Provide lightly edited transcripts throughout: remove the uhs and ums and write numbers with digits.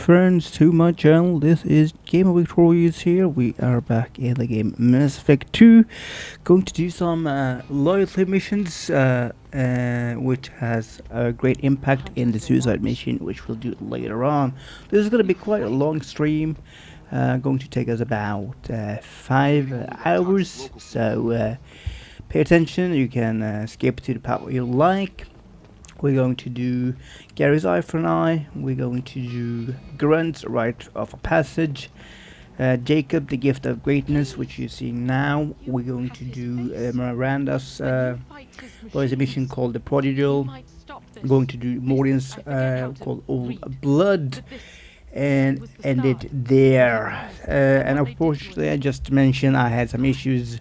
friends to my channel. This is GamerVictorious here. We are back in the game Mass Effect 2. Going to do some loyalty missions, which has a great impact in the suicide mission, which we'll do later on. This is going to be quite a long stream. Going to take us about 5 hours, so pay attention. You can skip to the part where you like. We're going to do Garrus Eye for an Eye. We're going to do Grunt, Rite of a Passage. Jacob, the Gift of Greatness, which you see now. We're going to do Miranda's there's a mission called the Prodigal. We're going to do Mordin's called All Blood. And end it there. And unfortunately, I just mentioned I had some issues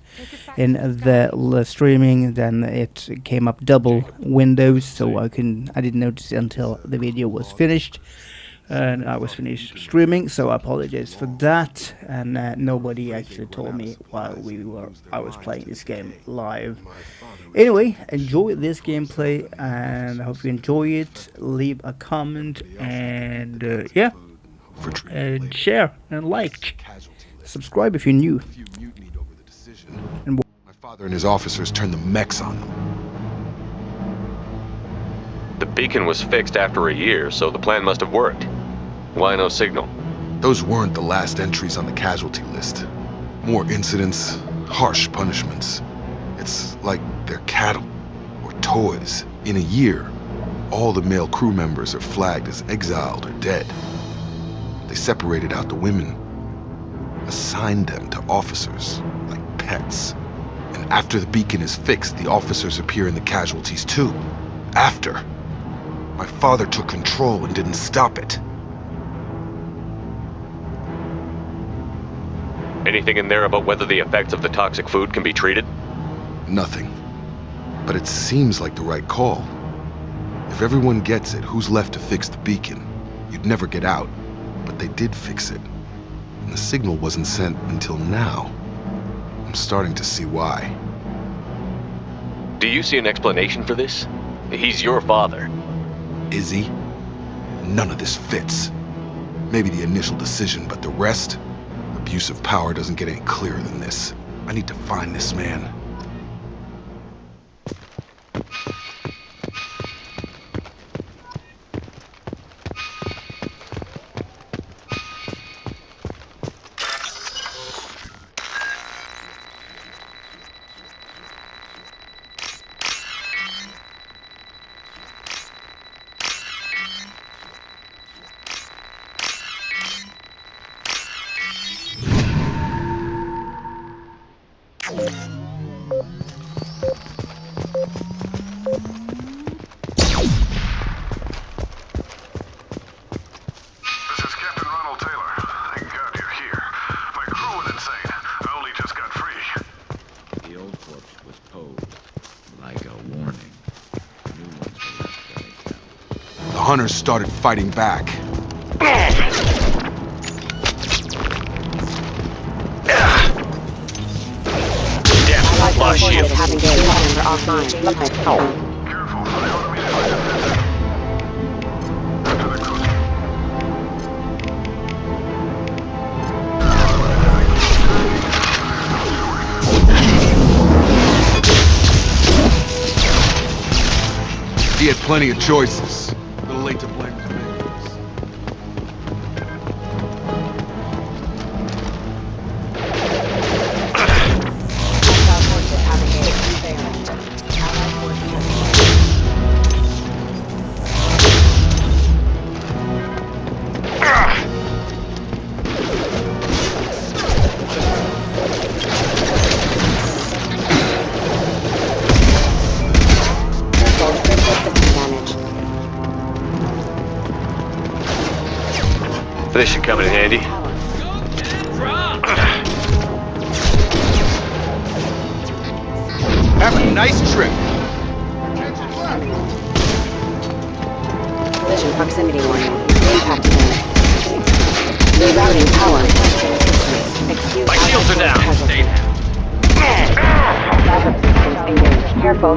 in the streaming. Then it came up double windows, so I didn't notice it until the video was finished, and I was finished streaming. So I apologize for that. And nobody actually told me while I was playing this game live. Anyway, enjoy this gameplay, and I hope you enjoy it. Leave a comment, and yeah. And share and like. Subscribe if you're new. And my father and his officers turned the mechs on them. The beacon was fixed after a year, so the plan must have worked. Why no signal? Those weren't the last entries on the casualty list. More incidents, harsh punishments. It's like they're cattle or toys. In a year, all the male crew members are flagged as exiled or dead. They separated out the women, assigned them to officers, like pets. And after the beacon is fixed, the officers appear in the casualties too. After. My father took control and didn't stop it. Anything in there about whether the effects of the toxic food can be treated? Nothing. But it seems like the right call. If everyone gets it, who's left to fix the beacon? You'd never get out. But they did fix it, and the signal wasn't sent until now. I'm starting to see why. Do you see an explanation for this? He's your father. Is he? None of this fits. Maybe the initial decision, but the rest? Abuse of power doesn't get any clearer than this. I need to find this man. The hunters started fighting back. Yeah, lost shield. He had plenty of choices. A little late to blame his minions. This should come in handy. Have a nice trip. Collision proximity warning. Impact event. Rerouting power. My shields are down. Stay down. Backup systems engaged. Careful.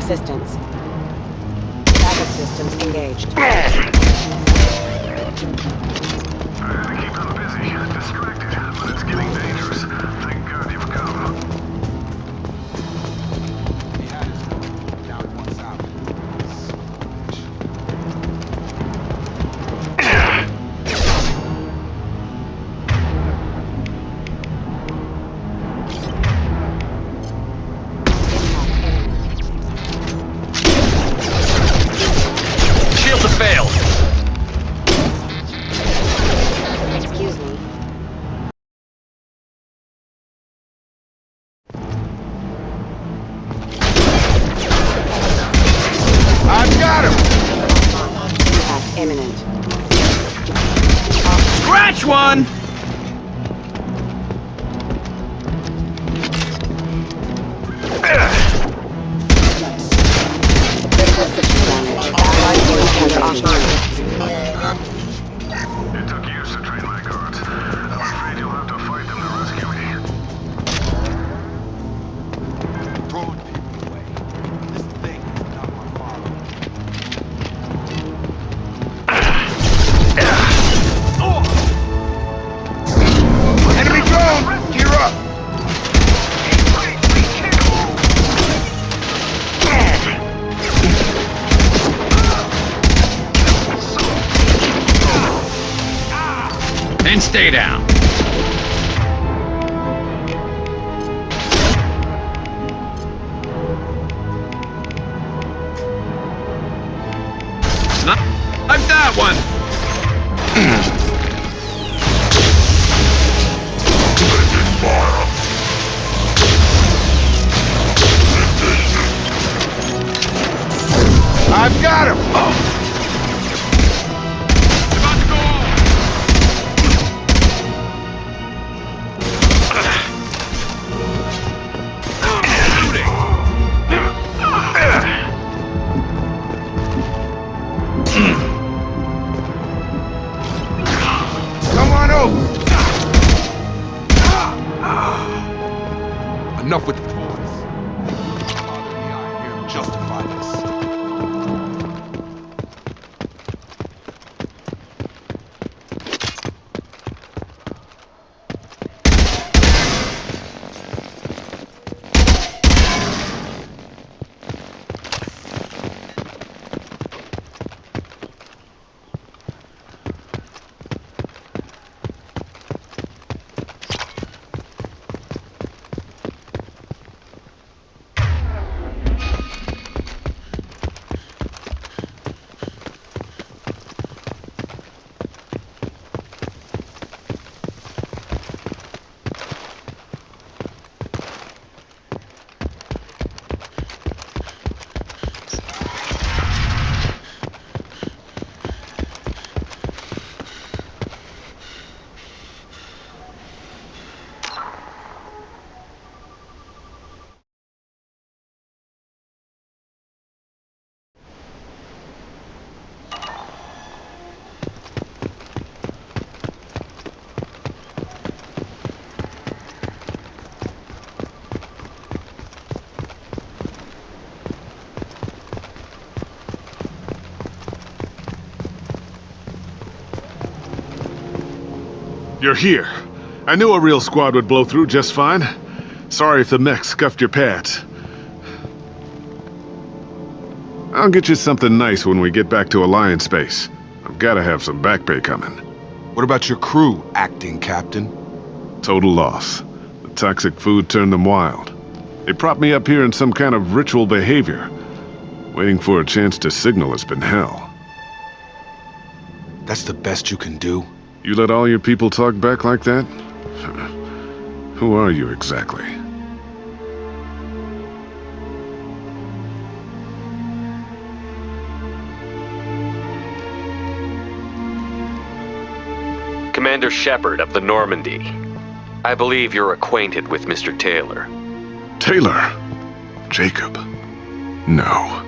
assistance. Backup systems engaged. Keep them busy, distracted, but it's getting dangerous. Thank God you've come. Shields have failed. Excuse me. I've got him! Impact imminent. Scratch one! Critical system damage. Allied unit has offline. It took years to train my guards. I'm afraid you'll have to fight them to rescue me. Throwing people away. This thing is not my father. Enemy drone! Gear up! And stay down. I've got one. I've got him! About to go on. Come on over! Enough with the toys. Father and the eye here will justify this. You're here. I knew a real squad would blow through just fine. Sorry if the mech scuffed your pads. I'll get you something nice when we get back to Alliance space. I've gotta have some back pay coming. What about your crew, acting captain? Total loss. The toxic food turned them wild. They propped me up here in some kind of ritual behavior. Waiting for a chance to signal has been hell. That's the best you can do? You let all your people talk back like that? Who are you exactly? Commander Shepard of the Normandy. I believe you're acquainted with Mr. Taylor. Taylor? Jacob? No,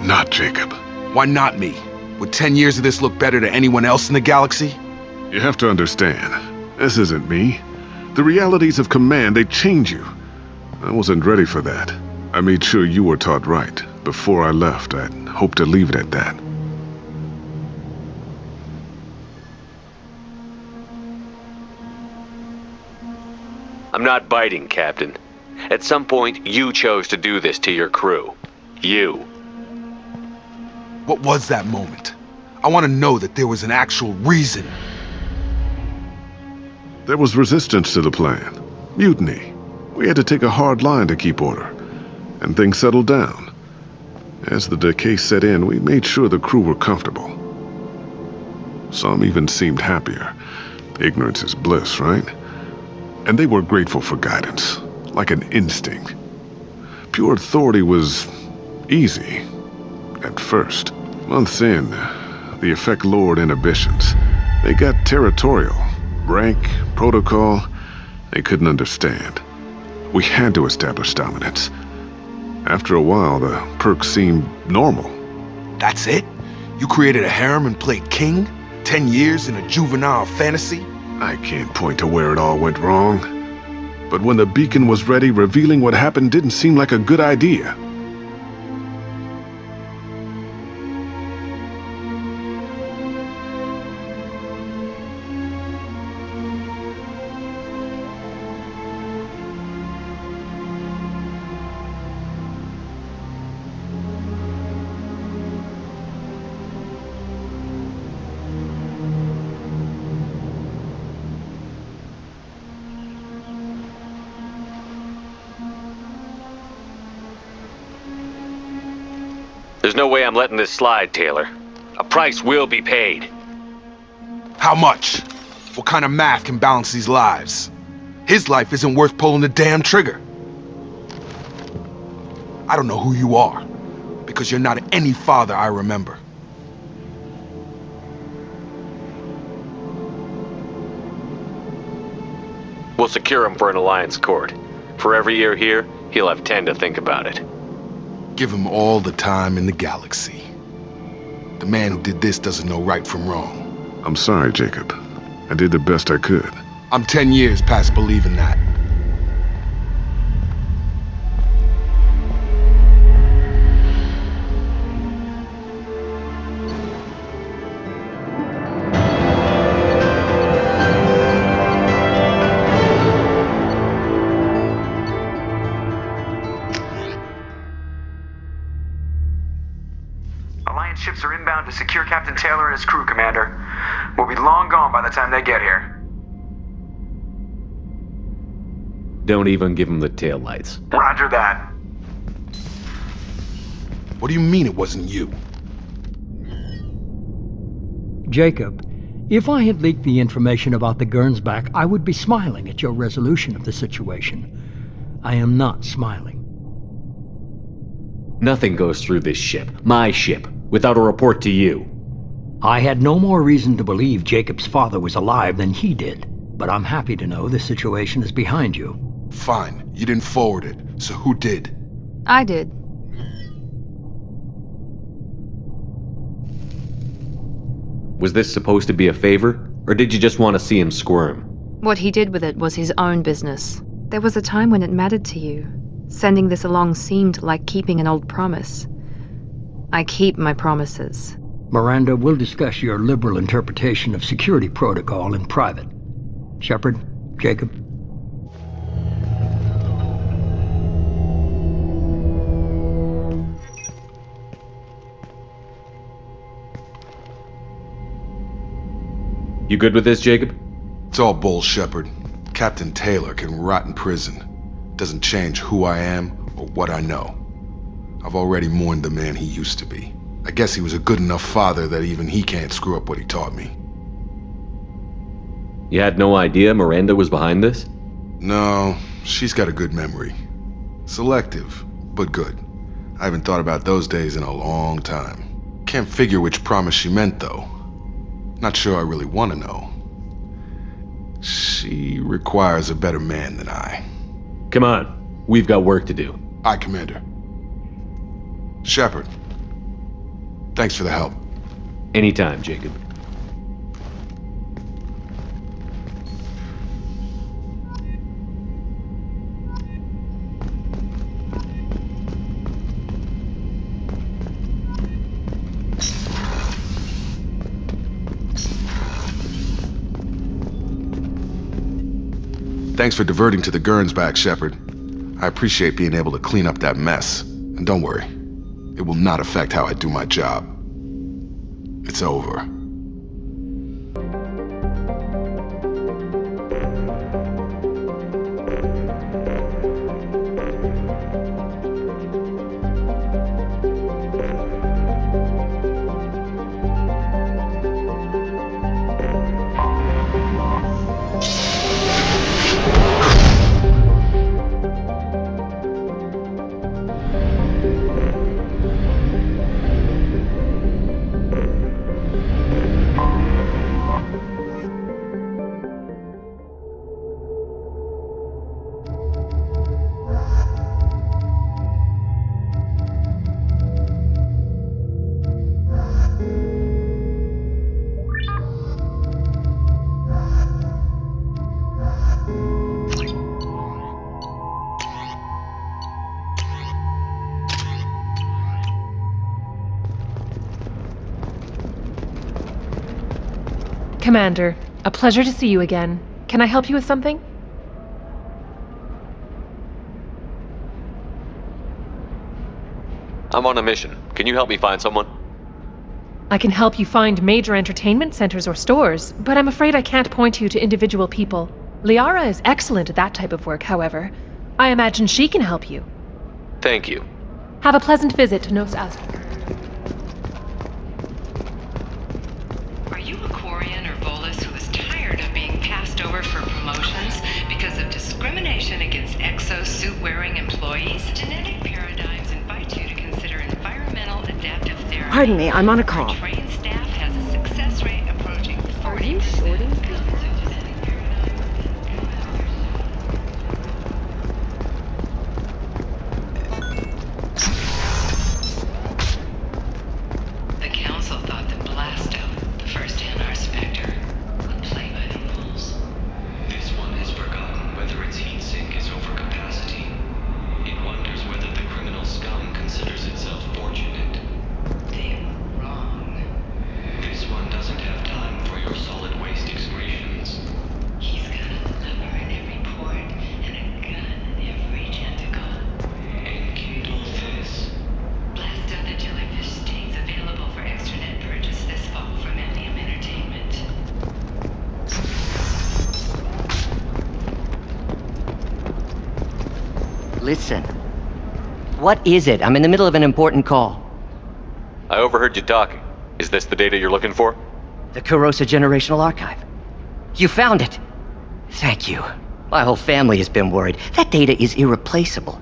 not Jacob. Why not me? Would 10 years of this look better to anyone else in the galaxy? You have to understand, this isn't me. The realities of command, they change you. I wasn't ready for that. I made sure you were taught right. before I left, I'd hoped to leave it at that. I'm not biting, Captain. At some point, you chose to do this to your crew. You. What was that moment? I want to know that there was an actual reason. There was resistance to the plan. Mutiny. We had to take a hard line to keep order. And things settled down. As the decay set in, we made sure the crew were comfortable. Some even seemed happier. Ignorance is bliss, right? And they were grateful for guidance, like an instinct. Pure authority was easy, at first. Months in, the effect lowered inhibitions. They got territorial. Rank, protocol, they couldn't understand. We had to establish dominance. After a while, the perks seemed normal. That's it? You created a harem and played king? 10 years in a juvenile fantasy? I can't point to where it all went wrong. But when the beacon was ready, revealing what happened didn't seem like a good idea. There's no way I'm letting this slide, Taylor. A price will be paid. How much? What kind of math can balance these lives? His life isn't worth pulling the damn trigger. I don't know who you are, because you're not any father I remember. We'll secure him for an alliance court. For every year here, he'll have 10 to think about it. Give him all the time in the galaxy. The man who did this doesn't know right from wrong. I'm sorry, Jacob. I did the best I could. I'm 10 years past believing that. Alliance ships are inbound to secure Captain Taylor and his crew, Commander. We'll be long gone by the time they get here. Don't even give him the taillights. Roger that. What do you mean it wasn't you? Jacob, if I had leaked the information about the Gernsback, I would be smiling at your resolution of the situation. I am not smiling. Nothing goes through this ship, my ship, without a report to you. I had no more reason to believe Jacob's father was alive than he did, but I'm happy to know the situation is behind you. Fine, you didn't forward it, so who did? I did. Was this supposed to be a favor, or did you just want to see him squirm? What he did with it was his own business. There was a time when it mattered to you. Sending this along seemed like keeping an old promise. I keep my promises. Miranda, we'll discuss your liberal interpretation of security protocol in private. Shepard, Jacob. You good with this, Jacob? It's all bull, Shepard. Captain Taylor can rot in prison. Doesn't change who I am or what I know. I've already mourned the man he used to be. I guess he was a good enough father that even he can't screw up what he taught me. You had no idea Miranda was behind this? No, she's got a good memory. Selective, but good. I haven't thought about those days in a long time. Can't figure which promise she meant, though. Not sure I really want to know. She requires a better man than I. Come on, we've got work to do. Aye, Commander. Shepard, thanks for the help. Anytime, Jacob. Thanks for diverting to the Gurn's back, Shepard. I appreciate being able to clean up that mess. And don't worry, it will not affect how I do my job. It's over. Commander, a pleasure to see you again. Can I help you with something? I'm on a mission. Can you help me find someone? I can help you find major entertainment centers or stores, but I'm afraid I can't point you to individual people. Liara is excellent at that type of work, however. I imagine she can help you. Thank you. Have a pleasant visit to 2's Astra. Are you a Quarian or Volus who is tired of being passed over for promotions because of discrimination against exosuit-wearing employees? Genetic paradigms invite you to consider environmental adaptive therapy. Pardon me, I'm on a call. Trained staff has a success rate approaching 40%. Are you shorting? The Council thought that Blasto, the first NR Spectre, would play by the rules. This one has forgotten whether its heat sink is over capacity. It wonders whether the criminal scum considers itself fortunate. They were wrong. This one doesn't have time for your solid waste excretions. He's got a lever in every port and a gun in every tentacle. Enkindle this. Blasto the jellyfish stays available for extranet purchase this fall from Millennium Entertainment. Listen. What is it? I'm in the middle of an important call. I overheard you talking. Is this the data you're looking for? The Corrosa Generational Archive. You found it! Thank you. My whole family has been worried. That data is irreplaceable.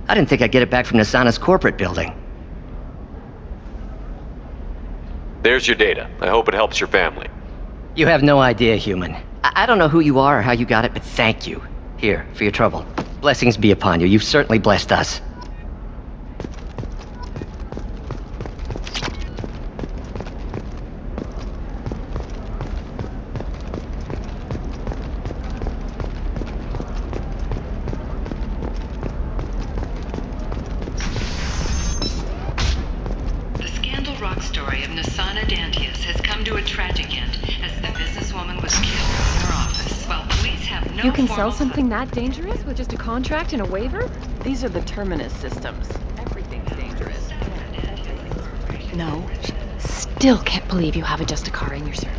I didn't think I'd get it back from Nasana's corporate building. There's your data. I hope it helps your family. You have no idea, human. I don't know who you are or how you got it, but thank you. Here, for your trouble. Blessings be upon you. You've certainly blessed us. The Scandal Rock story of Nasana Dantius has come to a tragic end as the businesswoman was killed in her office. While police have no You can sell formal something that dangerous with just a contract and a waiver? These are the Terminus systems. Everything's dangerous. No. Still can't believe you have a just a car in your service.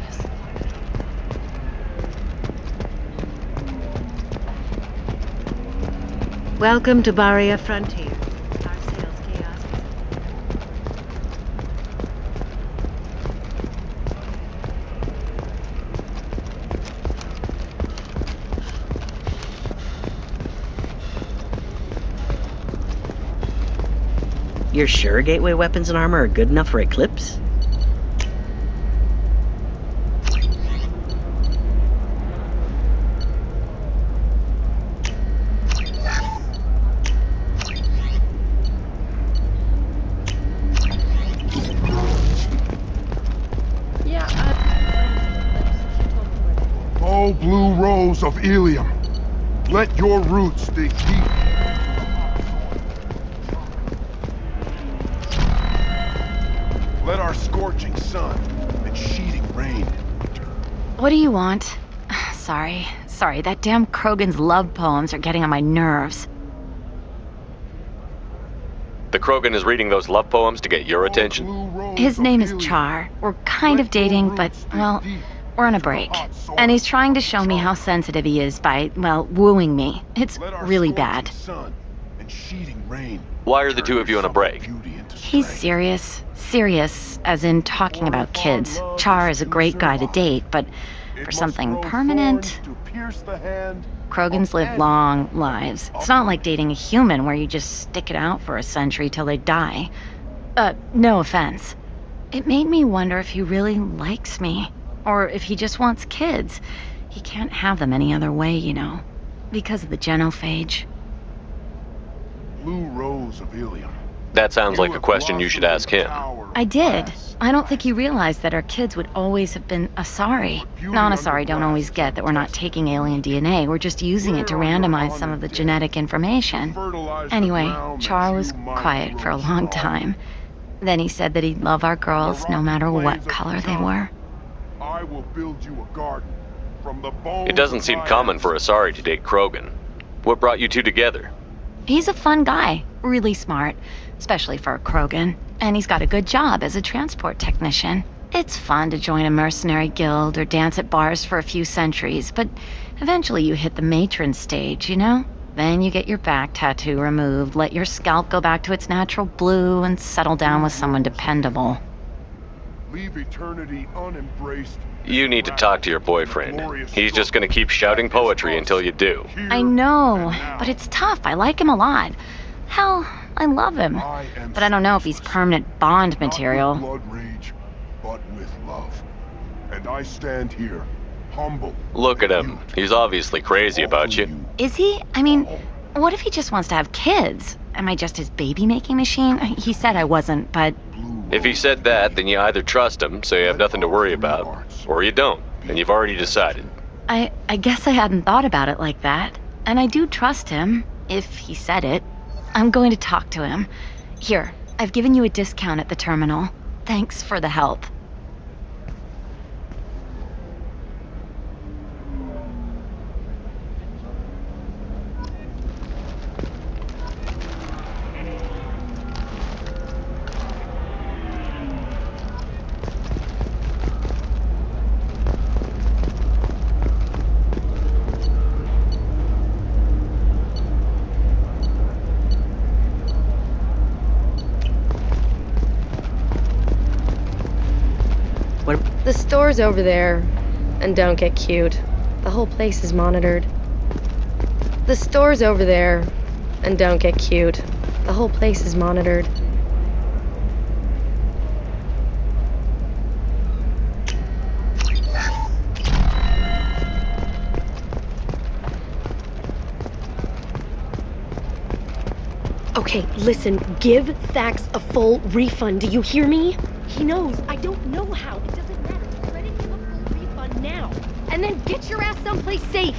Welcome to Barrier Frontier. Our sales kiosk. You're sure gateway weapons and armor are good enough for Eclipse? Oh, blue rose of Ilium, let your roots dig deep. Let our scorching sun and sheeting rain return. What do you want? Sorry, Sorry, that damn Krogan's love poems are getting on my nerves. The Krogan is reading those love poems to get your attention? His name is Char. We're kind of dating, but, well, we're on a break. And he's trying to show me how sensitive he is by, well, wooing me. It's really bad. Why are the two of you on a break? He's serious. Serious, as in talking about kids. Char is a great guy to date, but for something permanent... Krogans live long lives. It's not like dating a human where you just stick it out for a century till they die. No offense. It made me wonder if he really likes me. Or if he just wants kids. He can't have them any other way, you know. Because of the genophage. Blue Rose of Ilium. That sounds like a question you should ask him. I did. I don't think he realized that our kids would always have been Asari. Non-Asari don't always get that we're not taking alien DNA, we're just using it to randomize some of the genetic information. Anyway, Char was quiet for a long time. Then he said that he'd love our girls no matter what color they were. I will build you a garden from the bones. It doesn't seem common for Asari to date Krogan. What brought you two together? He's a fun guy, really smart, especially for a Krogan. And he's got a good job as a transport technician. It's fun to join a mercenary guild or dance at bars for a few centuries, but eventually you hit the matron stage, you know? Then you get your back tattoo removed, let your scalp go back to its natural blue, and settle down with someone dependable. Leave eternity unembraced. You need to talk to your boyfriend. He's just gonna keep shouting poetry until you do. I know, but it's tough. I like him a lot. Hell, I love him. But I don't know if he's permanent Bond material. Not with blood rage, but with love. And I stand here, humble. Look at him. He's obviously crazy about you. Is he? I mean, what if he just wants to have kids? Am I just his baby-making machine? He said I wasn't, but... If he said that, then you either trust him, so you have nothing to worry about, or you don't, and you've already decided. I guess I hadn't thought about it like that. And I do trust him, if he said it. I'm going to talk to him. Here, I've given you a discount at the terminal. Thanks for the help. The store's over there, and don't get cute. The whole place is monitored. The store's over there, and don't get cute. The whole place is monitored. Okay, listen, give Thax a full refund. Do you hear me? He knows. I don't know how. It doesn't matter. Credit him a full refund now. And then get your ass someplace safe.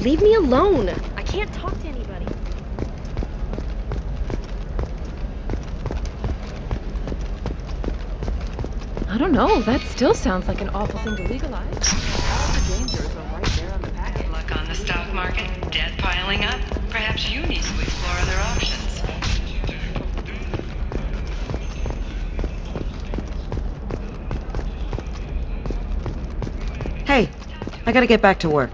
Leave me alone. I can't talk to anybody. I don't know. That still sounds like an awful thing to legalize. All the dangers are right there on the package. Luck on the stock market, debt piling up. Perhaps you need to explore other options. Hey, I gotta get back to work.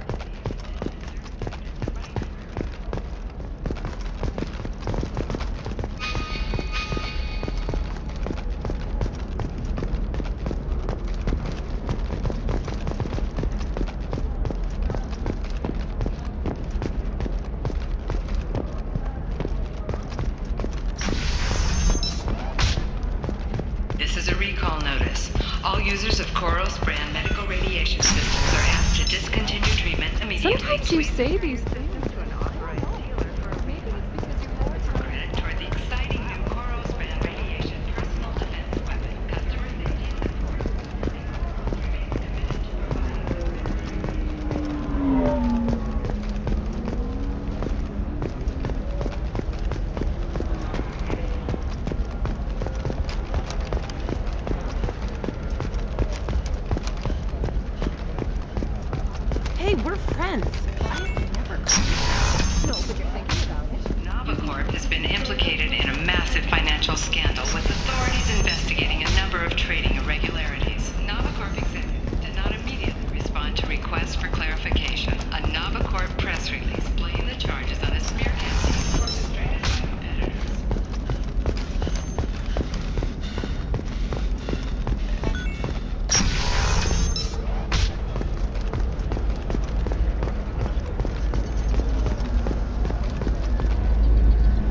This is a recall notice. All users of Koros brand medical radiation systems are asked to discontinue treatment immediately. Sometimes you say these things. Credit toward the exciting new Koros brand radiation personal defense weapon. Customer safety. we're friends. I never. No, but you're thinking about it. Novacorp has been implicated in a massive financial scandal with authorities investigating a number of trading irregularities. Novacorp executives did not immediately respond to requests for clarification. A Novacorp press release blaming the charges on a smear campaign orchestrated by competitors.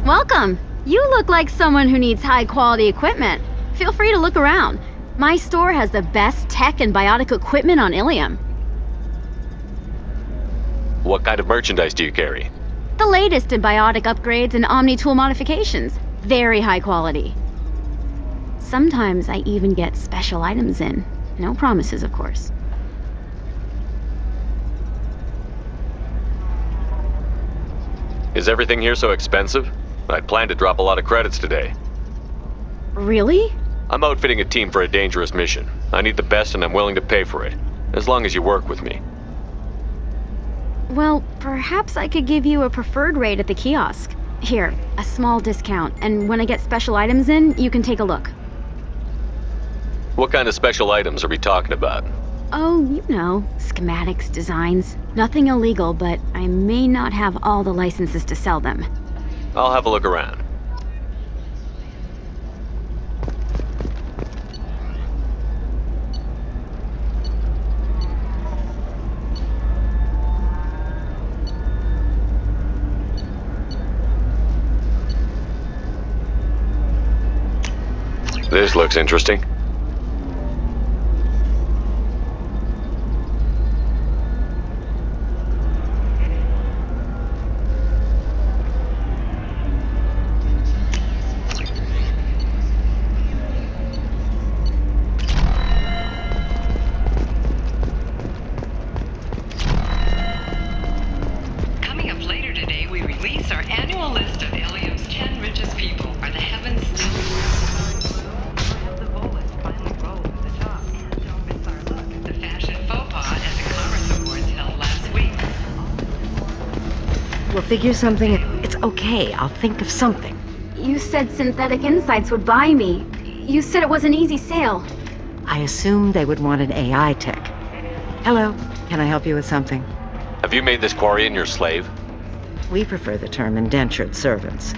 Welcome! You look like someone who needs high-quality equipment. Feel free to look around. My store has the best tech and biotic equipment on Ilium. What kind of merchandise do you carry? The latest in biotic upgrades and omni-tool modifications. Very high quality. Sometimes I even get special items in. No promises, of course. Is everything here so expensive? I'd planned to drop a lot of credits today. Really? I'm outfitting a team for a dangerous mission. I need the best and I'm willing to pay for it, as long as you work with me. Well, perhaps I could give you a preferred rate at the kiosk. Here, a small discount, and when I get special items in, you can take a look. What kind of special items are we talking about? Oh, you know, schematics, designs. Nothing illegal, but I may not have all the licenses to sell them. I'll have a look around. This looks interesting. Coming up later today, we release our annual list of Ilium's 10 richest people. Are the heavens still the Volus finally rolled to the top? And don't miss our look at the fashion faux pas at the Commerce Awards held last week. We'll figure something. It's okay. I'll think of something. You said Synthetic Insights would buy me. You said it was an easy sale. I assumed they would want an AI tech. Hello. Can I help you with something? Have you made this Quarian your slave? We prefer the term indentured servants.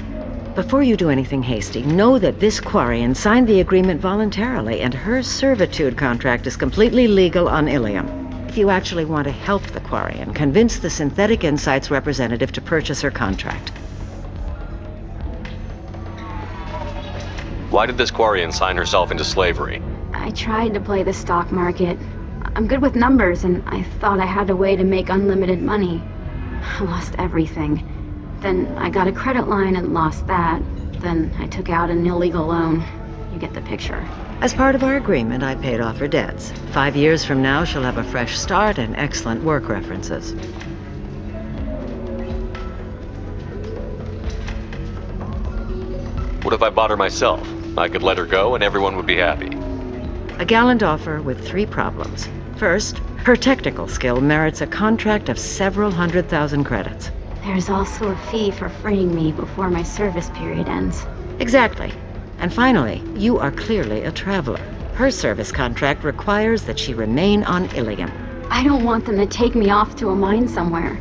Before you do anything hasty, know that this Quarian signed the agreement voluntarily, and her servitude contract is completely legal on Ilium. If you actually want to help the Quarian, convince the Synthetic Insights representative to purchase her contract. Why did this Quarian sign herself into slavery? I tried to play the stock market. I'm good with numbers, and I thought I had a way to make unlimited money. I lost everything. Then I got a credit line and lost that. Then I took out an illegal loan. You get the picture. As part of our agreement, I paid off her debts. 5 years from now, she'll have a fresh start and excellent work references. What if I bought her myself? I could let her go and everyone would be happy. A gallant offer with 3 problems. First, her technical skill merits a contract of several 100,000 credits. There's also a fee for freeing me before my service period ends. Exactly. And finally, you are clearly a traveler. Her service contract requires that she remain on Ilium. I don't want them to take me off to a mine somewhere.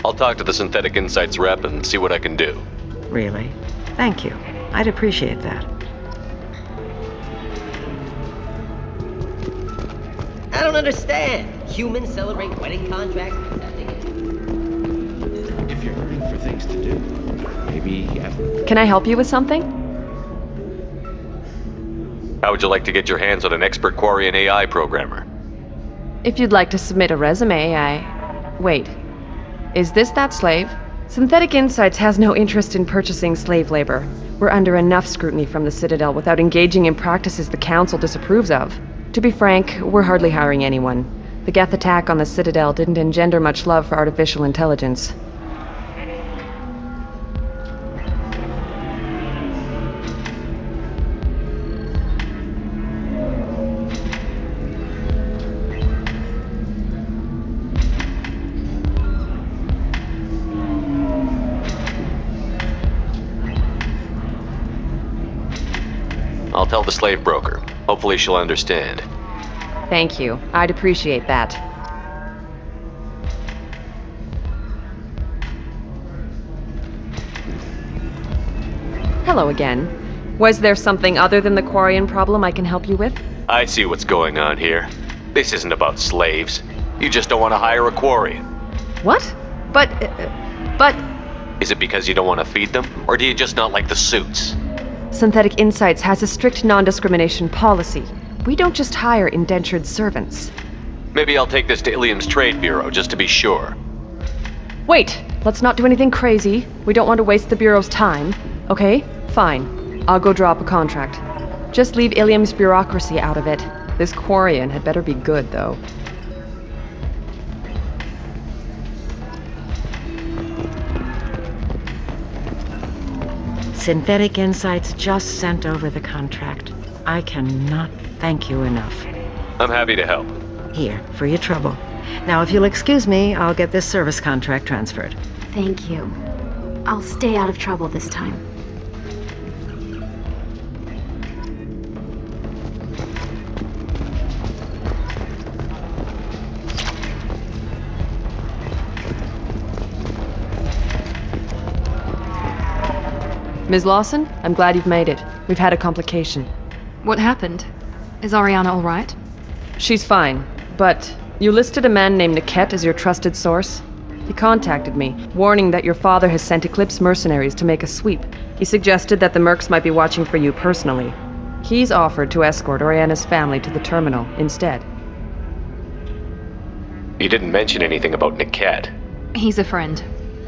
I'll talk to the Synthetic Insights rep and see what I can do. Really? Thank you. I'd appreciate that. I don't understand. Humans celebrate wedding contracts and accepting it. If you're hurting for things to do, maybe Can I help you with something? How would you like to get your hands on an expert Quarian AI programmer? If you'd like to submit a resume, Wait. Is this that slave? Synthetic Insights has no interest in purchasing slave labor. We're under enough scrutiny from the Citadel without engaging in practices the Council disapproves of. To be frank, we're hardly hiring anyone. The Geth attack on the Citadel didn't engender much love for artificial intelligence. I'll tell the slave broker. Hopefully she'll understand. Thank you. I'd appreciate that. Hello again. Was there something other than the Quarian problem I can help you with? I see what's going on here. This isn't about slaves. You just don't want to hire a Quarian. What? But... Is it because you don't want to feed them? Or do you just not like the suits? Synthetic Insights has a strict non-discrimination policy. We don't just hire indentured servants. Maybe I'll take this to Ilium's Trade Bureau just to be sure. Wait! Let's not do anything crazy. We don't want to waste the Bureau's time. Okay? Fine. I'll go draw up a contract. Just leave Ilium's bureaucracy out of it. This Quarian had better be good, though. Synthetic Insights just sent over the contract. I cannot thank you enough. I'm happy to help. Here, for your trouble. Now, if you'll excuse me, I'll get this service contract transferred. Thank you. I'll stay out of trouble this time. Ms. Lawson, I'm glad you've made it. We've had a complication. What happened? Is Ariana all right? She's fine, but you listed a man named Niket as your trusted source. He contacted me, warning that your father has sent Eclipse mercenaries to make a sweep. He suggested that the mercs might be watching for you personally. He's offered to escort Ariana's family to the terminal instead. You didn't mention anything about Niket. He's a friend.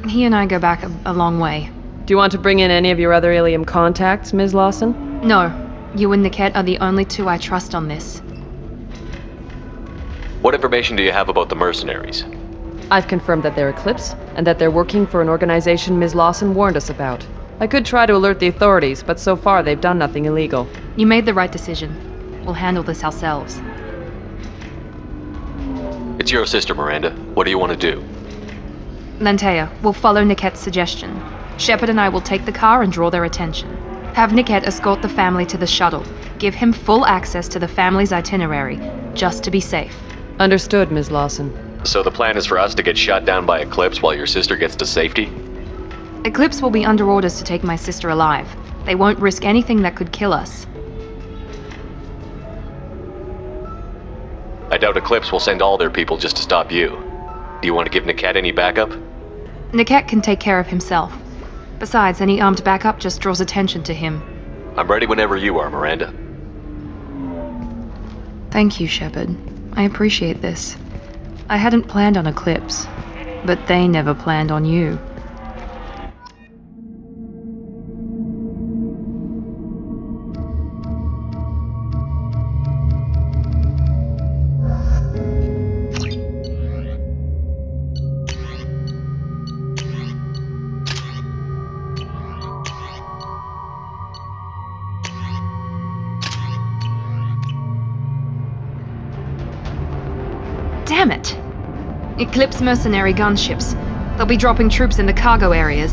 He and I go back a long way. Do you want to bring in any of your other Ilium contacts, Ms. Lawson? No. You and Niket are the only two I trust on this. What information do you have about the mercenaries? I've confirmed that they're Eclipse, and that they're working for an organization Ms. Lawson warned us about. I could try to alert the authorities, but so far they've done nothing illegal. You made the right decision. We'll handle this ourselves. It's your sister, Miranda. What do you want to do? Lantea, we'll follow Niket's suggestion. Shepard and I will take the car and draw their attention. Have Niket escort the family to the shuttle. Give him full access to the family's itinerary, just to be safe. Understood, Ms. Lawson. So the plan is for us to get shot down by Eclipse while your sister gets to safety? Eclipse will be under orders to take my sister alive. They won't risk anything that could kill us. I doubt Eclipse will send all their people just to stop you. Do you want to give Niket any backup? Niket can take care of himself. Besides, any armed backup just draws attention to him. I'm ready whenever you are, Miranda. Thank you, Shepard. I appreciate this. I hadn't planned on Eclipse, but they never planned on you. Damn it! Eclipse mercenary gunships. They'll be dropping troops in the cargo areas.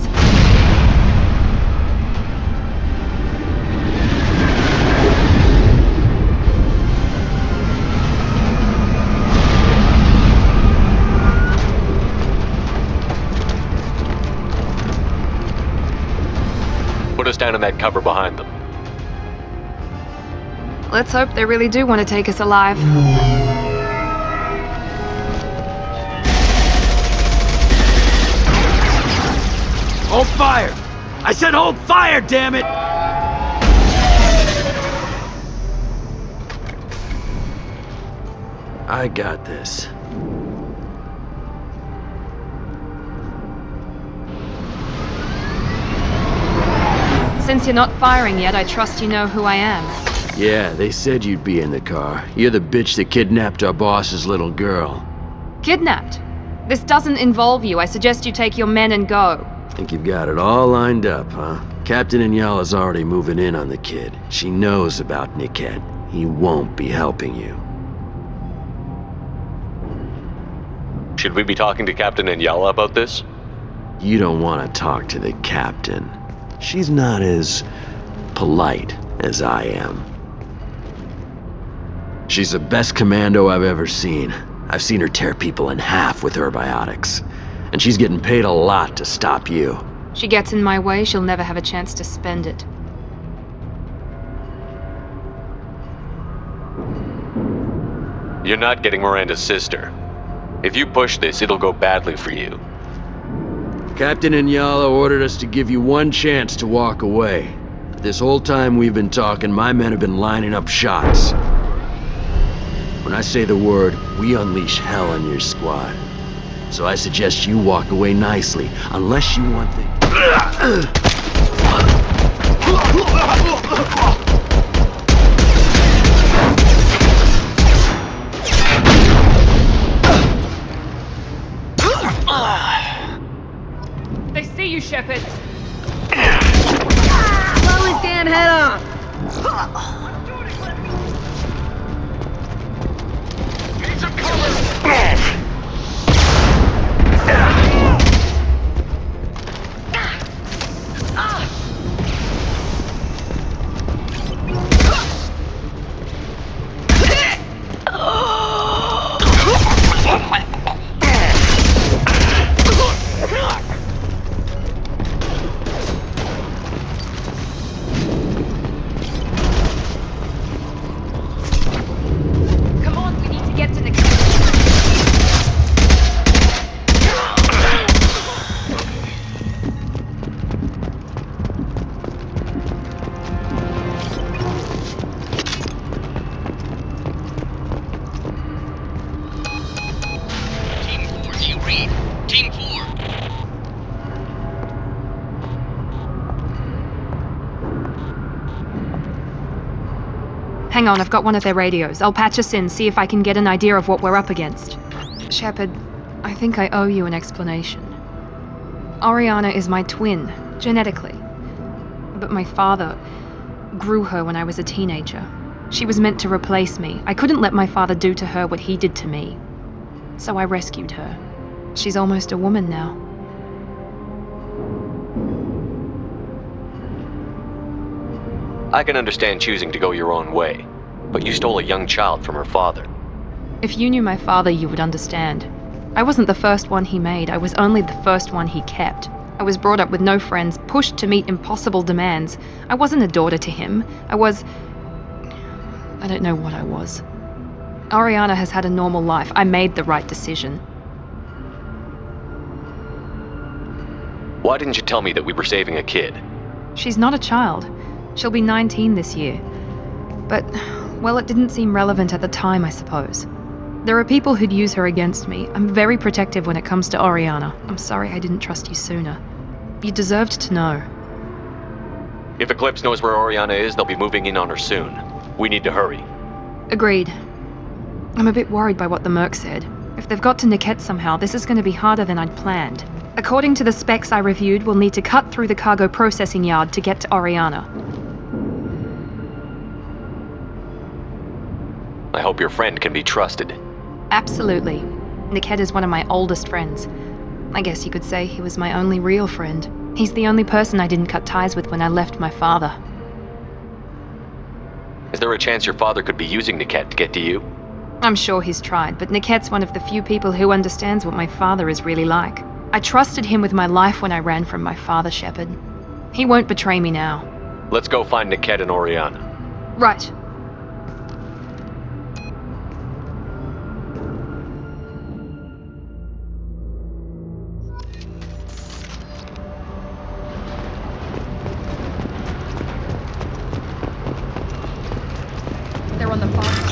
Put us down in that cover behind them. Let's hope they really do want to take us alive. Hold fire! I said hold fire, damn it! I got this. Since you're not firing yet, I trust you know who I am. Yeah, they said you'd be in the car. You're the bitch that kidnapped our boss's little girl. Kidnapped? This doesn't involve you. I suggest you take your men and go. Think you've got it all lined up, huh? Captain Inyala's already moving in on the kid. She knows about Niket. He won't be helping you. Should we be talking to Captain Inyala about this? You don't want to talk to the captain. She's not as polite as I am. She's the best commando I've ever seen. I've seen her tear people in half with her biotics. And she's getting paid a lot to stop you. She gets in my way, she'll never have a chance to spend it. You're not getting Miranda's sister. If you push this, it'll go badly for you. Captain Inyala ordered us to give you one chance to walk away. This whole time we've been talking, my men have been lining up shots. When I say the word, we unleash hell on your squad. So I suggest you walk away nicely, unless you want the... They see you, Shepard! Blow his damn head off! Need some cover! Come on, we need to get to the... Team 4, do you read? Team 4. Hang on, I've got one of their radios. I'll patch us in, see if I can get an idea of what we're up against. Shepard, I think I owe you an explanation. Oriana is my twin, genetically. But my father grew her when I was a teenager. She was meant to replace me. I couldn't let my father do to her what he did to me. So I rescued her. She's almost a woman now. I can understand choosing to go your own way, but you stole a young child from her father. If you knew my father, you would understand. I wasn't the first one he made, I was only the first one he kept. I was brought up with no friends, pushed to meet impossible demands. I wasn't a daughter to him. I don't know what I was. Oriana has had a normal life. I made the right decision. Why didn't you tell me that we were saving a kid? She's not a child. She'll be 19 this year. But, well, it didn't seem relevant at the time, I suppose. There are people who'd use her against me. I'm very protective when it comes to Oriana. I'm sorry I didn't trust you sooner. You deserved to know. If Eclipse knows where Oriana is, they'll be moving in on her soon. We need to hurry. Agreed. I'm a bit worried by what the Merc said. If they've got to Niket somehow, this is going to be harder than I'd planned. According to the specs I reviewed, we'll need to cut through the cargo processing yard to get to Oriana. I hope your friend can be trusted. Absolutely. Niket is one of my oldest friends. I guess you could say he was my only real friend. He's the only person I didn't cut ties with when I left my father. Is there a chance your father could be using Niket to get to you? I'm sure he's tried, but Niket's one of the few people who understands what my father is really like. I trusted him with my life when I ran from my father, Shepard. He won't betray me now. Let's go find Niket and Oriana. Right. They're on the far side.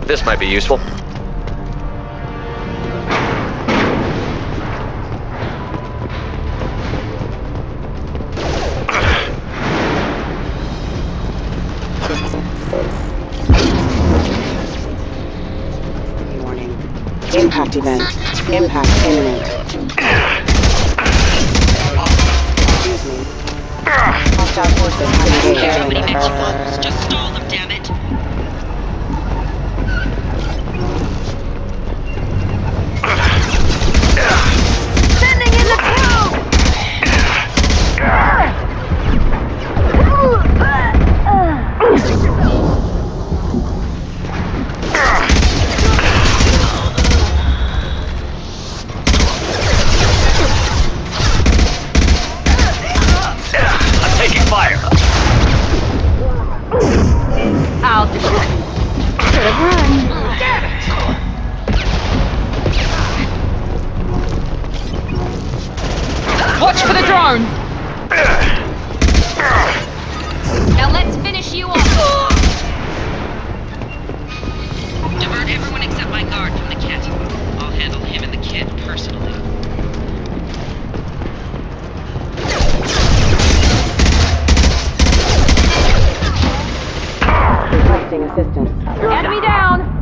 This might be useful. Warning. Impact event. Impact imminent. Excuse me. Hostile forces have engaged. Nobody makes you buttons. Just stall them, damn it. Sending in the crew! I'm taking fire. I'll do it. Should have run. Damn it! Watch for the drone! Now let's finish you off! Divert everyone except my guard from the kit. I'll handle him and the kid personally. Requesting assistance. Enemy down!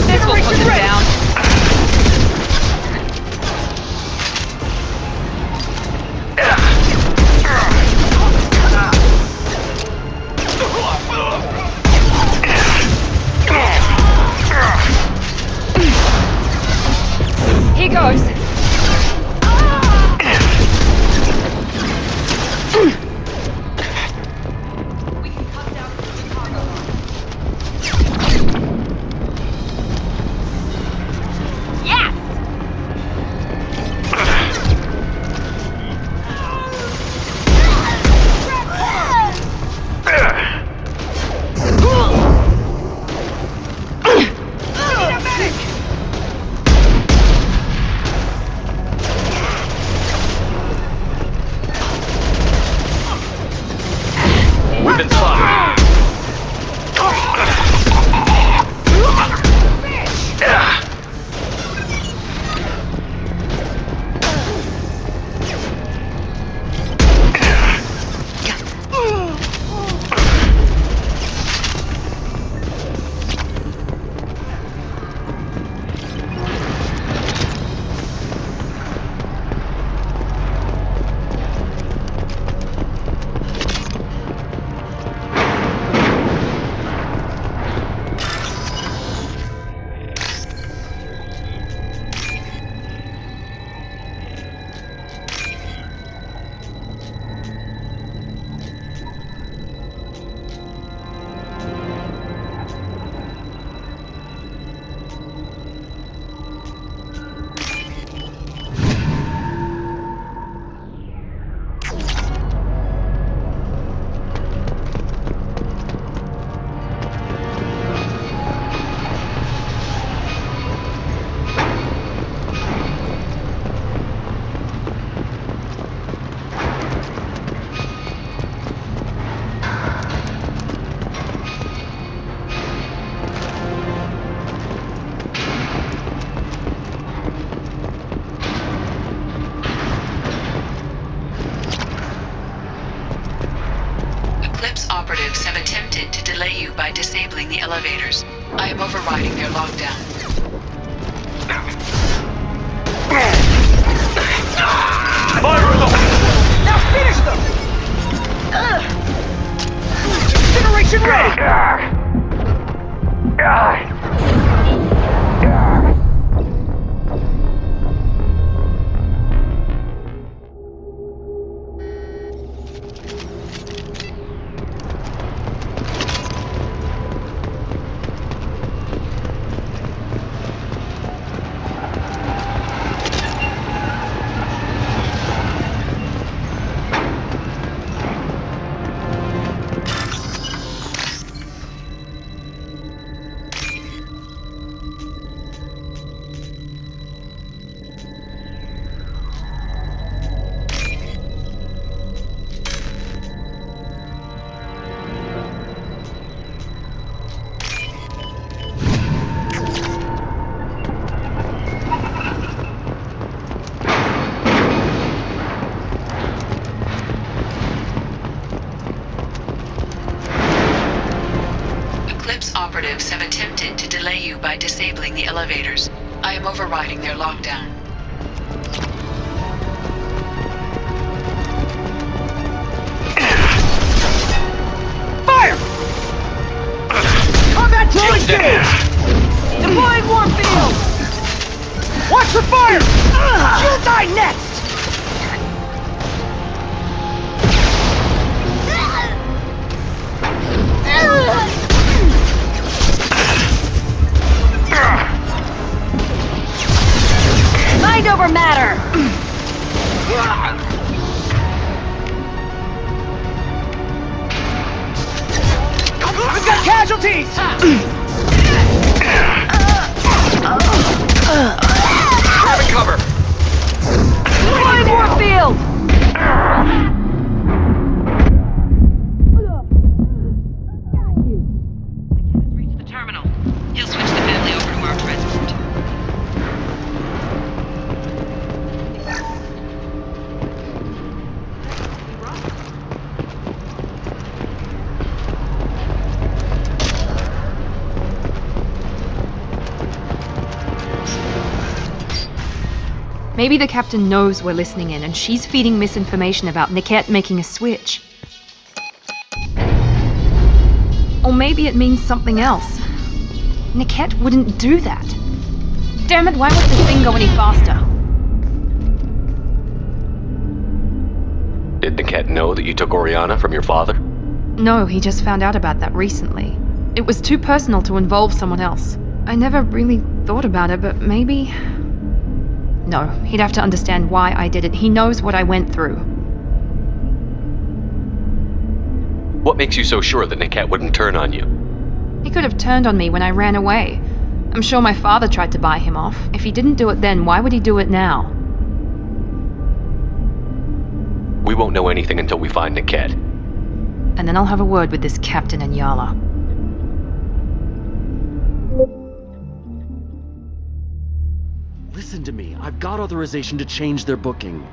This will put them down. Here goes. We've been spotted. Eclipse operatives have attempted to delay you by disabling the elevators. I am overriding their lockdown. Fire in the hole! Now finish them! Incineration ready! operatives have attempted to delay you by disabling the elevators. I am overriding their lockdown. Fire! Combat tool engaged! Deploying warp field! Watch for fire! You'll die next! Mind over matter! We've got casualties! Grabbing cover! Deploying warp field! The terminal. He'll switch the family over to our transport. Maybe the captain knows we're listening in and she's feeding misinformation about Niket making a switch. Or maybe it means something else. Niket wouldn't do that. Damn it, why won't this thing go any faster? Did Niket know that you took Oriana from your father? No, he just found out about that recently. It was too personal to involve someone else. I never really thought about it, but maybe... No, he'd have to understand why I did it. He knows what I went through. What makes you so sure that Niket wouldn't turn on you? He could have turned on me when I ran away. I'm sure my father tried to buy him off. If he didn't do it then, why would he do it now? We won't know anything until we find Niket. And then I'll have a word with this captain and Yala. Listen to me. I've got authorization to change their booking.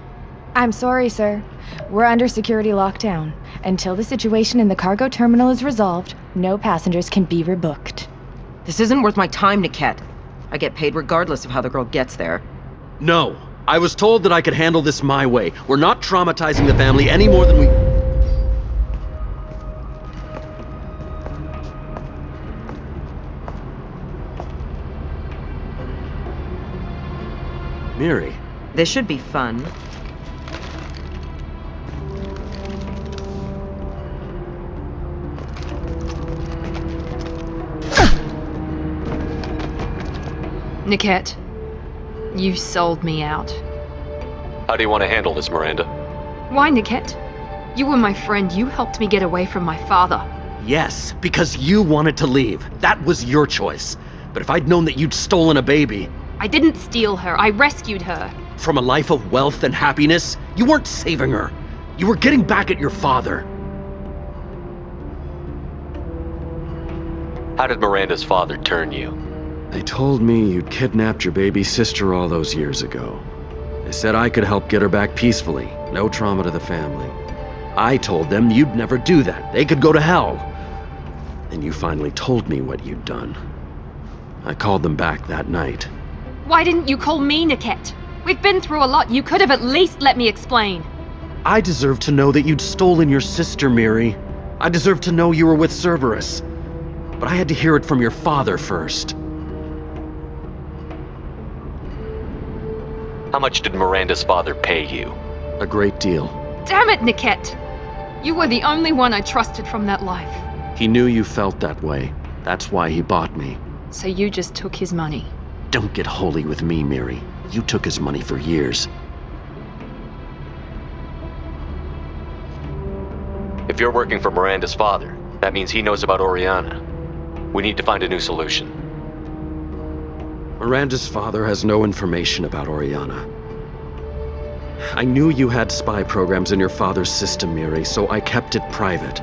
I'm sorry, sir. We're under security lockdown. Until the situation in the cargo terminal is resolved, no passengers can be rebooked. This isn't worth my time, Niket. I get paid regardless of how the girl gets there. No. I was told that I could handle this my way. We're not traumatizing the family any more than we... Miri. This should be fun. Niket, you sold me out. How do you want to handle this, Miranda? Why, Niket? You were my friend. You helped me get away from my father. Yes, because you wanted to leave. That was your choice. But if I'd known that you'd stolen a baby... I didn't steal her. I rescued her. From a life of wealth and happiness, you weren't saving her. You were getting back at your father. How did Miranda's father turn you? They told me you'd kidnapped your baby sister all those years ago. They said I could help get her back peacefully. No trauma to the family. I told them you'd never do that. They could go to hell. And you finally told me what you'd done. I called them back that night. Why didn't you call me, Niket? We've been through a lot. You could have at least let me explain. I deserve to know that you'd stolen your sister, Miri. I deserve to know you were with Cerberus. But I had to hear it from your father first. How much did Miranda's father pay you? A great deal. Damn it, Niket! You were the only one I trusted from that life. He knew you felt that way. That's why he bought me. So you just took his money? Don't get holy with me, Miri. You took his money for years. If you're working for Miranda's father, that means he knows about Oriana. We need to find a new solution. Miranda's father has no information about Oriana. I knew you had spy programs in your father's system, Miri, so I kept it private.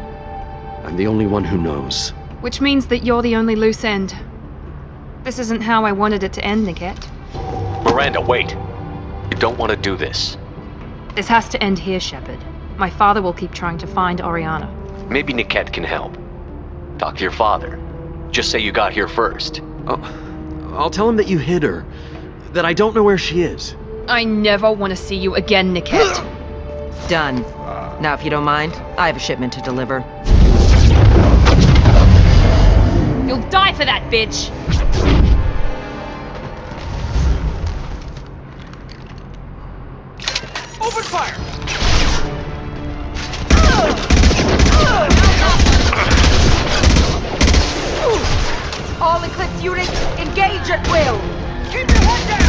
I'm the only one who knows. Which means that you're the only loose end. This isn't how I wanted it to end, Niket. Miranda, wait! You don't want to do this. This has to end here, Shepard. My father will keep trying to find Oriana. Maybe Niket can help. Talk to your father. Just say you got here first. I'll tell him that you hid her. That I don't know where she is. I never want to see you again, Niket. Done. Now, if you don't mind, I have a shipment to deliver. You'll die for that, bitch! Open fire! All Eclipse units, engage at will! Keep your head down!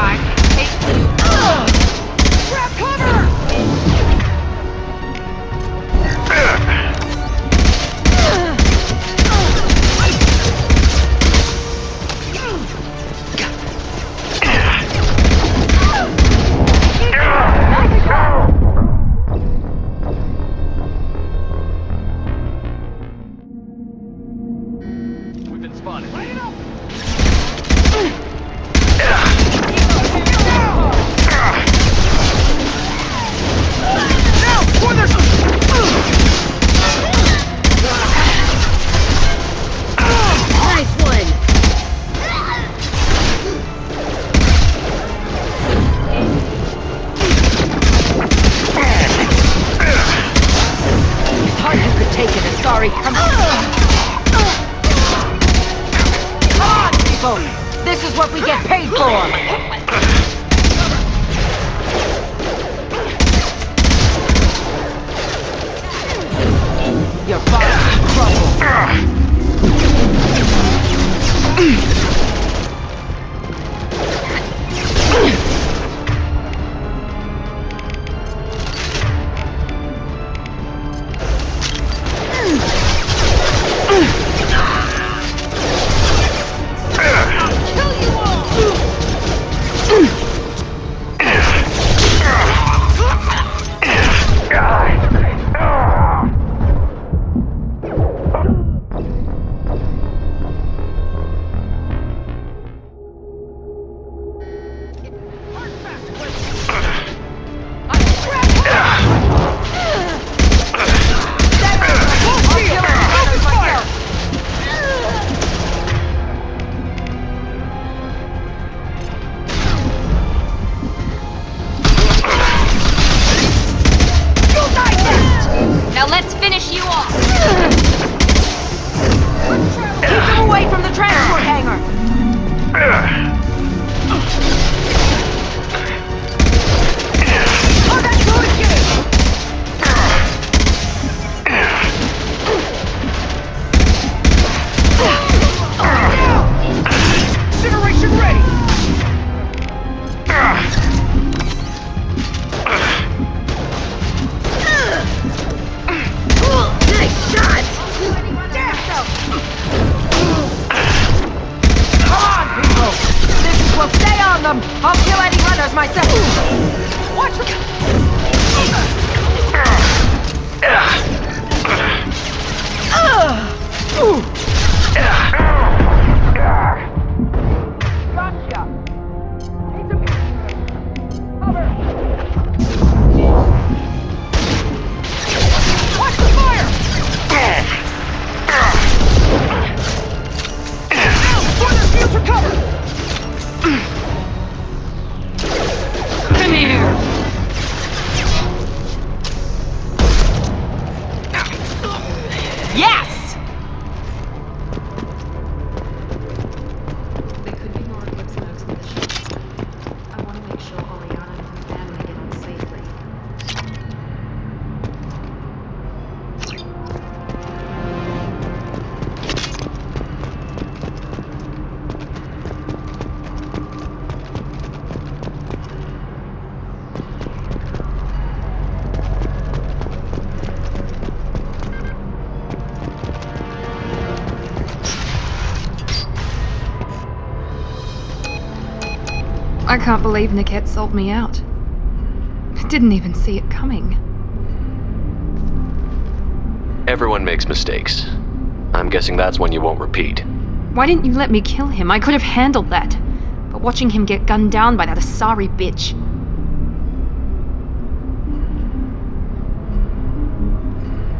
I hate you! Grab cover! We've been spotted. Light it up! Now, before there's Nice one! Thought you could take it, Asari. Come on, people! This is what we get paid for! Your body's in trouble. Now let's finish you off! Keep them away from the transport hangar! Oh, that's good again! incineration ready! Nice shot! Come on, people! This will stay on them! I'll kill any runners myself! Watch Gotcha! Need some cover! Watch the fire! Before there's fields for cover! Come here! Yes! There could be more Eclipse folks in the ship. I want to make sure Oriana and her family get on safely. I can't believe Niket sold me out. I didn't even see it coming. Everyone makes mistakes. I'm guessing that's one you won't repeat. Why didn't you let me kill him? I could have handled that. But watching him get gunned down by that Asari bitch.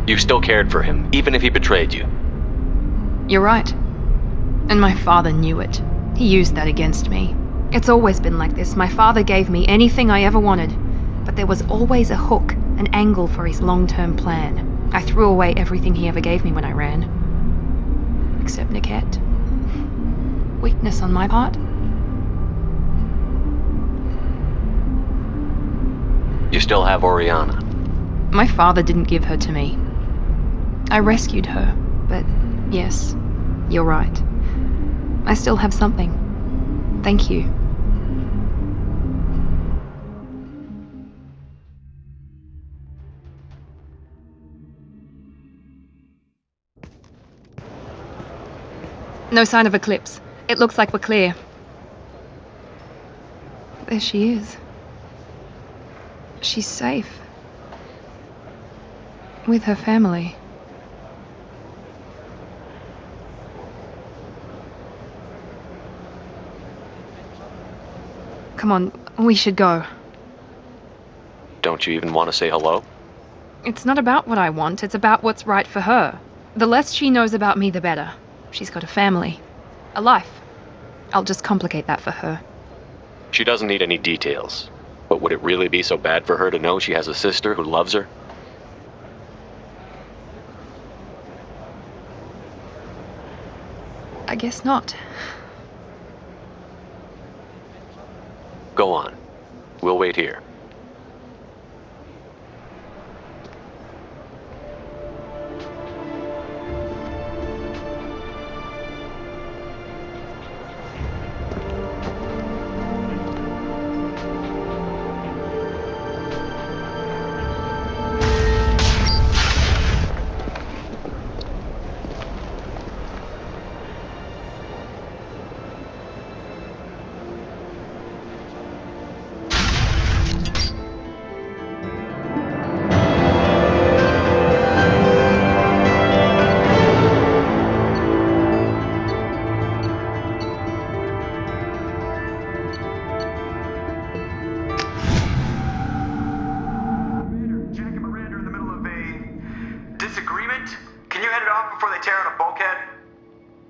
You still cared for him, even if he betrayed you. You're right. And my father knew it. He used that against me. It's always been like this. My father gave me anything I ever wanted, but there was always a hook, an angle for his long-term plan. I threw away everything he ever gave me when I ran. Except Niket. Weakness on my part. You still have Oriana. My father didn't give her to me. I rescued her, but yes, you're right. I still have something. Thank you. No sign of Eclipse. It looks like we're clear. There she is. She's safe. With her family. Come on, we should go. Don't you even want to say hello? It's not about what I want, it's about what's right for her. The less she knows about me, the better. She's got a family. A life. I'll just complicate that for her. She doesn't need any details. But would it really be so bad for her to know she has a sister who loves her? I guess not. Go on. We'll wait here.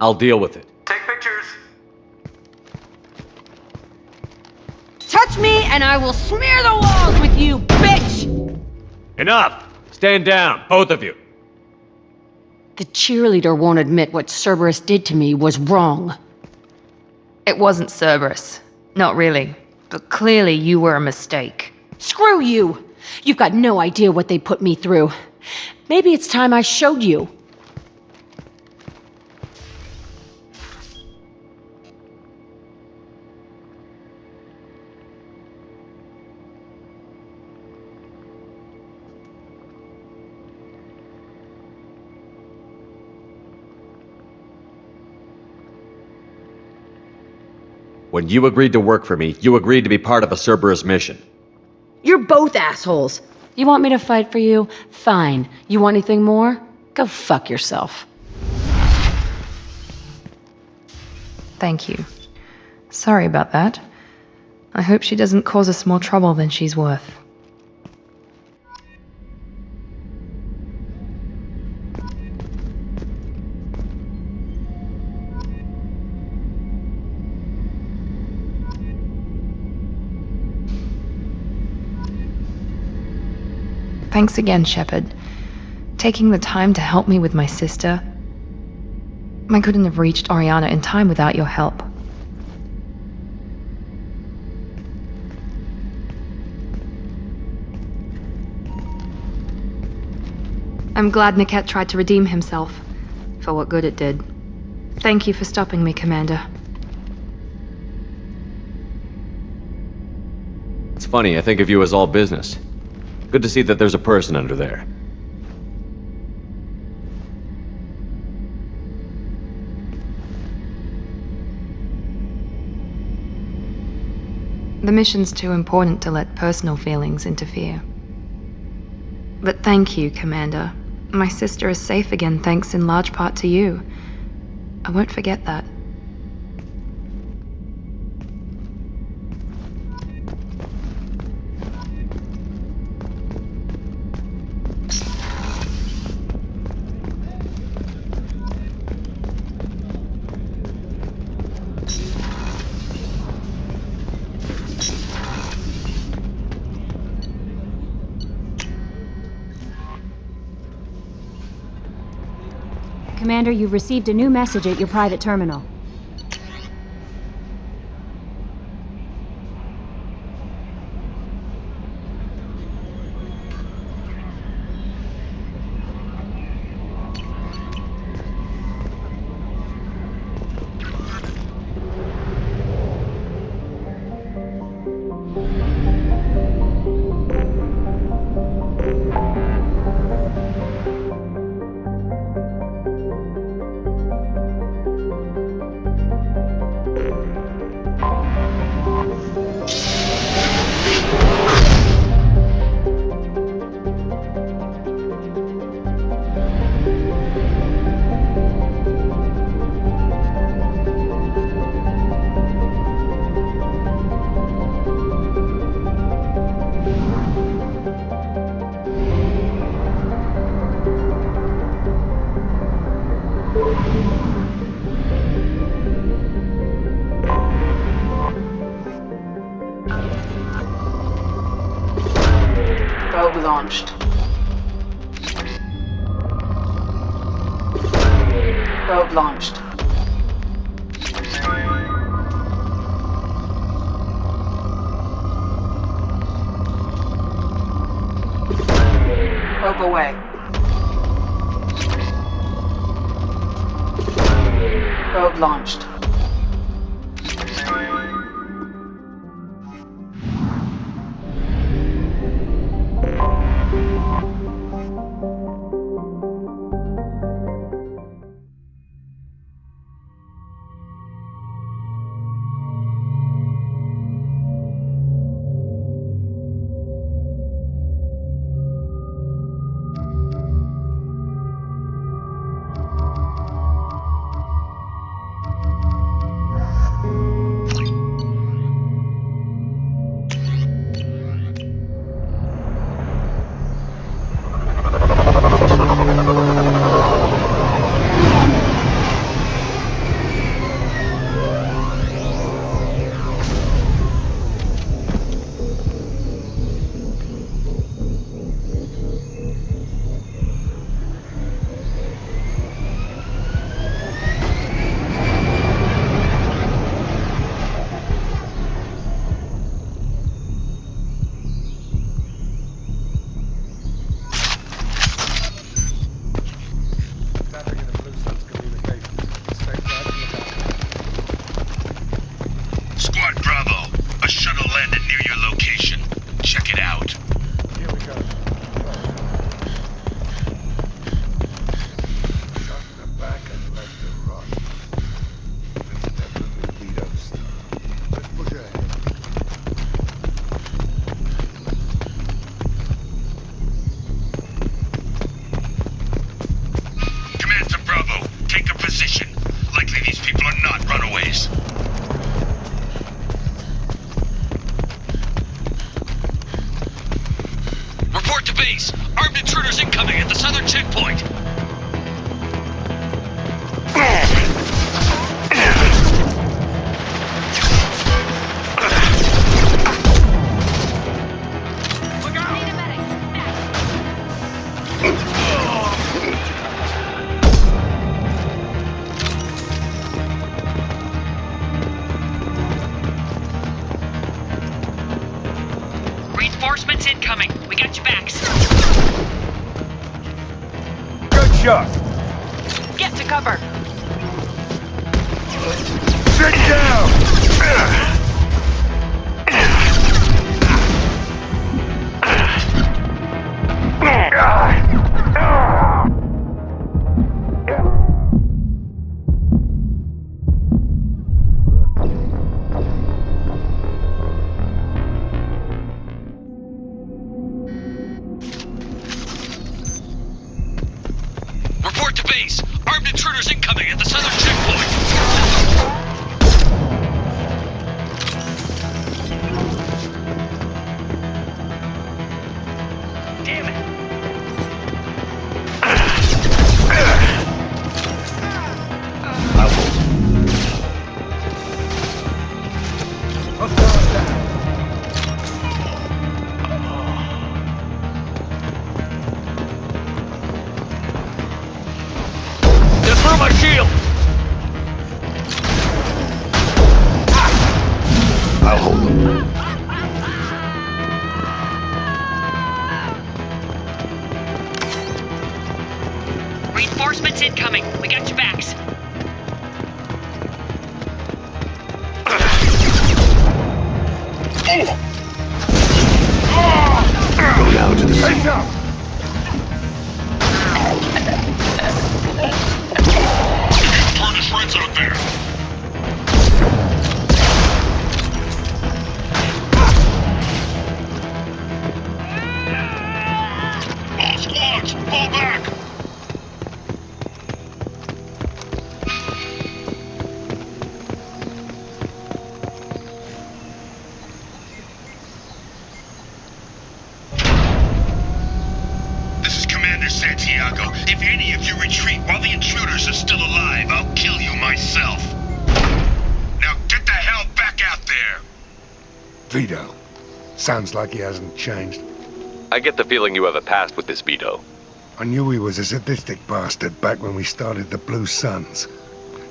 I'll deal with it. Take pictures. Touch me and I will smear the walls with you, bitch! Enough! Stand down, both of you. The cheerleader won't admit what Cerberus did to me was wrong. It wasn't Cerberus. Not really. But clearly you were a mistake. Screw you! You've got no idea what they put me through. Maybe it's time I showed you. When you agreed to work for me, you agreed to be part of a Cerberus mission. You're both assholes. You want me to fight for you? Fine. You want anything more? Go fuck yourself. Thank you. Sorry about that. I hope she doesn't cause us more trouble than she's worth. Thanks again, Shepard. Taking the time to help me with my sister. I couldn't have reached Oriana in time without your help. I'm glad Niket tried to redeem himself, for what good it did. Thank you for stopping me, Commander. It's funny, I think of you as all business. Good to see that there's a person under there. The mission's too important to let personal feelings interfere. But thank you, Commander. My sister is safe again thanks in large part to you. I won't forget that. Commander, you've received a new message at your private terminal. Probe launched. Probe launched. Probe away. Probe launched. Reinforcements incoming. We got your backs. Good shot. Get to cover. Sit down. Report to base. Armed intruders incoming at the southern checkpoint. Damn it. shield! I'll hold them. Reinforcements incoming. We got your backs. Go down to the sea. Furnace Red's out there. All squads, fall back. This is Commander Santiago. If any of you retreat while the intruders are still alive, I'll kill you myself. Now get the hell back out there! Vito. Sounds like he hasn't changed. I get the feeling you have a past with this Vito. I knew he was a sadistic bastard back when we started the Blue Suns.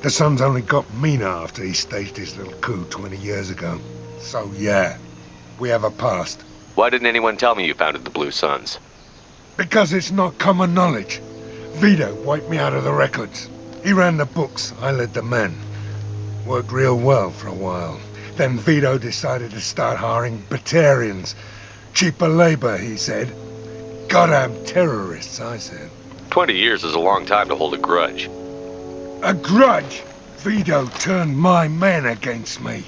The Suns only got meaner after he staged his little coup 20 years ago. So yeah, we have a past. Why didn't anyone tell me you founded the Blue Suns? Because it's not common knowledge. Vito wiped me out of the records. He ran the books, I led the men. Worked real well for a while. Then Vito decided to start hiring Batarians. Cheaper labor, he said. Goddamn terrorists, I said. 20 years is a long time to hold a grudge. A grudge? Vito turned my men against me.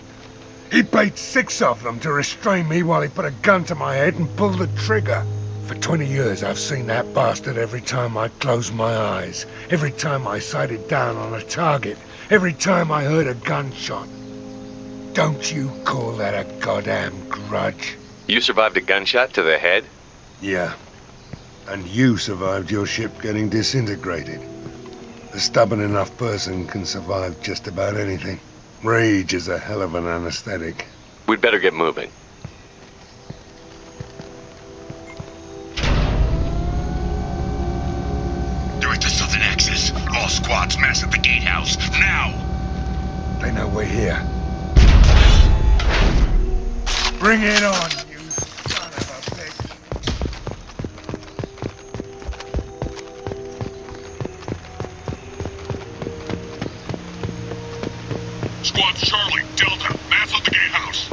He paid 6 of them to restrain me while he put a gun to my head and pulled the trigger. For 20 years, I've seen that bastard every time I closed my eyes. Every time I sighted down on a target. Every time I heard a gunshot. Don't you call that a goddamn grudge? You survived a gunshot to the head? Yeah. And you survived your ship getting disintegrated. A stubborn enough person can survive just about anything. Rage is a hell of an anesthetic. We'd better get moving. They're at the southern axis. All squads mass at the gatehouse. Now! They know we're here. Bring it on, you son of a bitch! Squad Charlie, Delta, mass at the gatehouse.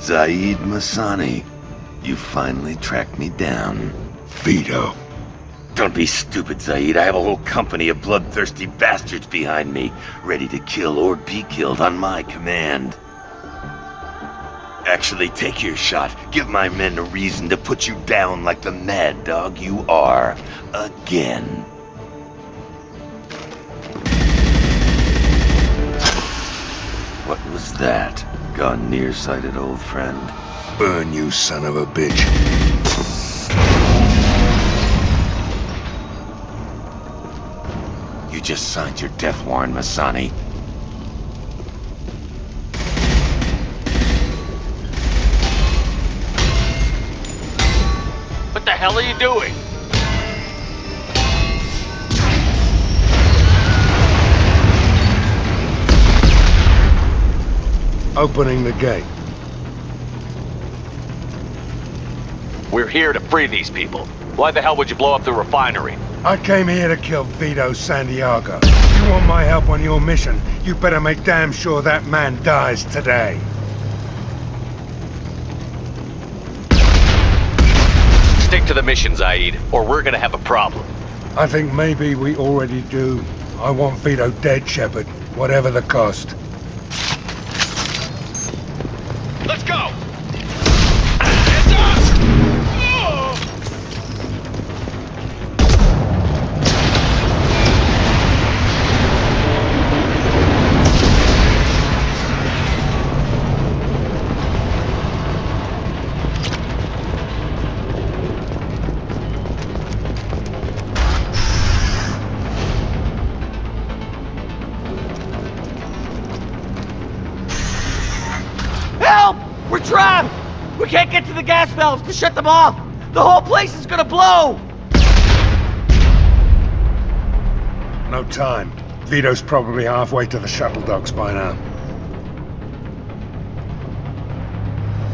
Zaeed Masani, you finally tracked me down. Vito. Don't be stupid, Zaeed. I have a whole company of bloodthirsty bastards behind me, ready to kill or be killed on my command. Actually, take your shot. Give my men a reason to put you down like the mad dog you are. Again. What was that? Gone nearsighted, old friend? Burn, you son of a bitch. You just signed your death warrant, Masani. What the hell are you doing? Opening the gate. We're here to free these people. Why the hell would you blow up the refinery? I came here to kill Vito Santiago. You want my help on your mission, you better make damn sure that man dies today. Stick to the mission, Zaeed, or we're gonna have a problem. I think maybe we already do. I want Vito dead, Shepard, whatever the cost. Let's go! We can't get to the gas valves to shut them off! The whole place is gonna blow! No time. Vito's probably halfway to the shuttle docks by now.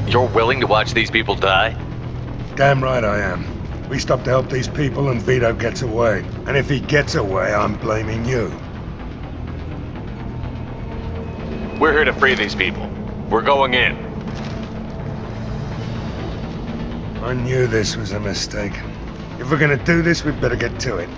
You're willing to watch these people die? Damn right I am. We stop to help these people and Vito gets away. And if he gets away, I'm blaming you. We're here to free these people. We're going in. I knew this was a mistake. If we're gonna do this, we'd better get to it.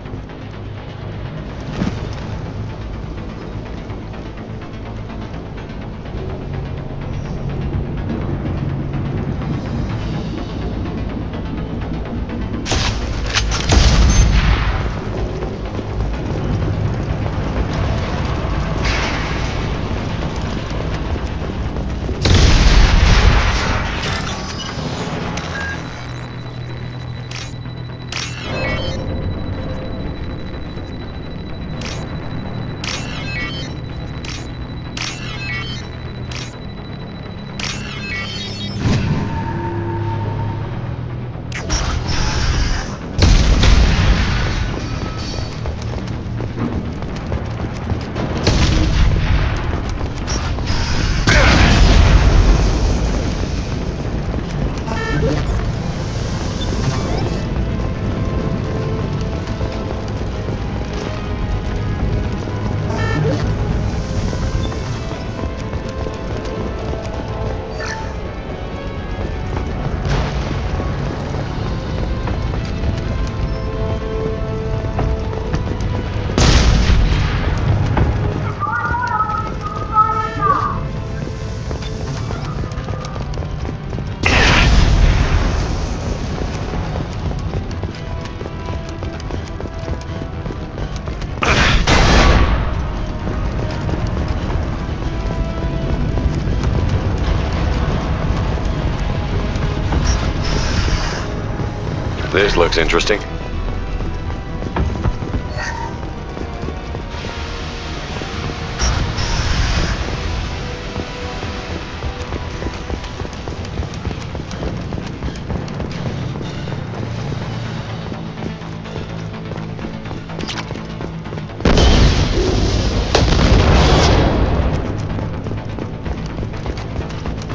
This looks interesting.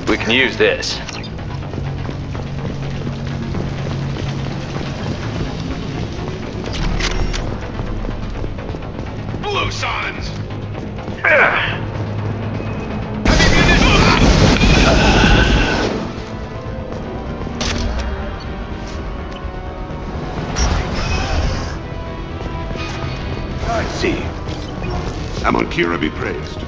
We can use this. Blue Suns! I see. Amon Kira be praised.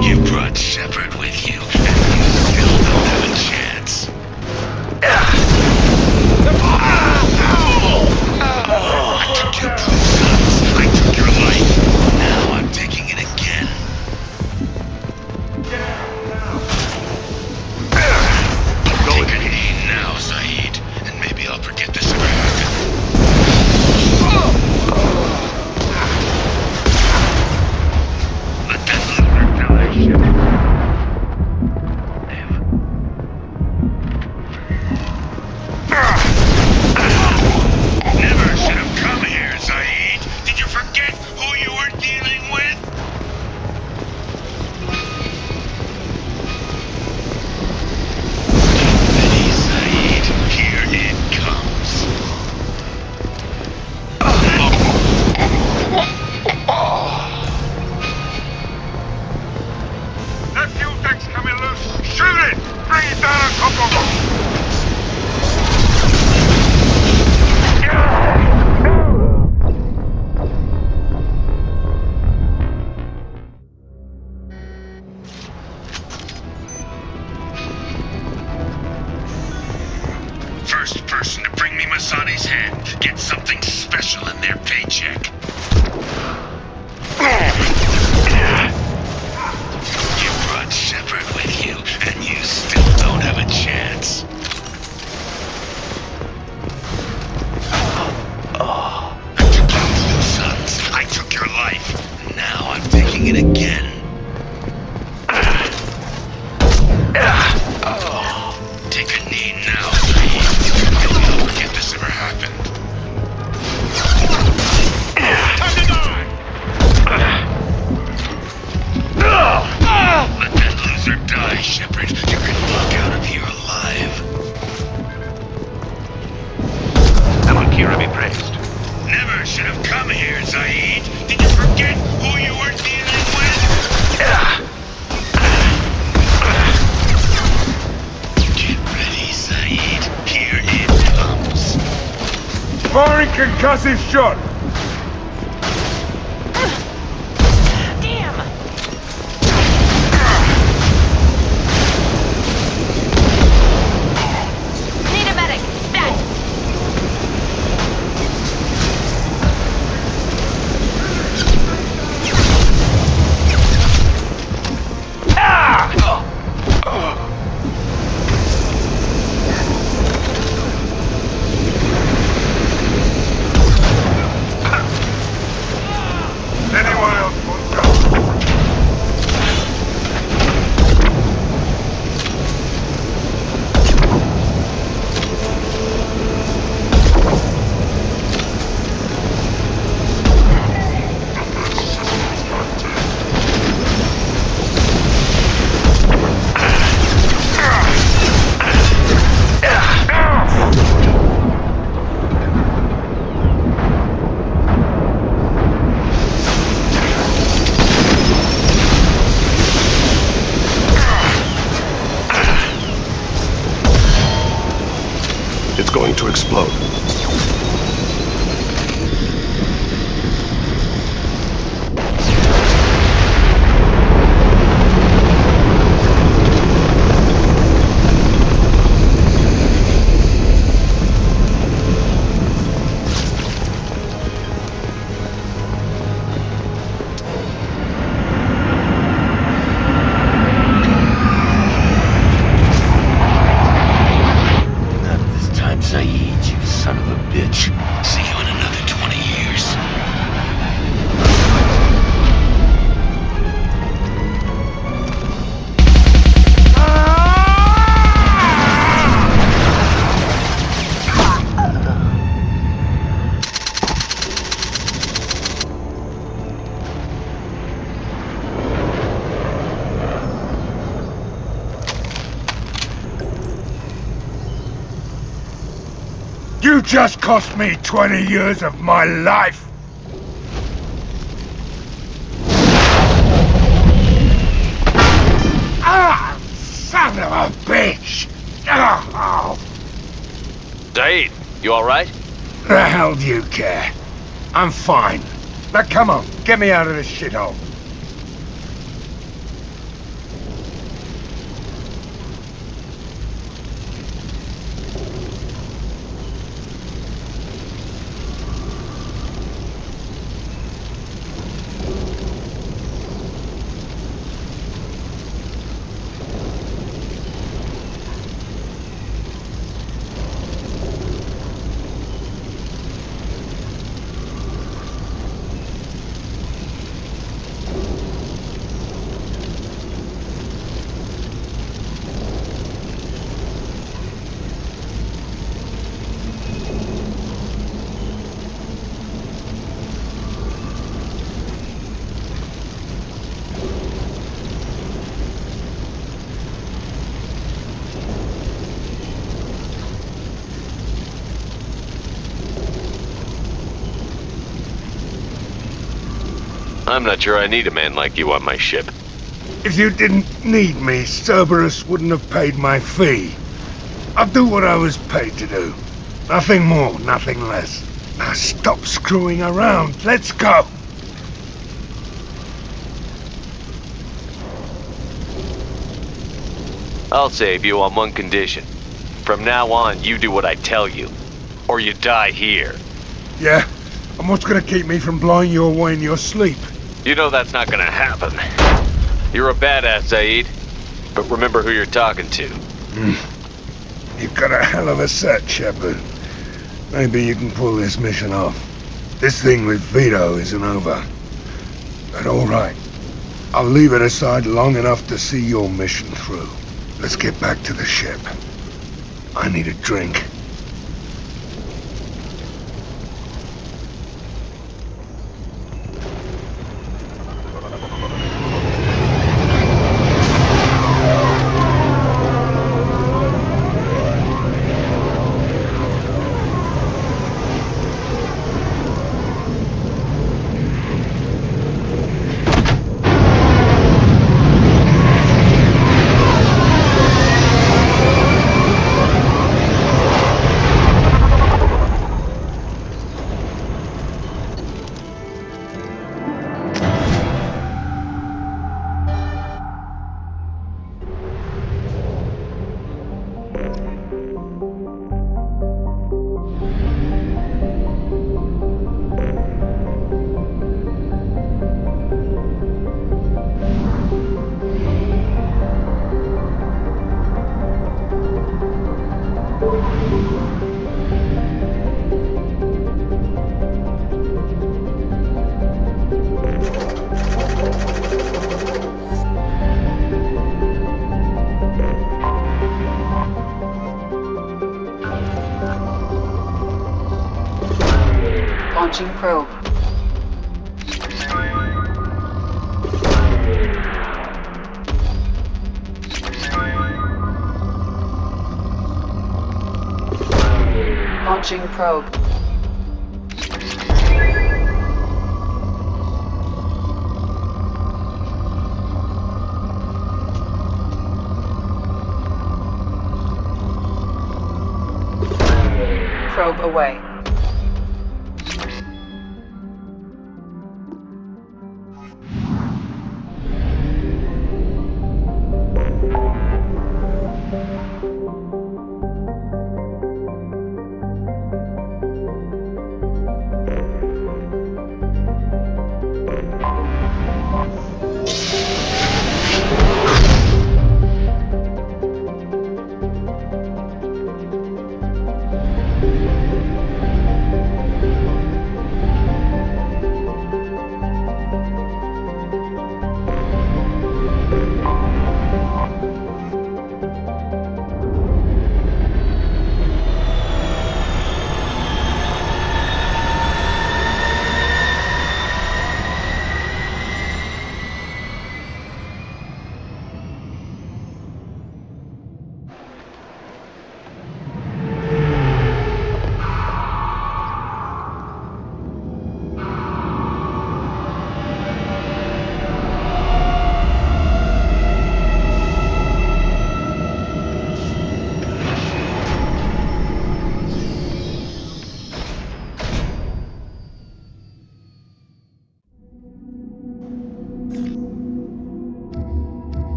You brought Shepard with you, and you still don't have something special in their paycheck. You brought Shepard with you, and you still don't have a chance. I took your blue sons. I took your life. Now I'm taking it again. Take a knee now, Zaeed. Maybe I'll forget this ever happened. Time to die! Let that loser die, Shepard. You can walk out of here alive. Amakira be praised. Never should have come here, Zaeed. Did you forget who you were dealing with? Get ready, Zaeed. Here it comes. Firing concussive shot! Damn! Need a medic! Stat! Anyone else want to go? It's going to explode. Zaeed, you son of a bitch. See you in another 20 years. You just cost me 20 years of my life! Ah! Son of a bitch! Oh. Zaeed, you alright? The hell do you care? I'm fine. Now come on, get me out of this shithole. I'm not sure I need a man like you on my ship. If you didn't need me, Cerberus wouldn't have paid my fee. I'll do what I was paid to do. Nothing more, nothing less. Now stop screwing around. Let's go. I'll save you on one condition. From now on, you do what I tell you. Or you die here. Yeah? And what's gonna keep me from blowing you away in your sleep? You know that's not gonna happen. You're a badass, Zaeed. But remember who you're talking to. You've got a hell of a set, Shepard. Maybe you can pull this mission off. This thing with Vito isn't over. But alright. I'll leave it aside long enough to see your mission through. Let's get back to the ship. I need a drink. Launching probe. Launching probe. Probe away.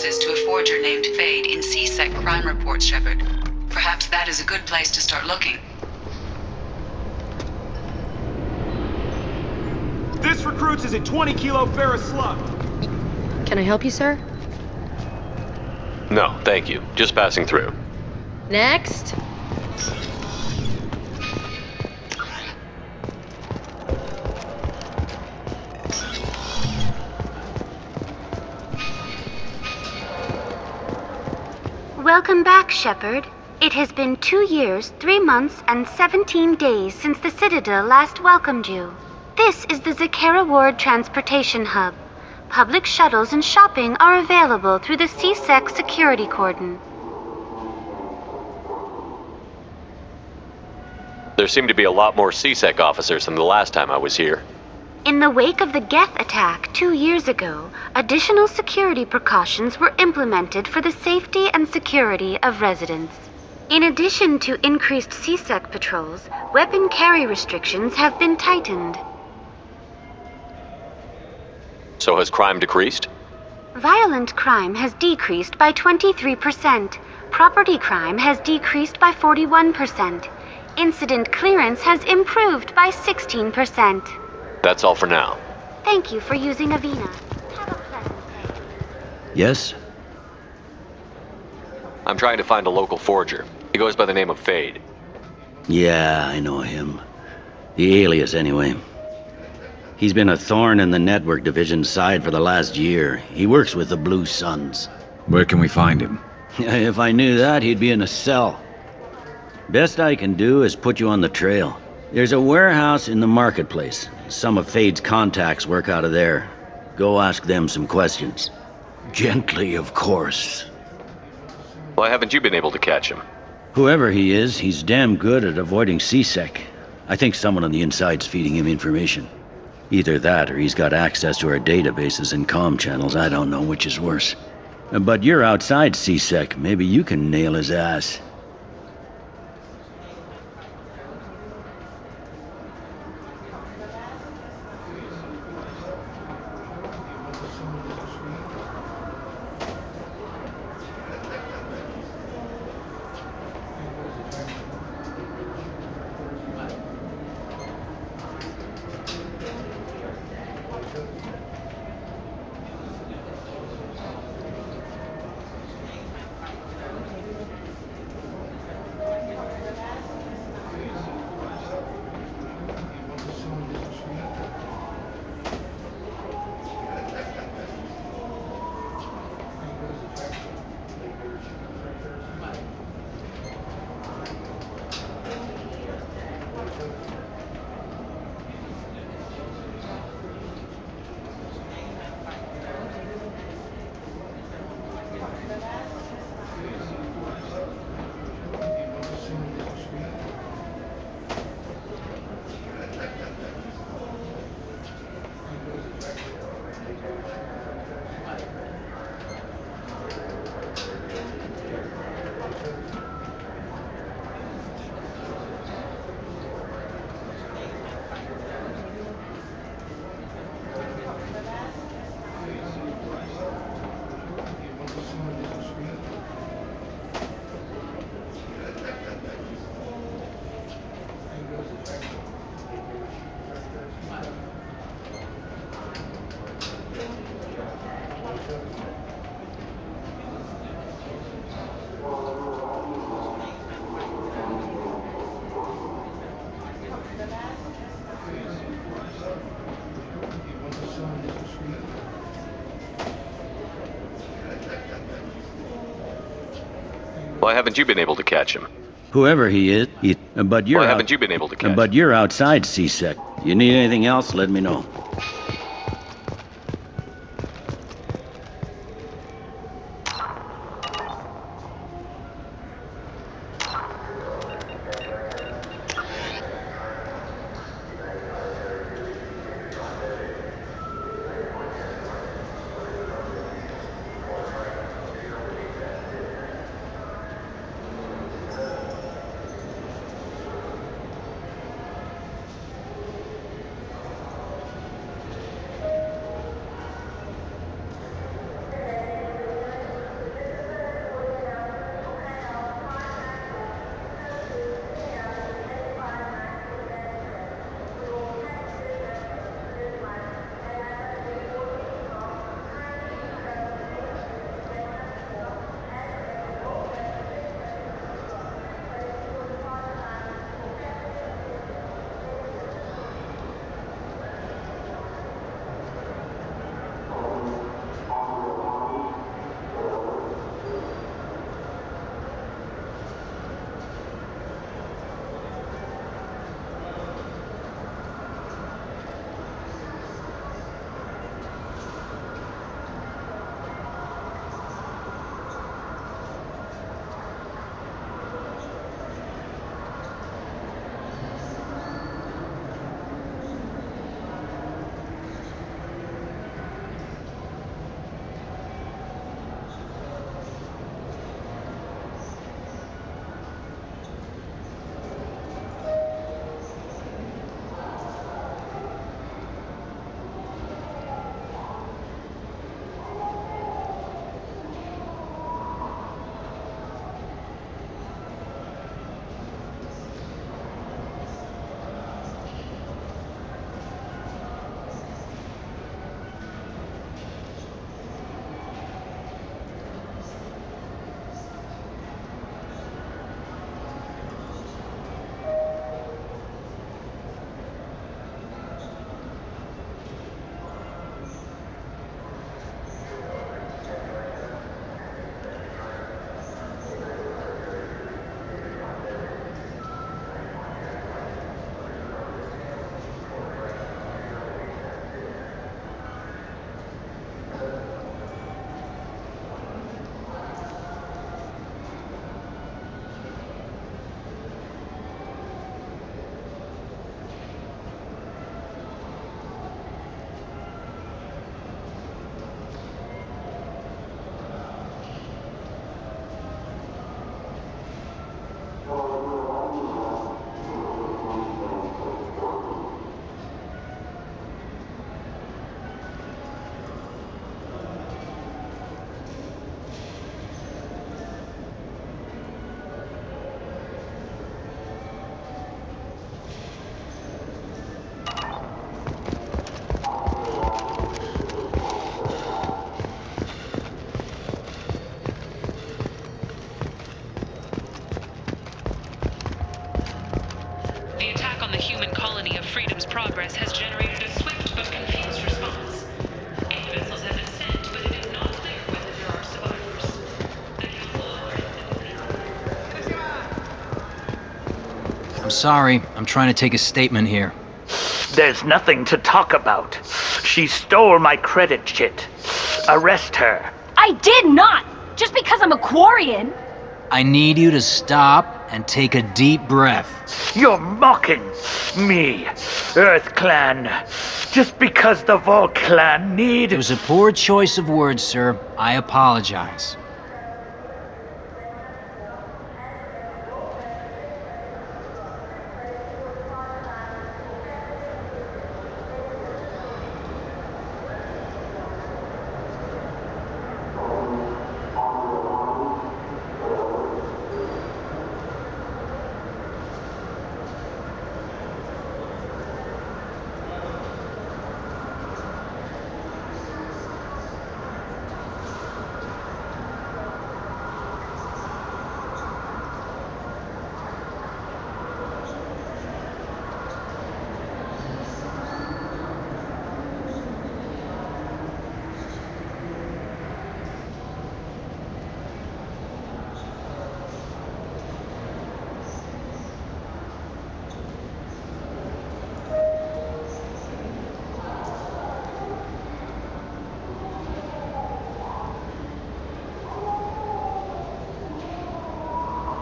To a forger named Fade in C-Sec crime reports, Shepard. Perhaps that is a good place to start looking. This recruits is a 20-kilo ferrous slug. Can I help you, sir? No, thank you. Just passing through. Next. Welcome back, Shepard. It has been 2 years, 3 months, and 17 days since the Citadel last welcomed you. This is the Zakera Ward Transportation Hub. Public shuttles and shopping are available through the C-Sec security cordon. There seem to be a lot more C-Sec officers than the last time I was here. In the wake of the Geth attack 2 years ago, additional security precautions were implemented for the safety and security of residents. In addition to increased C-Sec patrols, weapon carry restrictions have been tightened. So has crime decreased? Violent crime has decreased by 23%. Property crime has decreased by 41%. Incident clearance has improved by 16%. That's all for now. Thank you for using Avena. Have a pleasant day. Yes? I'm trying to find a local forger. He goes by the name of Fade. Yeah, I know him. The alias, anyway. He's been a thorn in the network division's side for the last year. He works with the Blue Suns. Where can we find him? If I knew that, he'd be in a cell. Best I can do is put you on the trail. There's a warehouse in the marketplace. Some of Fade's contacts work out of there. Go ask them some questions. Gently, of course. Why haven't you been able to catch him? Whoever he is, he's damn good at avoiding C-Sec. I think someone on the inside's feeding him information. Either that, or he's got access to our databases and comm channels. I don't know which is worse. But you're outside C-Sec. Maybe you can nail his ass. Why haven't you been able to catch him? Whoever he is, but you're Why haven't you been able to catch him? But you're outside C-Sec. You need anything else, let me know. progress has generated a swift but confused response. 8 vessels have been sent, but it is not clear whether there are survivors. I'm sorry. I'm trying to take a statement here. There's nothing to talk about. She stole my credit chit. Arrest her. I did not! Just because I'm a Quarian! I need you to stop and take a deep breath. You're mocking me, Earth Clan. Just because the Vol Clan need... It was a poor choice of words, sir. I apologize.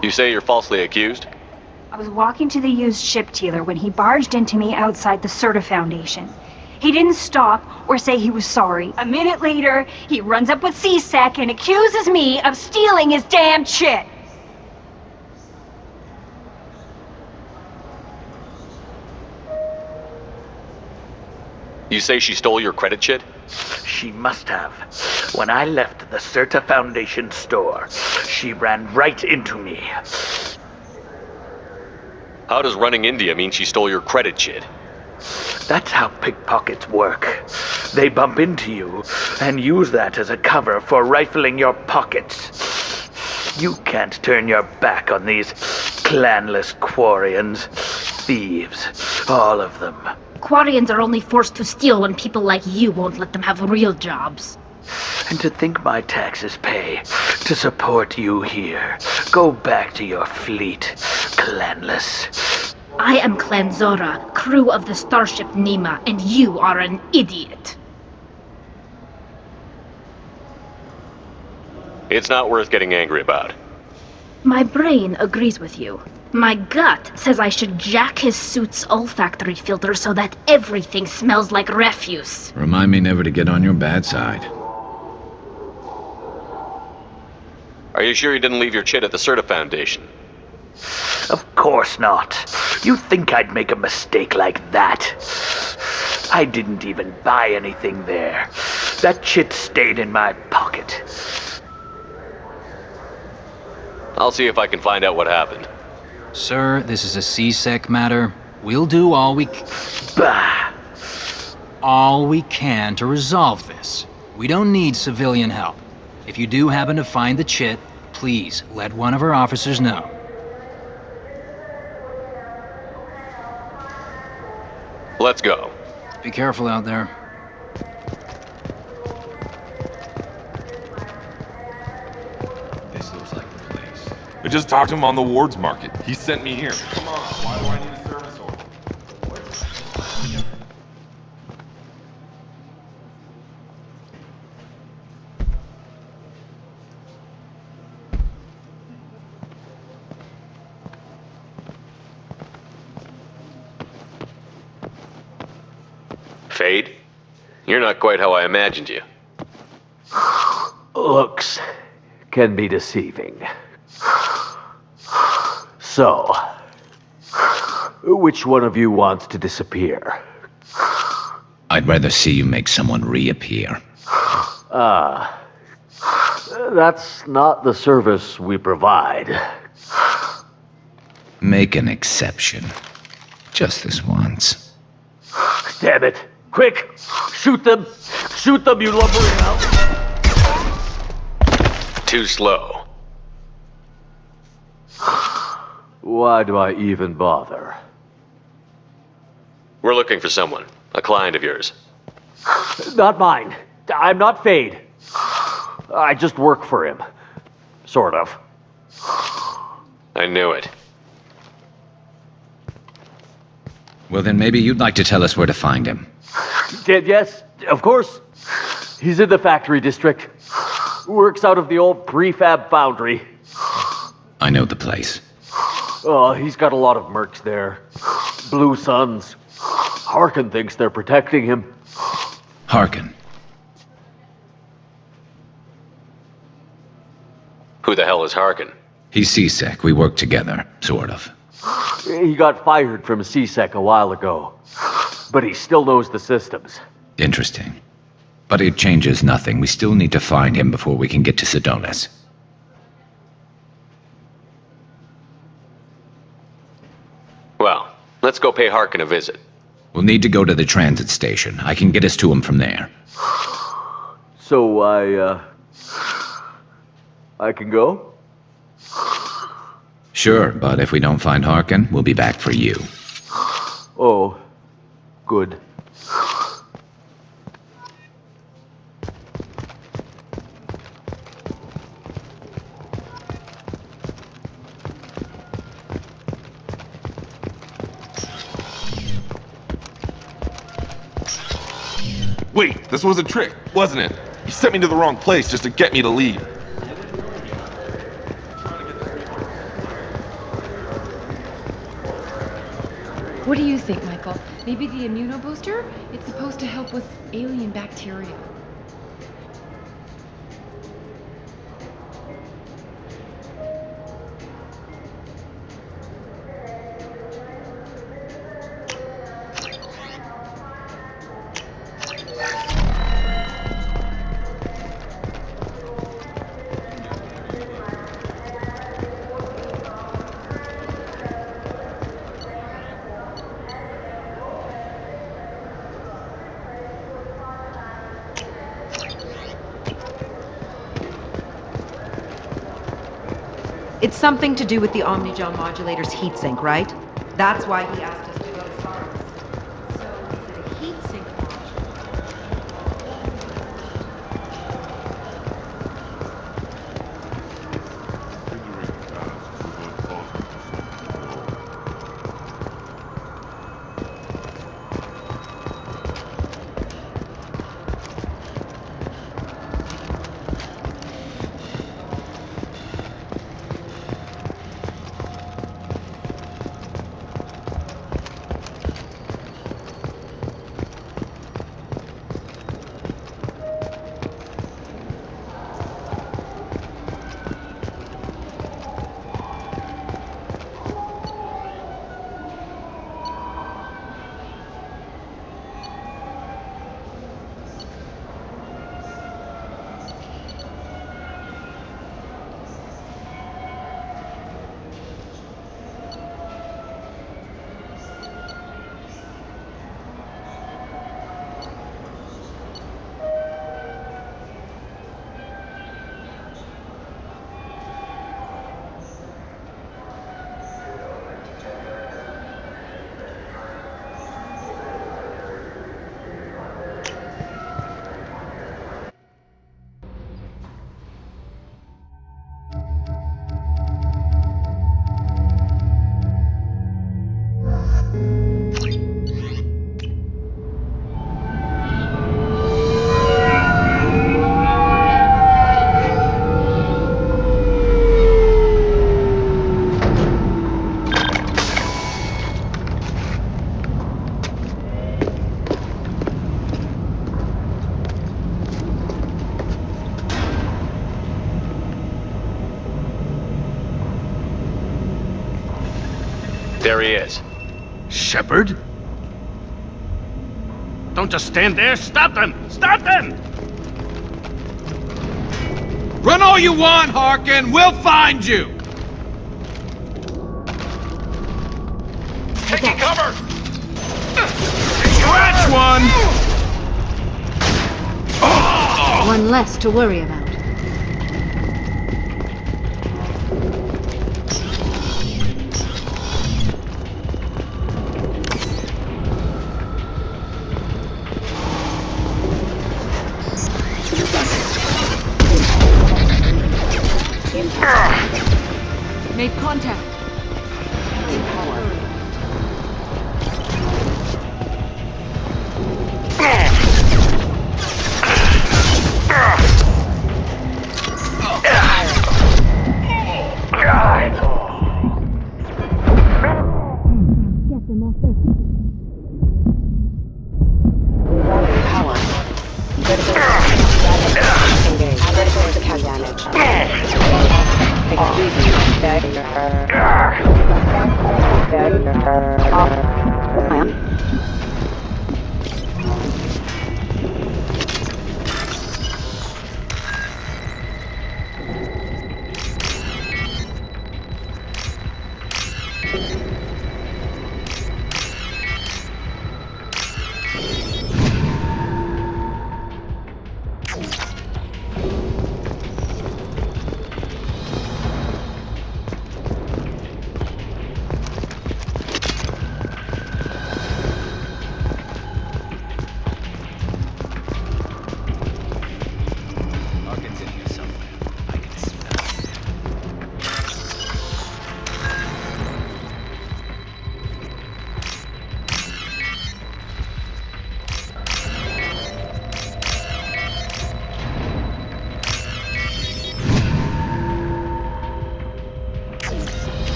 You say you're falsely accused? I was walking to the used ship dealer when he barged into me outside the Serta Foundation. He didn't stop or say he was sorry. A minute later, he runs up with C-Sec and accuses me of stealing his damn shit. You say she stole your credit chit? She must have. When I left the Serta Foundation store, she ran right into me. How does running into you mean she stole your credit chit? That's how pickpockets work. They bump into you and use that as a cover for rifling your pockets. You can't turn your back on these clanless Quarians. Thieves, all of them. Quarians are only forced to steal when people like you won't let them have real jobs. And to think my taxes pay to support you here. Go back to your fleet, clanless. I am Clan Zora, crew of the starship Nima, and you are an idiot. It's not worth getting angry about. My brain agrees with you. My gut says I should jack his suit's olfactory filter so that everything smells like refuse. Remind me never to get on your bad side. Are you sure you didn't leave your chit at the Serta Foundation? Of course not. You think I'd make a mistake like that? I didn't even buy anything there. That chit stayed in my pocket. I'll see if I can find out what happened. Sir, this is a C-Sec matter. We'll do all we can to resolve this. We don't need civilian help. If you do happen to find the chit, please let one of our officers know. Let's go. Be careful out there. This looks like the place. I just talked to him on the Wards Market. He sent me here. Come on, why do I need a service order? Fade? You're not quite how I imagined you. Looks can be deceiving. So, which one of you wants to disappear? I'd rather see you make someone reappear. That's not the service we provide. Make an exception. Just this once. Damn it. Quick! Shoot them! Shoot them, you lumbering out! Too slow. Why do I even bother? We're looking for someone. A client of yours. Not mine. I'm not Fade. I just work for him. Sort of. I knew it. Well, then maybe you'd like to tell us where to find him. Yes, of course. He's in the factory district. Works out of the old prefab foundry. I know the place. Oh, he's got a lot of mercs there. Blue Suns. Harkin thinks they're protecting him. Harkin. Who the hell is Harkin? He's C-Sec. We work together, sort of. He got fired from C-Sec a while ago. But he still knows the systems. Interesting. But it changes nothing. We still need to find him before we can get to Sedonis. Well, let's go pay Harkin a visit. We'll need to go to the transit station. I can get us to him from there. So I can go? Sure, but if we don't find Harkin, we'll be back for you. Oh, good. Wait, this was a trick, wasn't it? You sent me to the wrong place just to get me to leave. What do you think, Michael? Maybe the immunobooster? It's supposed to help with alien bacteria. It's something to do with the Omnigel modulator's heatsink, right? That's why he asked us to go to SARS. So, is it a heatsink There he is. Shepard? Don't just stand there. Stop them! Stop them! Run all you want, Harkin! We'll find you! Taking cover! Scratch one! One less to worry about. Make contact.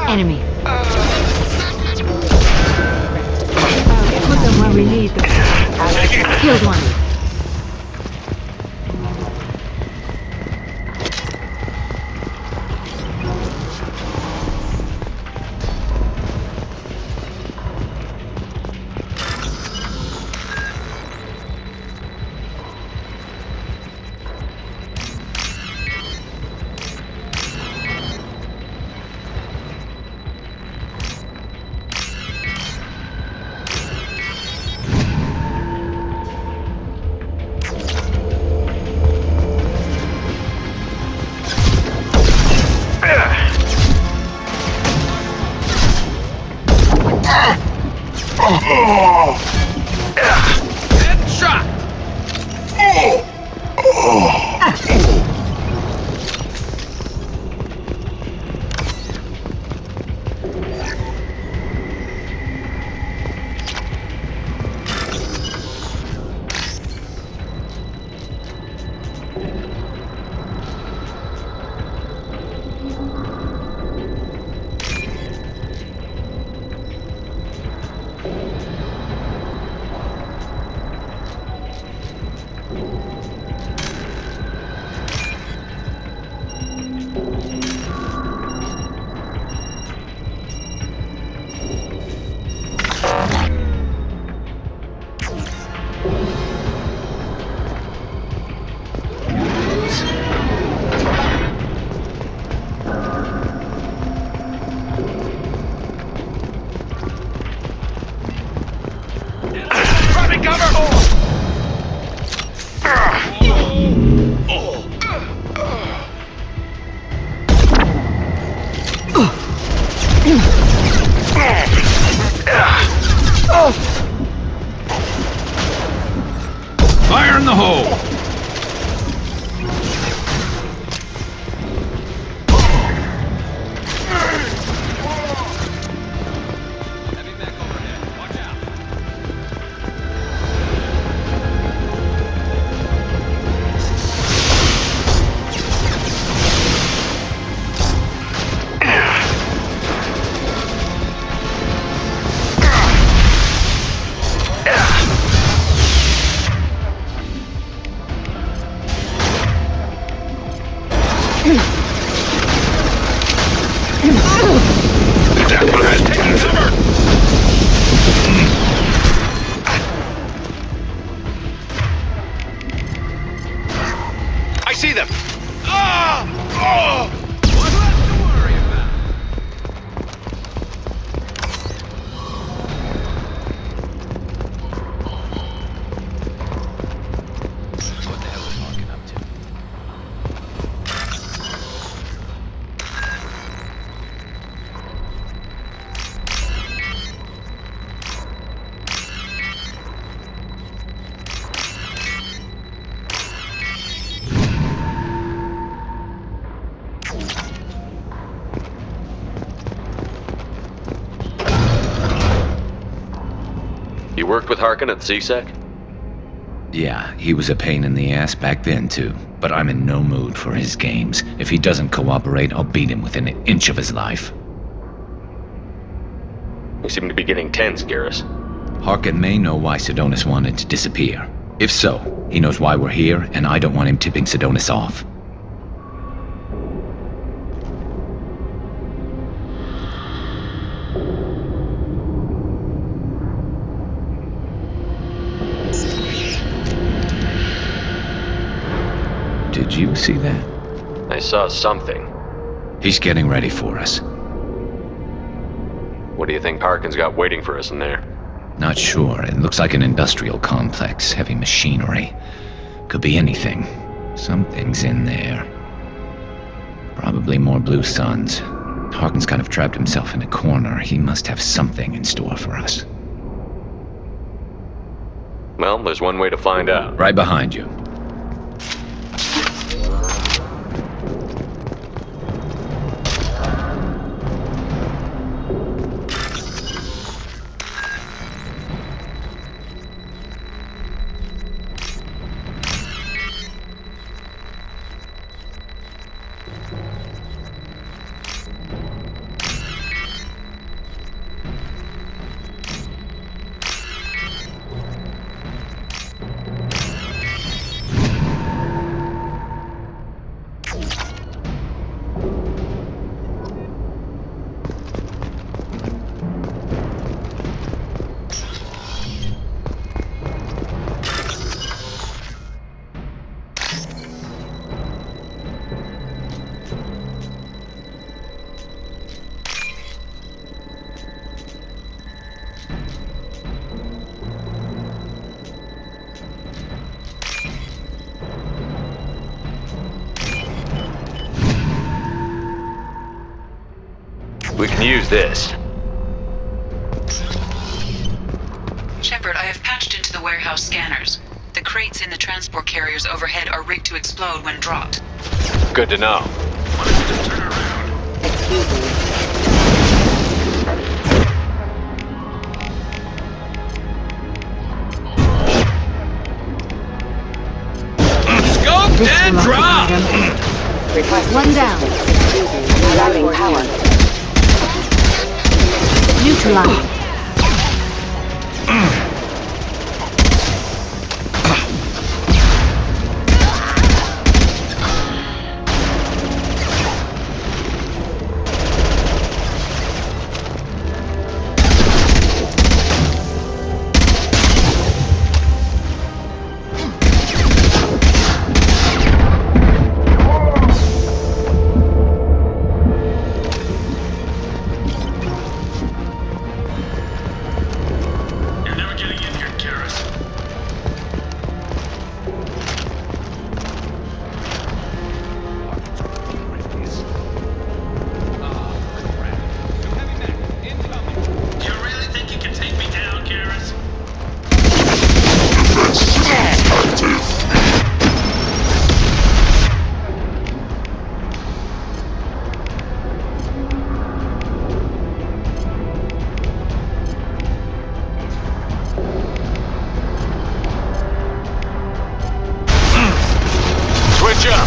Enemy. Put them where we need them. Killed one. Fire in the hole! I see them! You worked with Harkin at CSEC? Yeah, he was a pain in the ass back then, too. But I'm in no mood for his games. If he doesn't cooperate, I'll beat him within an inch of his life. You seem to be getting tense, Garrus. Harkin may know why Sidonis wanted to disappear. If so, he knows why we're here, and I don't want him tipping Sidonis off. Did you see that? I saw something. He's getting ready for us. What do you think Harkin's got waiting for us in there? Not sure. It looks like an industrial complex, heavy machinery. Could be anything. Something's in there. Probably more blue suns. Harkin's kind of trapped himself in a corner. He must have something in store for us. Well, there's one way to find out. Right behind you. We can use this. Shepard, I have patched into the warehouse scanners. The crates in the transport carriers overhead are rigged to explode when dropped. Good to know. Scoped and dropped! One down. Grabbing power. Neutralized. Switch up!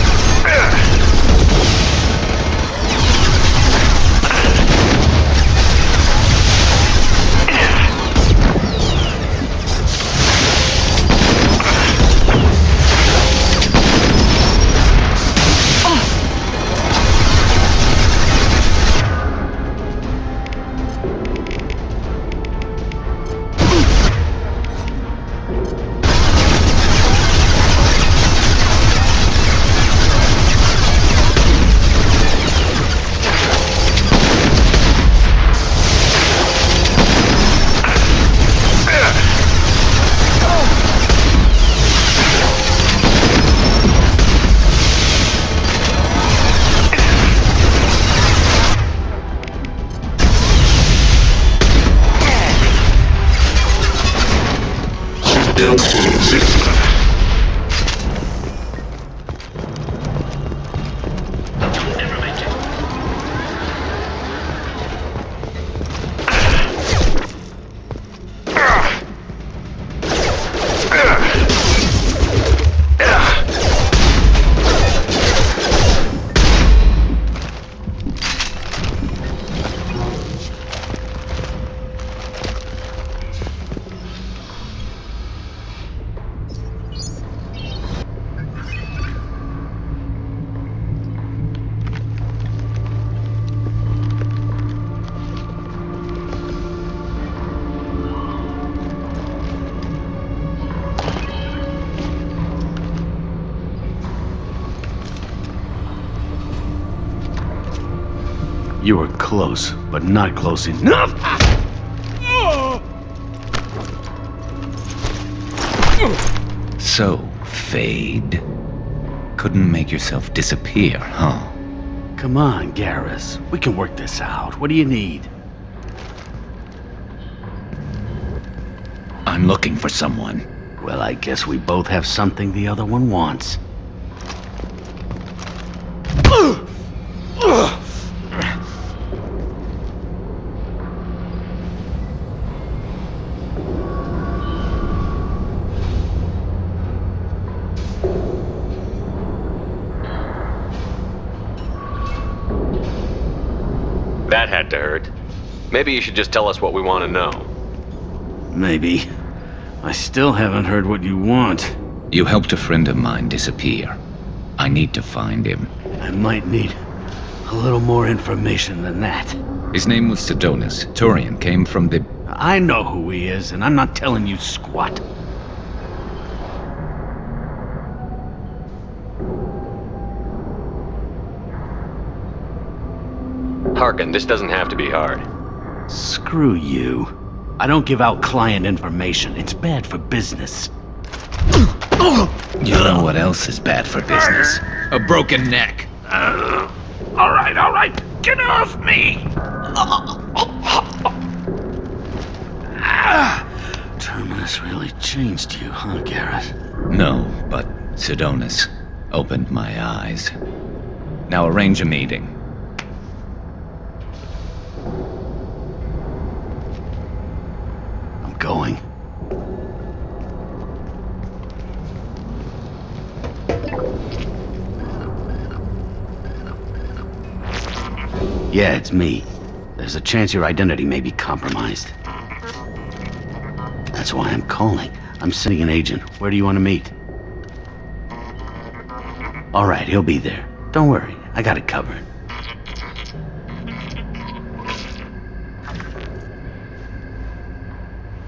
You were close, but not close enough! So, Fade. Couldn't make yourself disappear, huh? Come on, Garrus. We can work this out. What do you need? I'm looking for someone. Well, I guess we both have something the other one wants. That had to hurt. Maybe you should just tell us what we want to know. Maybe. I still haven't heard what you want. You helped a friend of mine disappear. I need to find him. I might need a little more information than that. His name was Sedonis. Turian came from the... I know who he is, and I'm not telling you squat. Harkin, this doesn't have to be hard. Screw you. I don't give out client information. It's bad for business. You know what else is bad for business? A broken neck. All right. Get off me! Terminus really changed you, huh, Garrus? No, but Sedonis opened my eyes. Now arrange a meeting. I'm going. Yeah, it's me. There's a chance your identity may be compromised. That's why I'm calling. I'm sending an agent. Where do you want to meet? All right, he'll be there. Don't worry, I got it covered.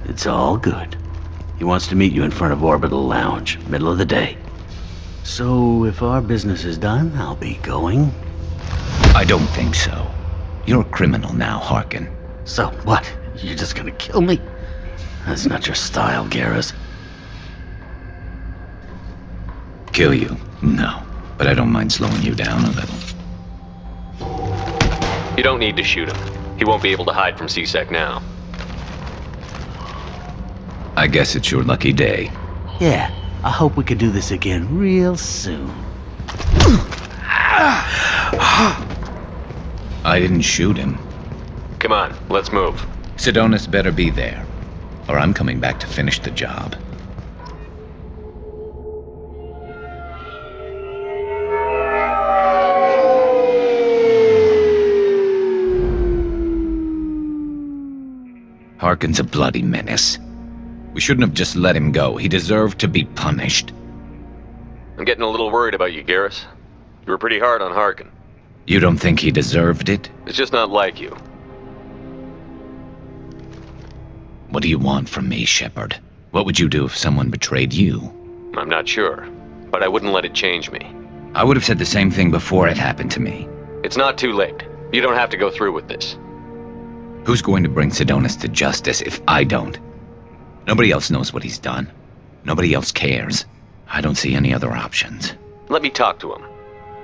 It's all good. He wants to meet you in front of Orbital Lounge, middle of the day. So, if our business is done, I'll be going. I don't think so. You're a criminal now, Harkin. So what? You're just gonna kill me? That's not your style, Garrus. Kill you? No. But I don't mind slowing you down a little. You don't need to shoot him. He won't be able to hide from C-Sec now. I guess it's your lucky day. Yeah, I hope we can do this again real soon. I didn't shoot him. Come on, let's move. Sedonis better be there, or I'm coming back to finish the job. Harkin's a bloody menace. We shouldn't have just let him go. He deserved to be punished. I'm getting a little worried about you, Garrus. You were pretty hard on Harkin. You don't think he deserved it? It's just not like you. What do you want from me, Shepard? What would you do if someone betrayed you? I'm not sure, but I wouldn't let it change me. I would have said the same thing before it happened to me. It's not too late. You don't have to go through with this. Who's going to bring Sedonis to justice if I don't? Nobody else knows what he's done. Nobody else cares. I don't see any other options. Let me talk to him.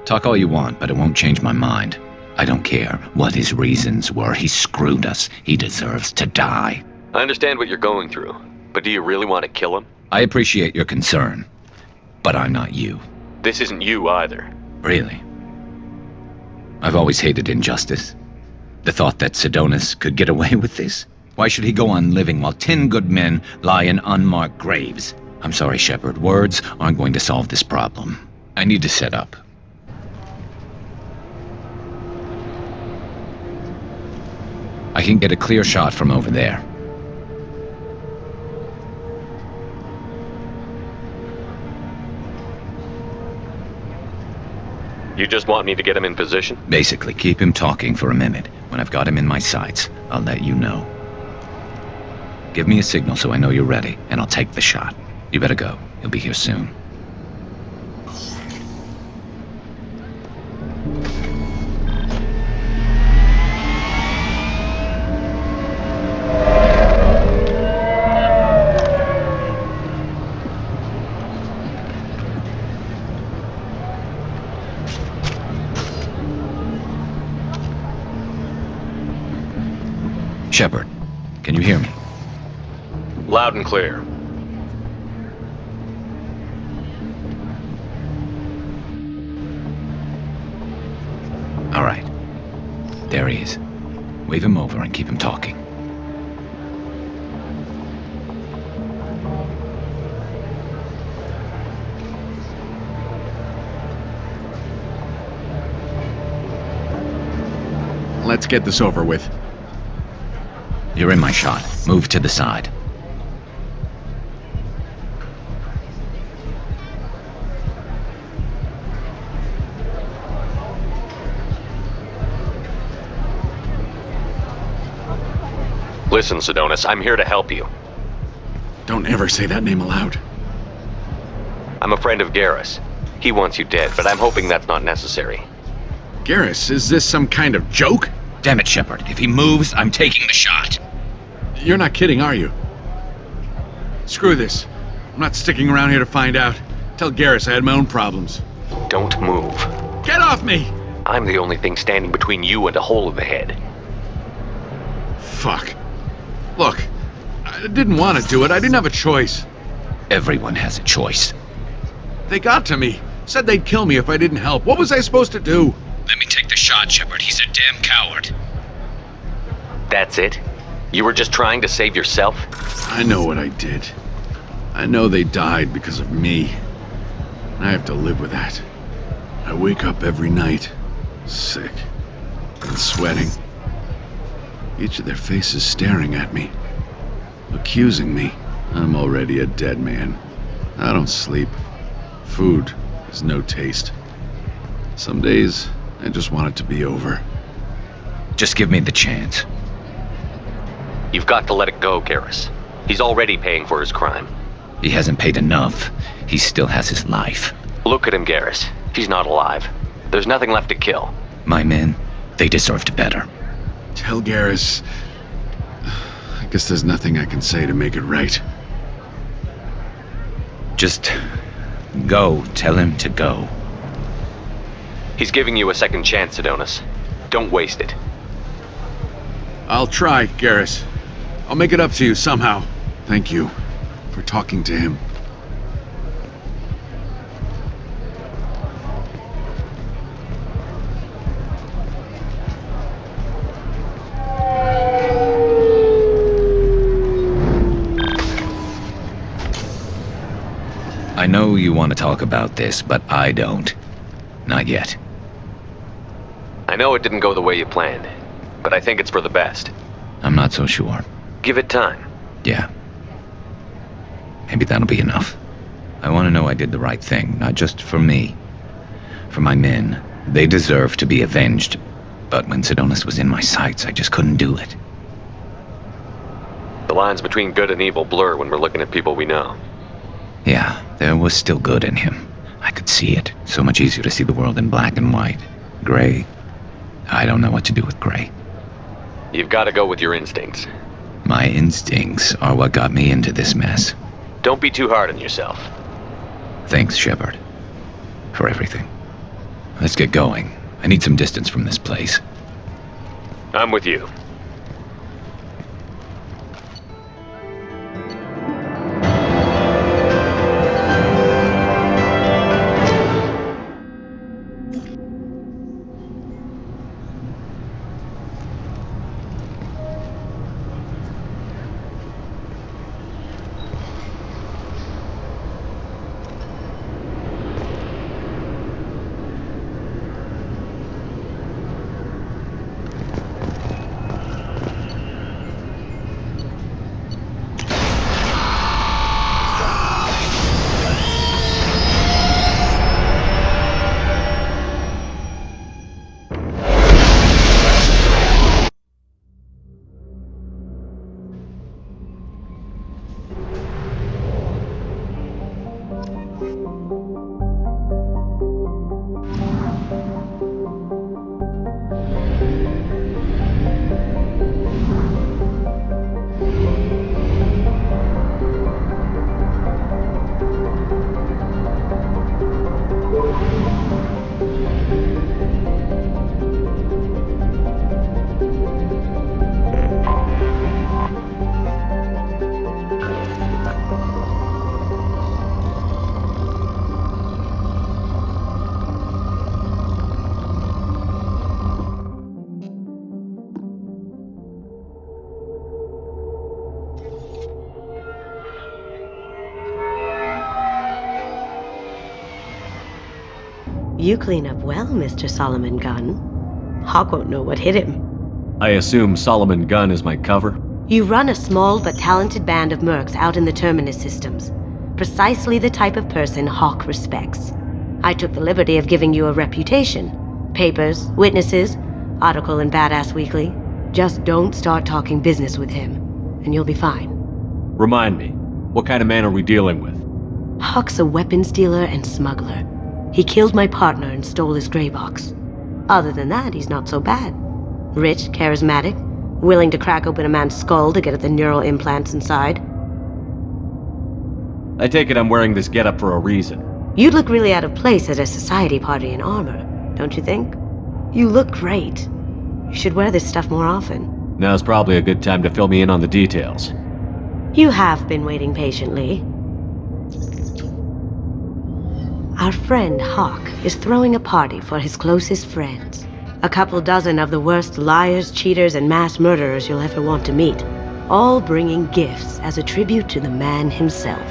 Talk all you want, but it won't change my mind. I don't care what his reasons were. He screwed us. He deserves to die. I understand what you're going through, but do you really want to kill him? I appreciate your concern, but I'm not you. This isn't you either. Really? I've always hated injustice. The thought that Sedonis could get away with this? Why should he go on living while 10 good men lie in unmarked graves? I'm sorry, Shepard. Words aren't going to solve this problem. I need to set up. I can get a clear shot from over there. You just want me to get him in position? Basically, keep him talking for a minute. When I've got him in my sights, I'll let you know. Give me a signal so I know you're ready, and I'll take the shot. You better go. He'll be here soon. Shepard, can you hear me? Loud and clear. All right. There he is. Wave him over and keep him talking. Let's get this over with. You're in my shot. Move to the side. Listen, Sidonis, I'm here to help you. Don't ever say that name aloud. I'm a friend of Garrus. He wants you dead, but I'm hoping that's not necessary. Garrus, is this some kind of joke? Damn it, Shepard. If he moves, I'm taking the shot. You're not kidding, are you? Screw this. I'm not sticking around here to find out. Tell Garrus I had my own problems. Don't move. Get off me! I'm the only thing standing between you and a hole in the head. Fuck. Look, I didn't want to do it. I didn't have a choice. Everyone has a choice. They got to me. Said they'd kill me if I didn't help. What was I supposed to do? Let me take the shot, Shepard. He's a damn coward. That's it? You were just trying to save yourself? I know what I did. I know they died because of me. I have to live with that. I wake up every night, sick and sweating. Each of their faces staring at me, accusing me. I'm already a dead man. I don't sleep. Food has no taste. Some days, I just want it to be over. Just give me the chance. You've got to let it go, Garrus. He's already paying for his crime. He hasn't paid enough. He still has his life. Look at him, Garrus. He's not alive. There's nothing left to kill. My men, they deserved better. Tell Garrus... I guess there's nothing I can say to make it right. Just go. Tell him to go. He's giving you a second chance, Sidonis. Don't waste it. I'll try, Garrus. I'll make it up to you somehow. Thank you for talking to him. I know you want to talk about this, but I don't. Not yet. I know it didn't go the way you planned, but I think it's for the best. I'm not so sure. Give it time. Yeah. Maybe that'll be enough. I want to know I did the right thing, not just for me. For my men. They deserve to be avenged. But when Sidonis was in my sights, I just couldn't do it. The lines between good and evil blur when we're looking at people we know. Yeah, there was still good in him. I could see it. So much easier to see the world in black and white. Gray. I don't know what to do with gray. You've got to go with your instincts. My instincts are what got me into this mess. Don't be too hard on yourself. Thanks, Shepard. For everything. Let's get going. I need some distance from this place. I'm with you. You clean up well, Mr. Solomon Gunn. Hawk won't know what hit him. I assume Solomon Gunn is my cover? You run a small but talented band of mercs out in the Terminus systems. Precisely the type of person Hawk respects. I took the liberty of giving you a reputation. Papers, witnesses, article in Badass Weekly. Just don't start talking business with him, and you'll be fine. Remind me, what kind of man are we dealing with? Hawk's a weapons dealer and smuggler. He killed my partner and stole his gray box. Other than that, he's not so bad. Rich, charismatic, willing to crack open a man's skull to get at the neural implants inside. I take it I'm wearing this getup for a reason. You'd look really out of place at a society party in armor, don't you think? You look great. You should wear this stuff more often. Now's probably a good time to fill me in on the details. You have been waiting patiently. Our friend Hawk is throwing a party for his closest friends. A couple dozen of the worst liars, cheaters, and mass murderers you'll ever want to meet. All bringing gifts as a tribute to the man himself.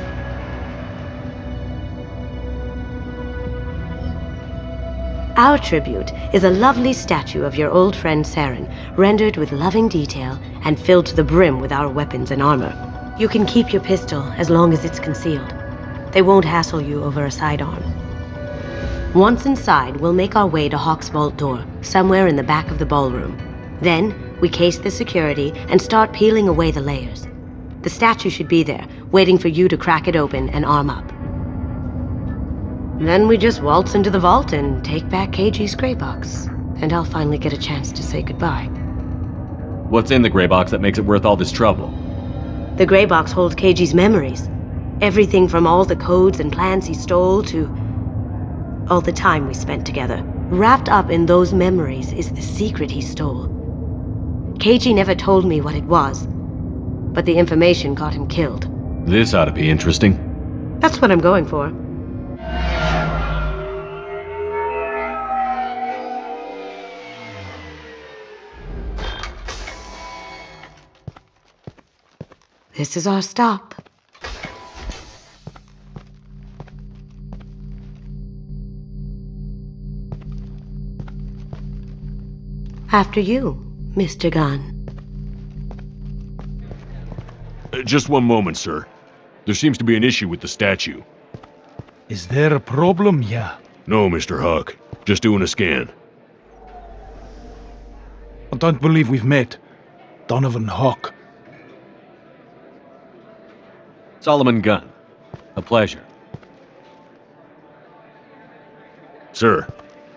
Our tribute is a lovely statue of your old friend Saren, rendered with loving detail and filled to the brim with our weapons and armor. You can keep your pistol as long as it's concealed. They won't hassle you over a sidearm. Once inside, we'll make our way to Hawk's vault door, somewhere in the back of the ballroom. Then, we case the security and start peeling away the layers. The statue should be there, waiting for you to crack it open and arm up. Then we just waltz into the vault and take back KG's gray box. And I'll finally get a chance to say goodbye. What's in the gray box that makes it worth all this trouble? The gray box holds KG's memories. Everything from all the codes and plans he stole to all the time we spent together. Wrapped up in those memories is the secret he stole. KG never told me what it was, but the information got him killed. This ought to be interesting. That's what I'm going for. This is our stop. After you, Mr. Gunn. Just one moment, sir. There seems to be an issue with the statue. Is there a problem here? No, Mr. Hawk. Just doing a scan. I don't believe we've met. Donovan Hawk. Solomon Gunn. A pleasure. Sir,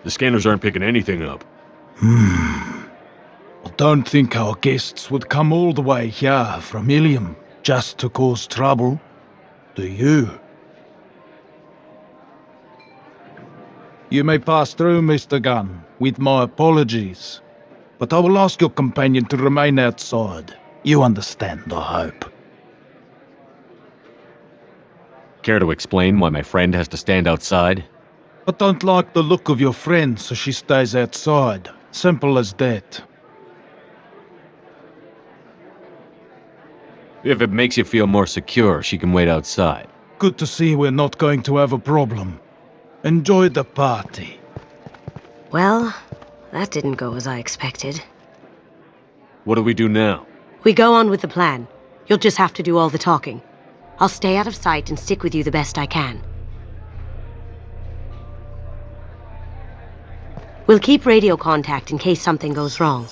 the scanners aren't picking anything up. I don't think our guests would come all the way here from Ilium just to cause trouble. Do you? You may pass through, Mr. Gunn, with my apologies. But I will ask your companion to remain outside. You understand, I hope. Care to explain why my friend has to stand outside? I don't like the look of your friend, so she stays outside. Simple as that. If it makes you feel more secure, she can wait outside. Good to see we're not going to have a problem. Enjoy the party. Well, that didn't go as I expected. What do we do now? We go on with the plan. You'll just have to do all the talking. I'll stay out of sight and stick with you the best I can. We'll keep radio contact in case something goes wrong.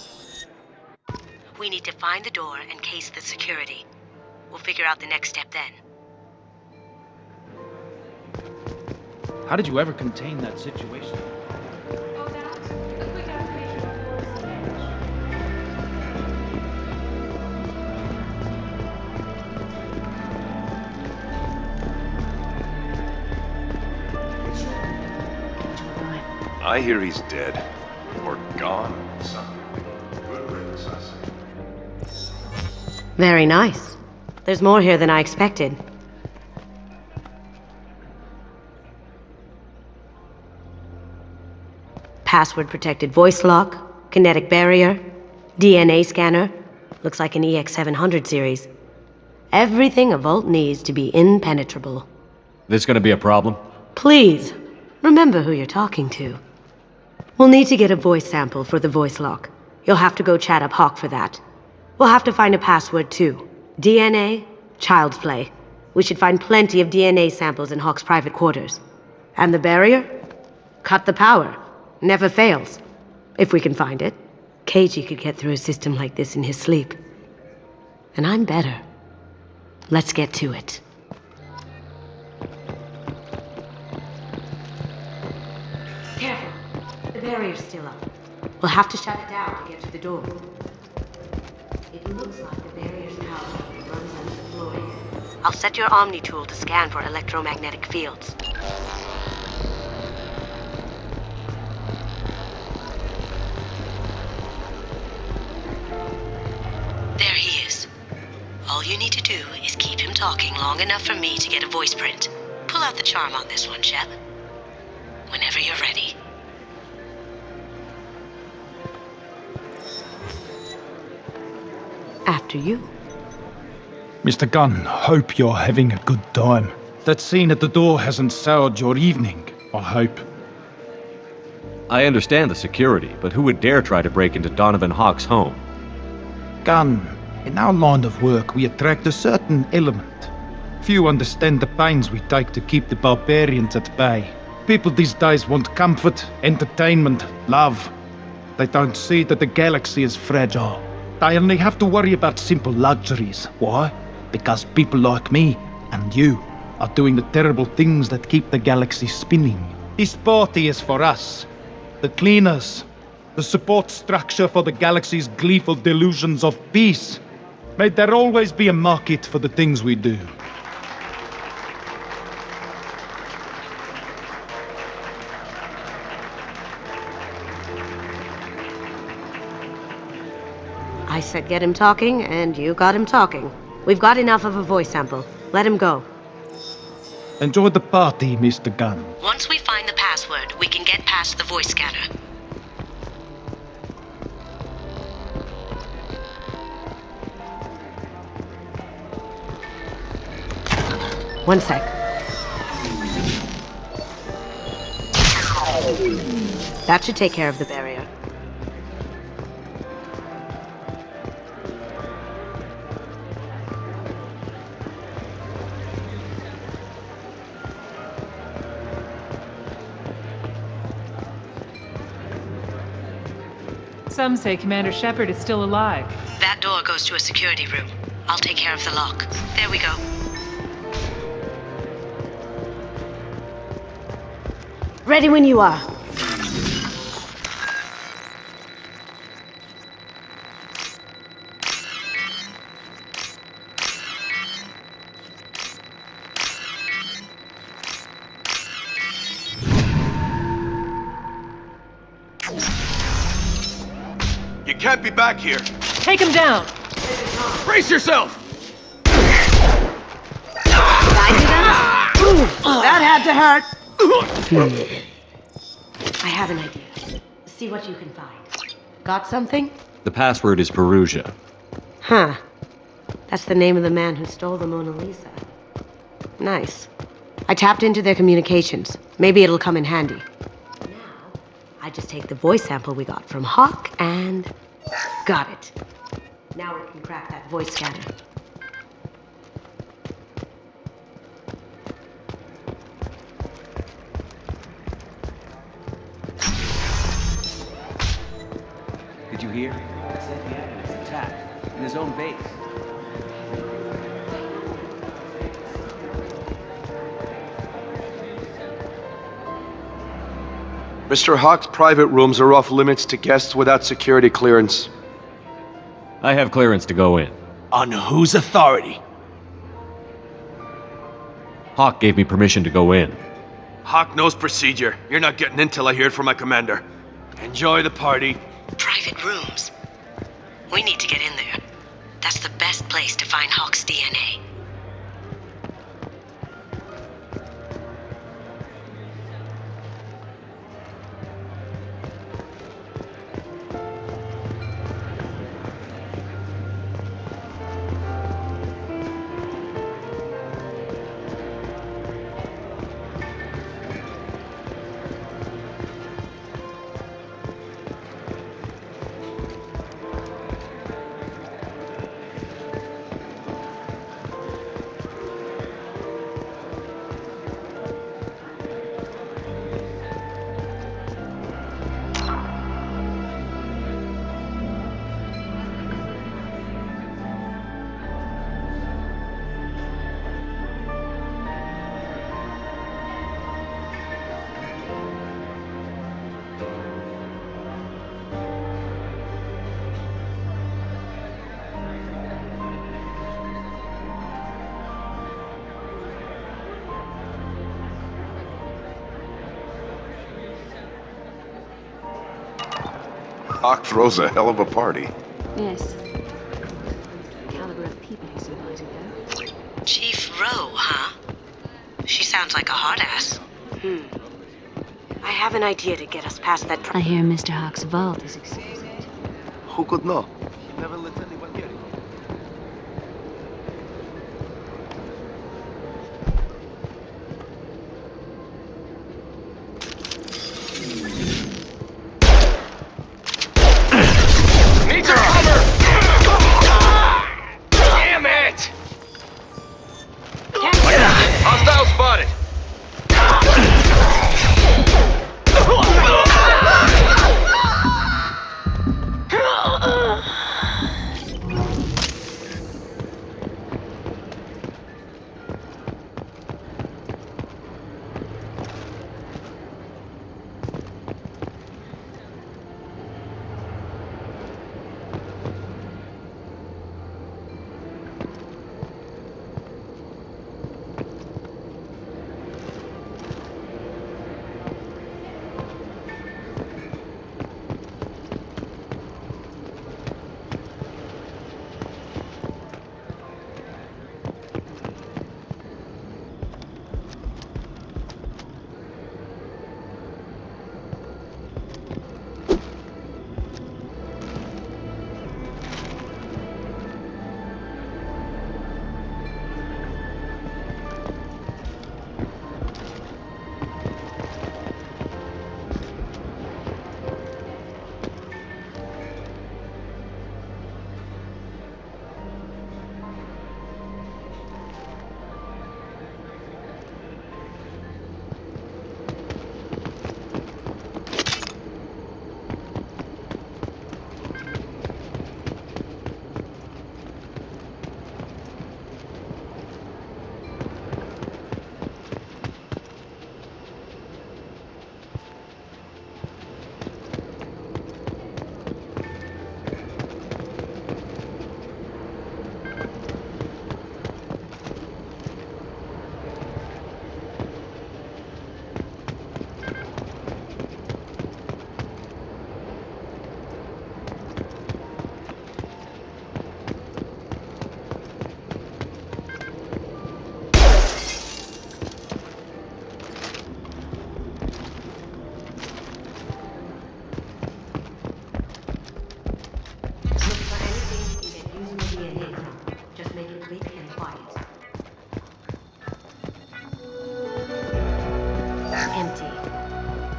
We need to find the door and case the security. We'll figure out the next step then. How did you ever contain that situation? I hear he's dead. Or gone. Good riddance, I say. Very nice. There's more here than I expected. Password-protected voice lock, kinetic barrier, DNA scanner. Looks like an EX700 series. Everything a vault needs to be impenetrable. This gonna be a problem? Please, Remember who you're talking to. We'll need to get a voice sample for the voice lock. You'll have to go chat up Hawk for that. We'll have to find a password too. DNA, child's play. We should find plenty of DNA samples in Hawk's private quarters. And the barrier? Cut the power. Never fails. If we can find it. Keiji could get through a system like this in his sleep. And I'm better. Let's get to it. Careful. The barrier's still up. We'll have to shut it down to get to the door. It looks like the barrier's power runs under the floor here. I'll set your Omni tool to scan for electromagnetic fields. There he is. All you need to do is keep him talking long enough for me to get a voice print. Pull out the charm on this one, Shep. Whenever you're ready. After you. Mr. Gunn, hope you're having a good time. That scene at the door hasn't soured your evening, I hope. I understand the security, but who would dare try to break into Donovan Hawk's home? Gunn, in our line of work, we attract a certain element. Few understand the pains we take to keep the barbarians at bay. People these days want comfort, entertainment, love. They don't see that the galaxy is fragile. They only have to worry about simple luxuries. Why? Because people like me and you are doing the terrible things that keep the galaxy spinning. This party is for us, the cleaners, the support structure for the galaxy's gleeful delusions of peace. May there always be a market for the things we do. I said get him talking, and you got him talking. We've got enough of a voice sample. Let him go. Enjoy the party, Mr. Gunn. Once we find the password, we can get past the voice scanner. One sec. That should take care of the barrier. Some say Commander Shepard is still alive. That door goes to a security room. I'll take care of the lock. There we go. Ready when you are. You can't be back here. Take him down! Brace yourself! That had to hurt. I have an idea. See what you can find. Got something? The password is Perugia. Huh. That's the name of the man who stole the Mona Lisa. Nice. I tapped into their communications. Maybe it'll come in handy. Now, I just take the voice sample we got from Hawk and... got it. Now we can crack that voice scanner. Did you hear? It said the enemy is attacked in his own base. Mr. Hawk's private rooms are off limits to guests without security clearance. I have clearance to go in. On whose authority? Hawk gave me permission to go in. Hawk knows procedure. You're not getting in till I hear it from my commander. Enjoy the party. Private rooms. We need to get in there. That's the best place to find Hawk's DNA. Hawk throws a hell of a party. Yes. Caliber of people he's invited there. Chief Rowe, huh? She sounds like a hard ass. I have an idea to get us past that. I hear Mr. Hawk's vault is exquisite. Who could know? He never let anyone get it. Need your cover! Damn it! Hostile spotted!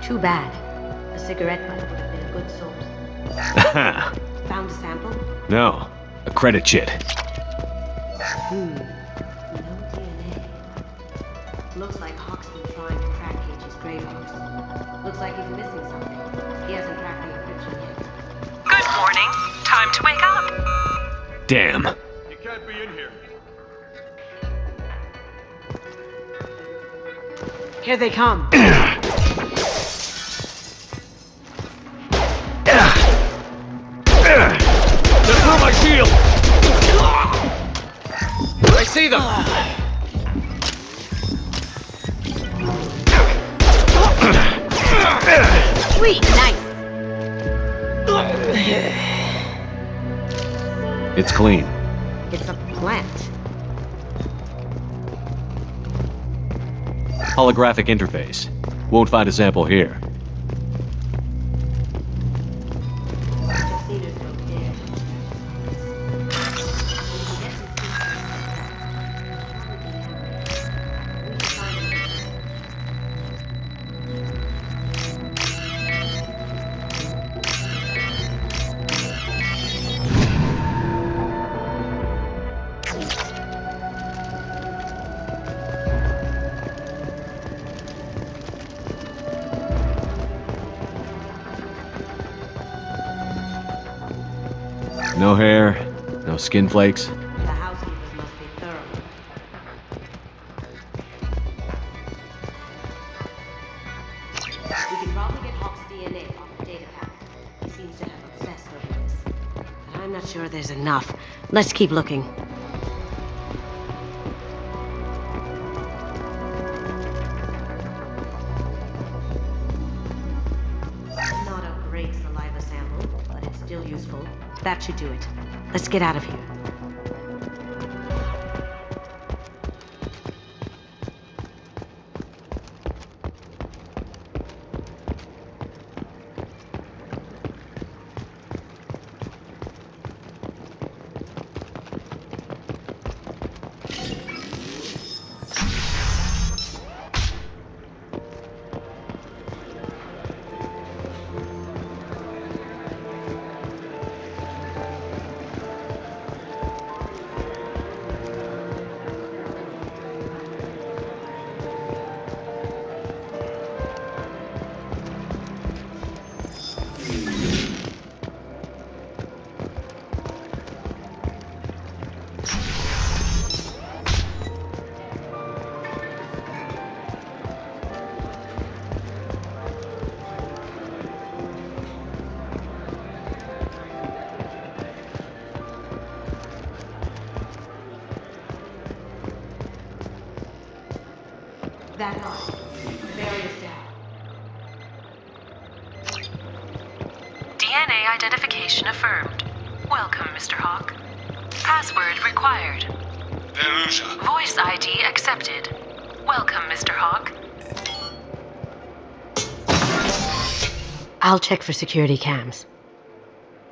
Too bad. A cigarette butt would have been a good source. Found a sample? No, a credit chit. No DNA. Looks like Hawk's been trying to crack Cage's grave house. Looks like he's missing something. He hasn't cracked the encryption yet. Good morning. Time to wake up. Damn. You can't be in here. Here they come. They threw my shield! I see them! Sweet, nice. It's clean. It's a plant. Holographic interface. Won't find a sample here. No hair, no skin flakes. The housekeepers must be thorough. We can probably get Hawk's DNA off the data pack. He seems to have obsessed over this. But I'm not sure there's enough. Let's keep looking. Not a great saliva sample, but still useful. That should do it. Let's get out of here. That line. The barrier's down. DNA identification affirmed. Welcome, Mr. Hawk. Password required. Veruja. Voice ID accepted. Welcome, Mr. Hawk. I'll check for security cams.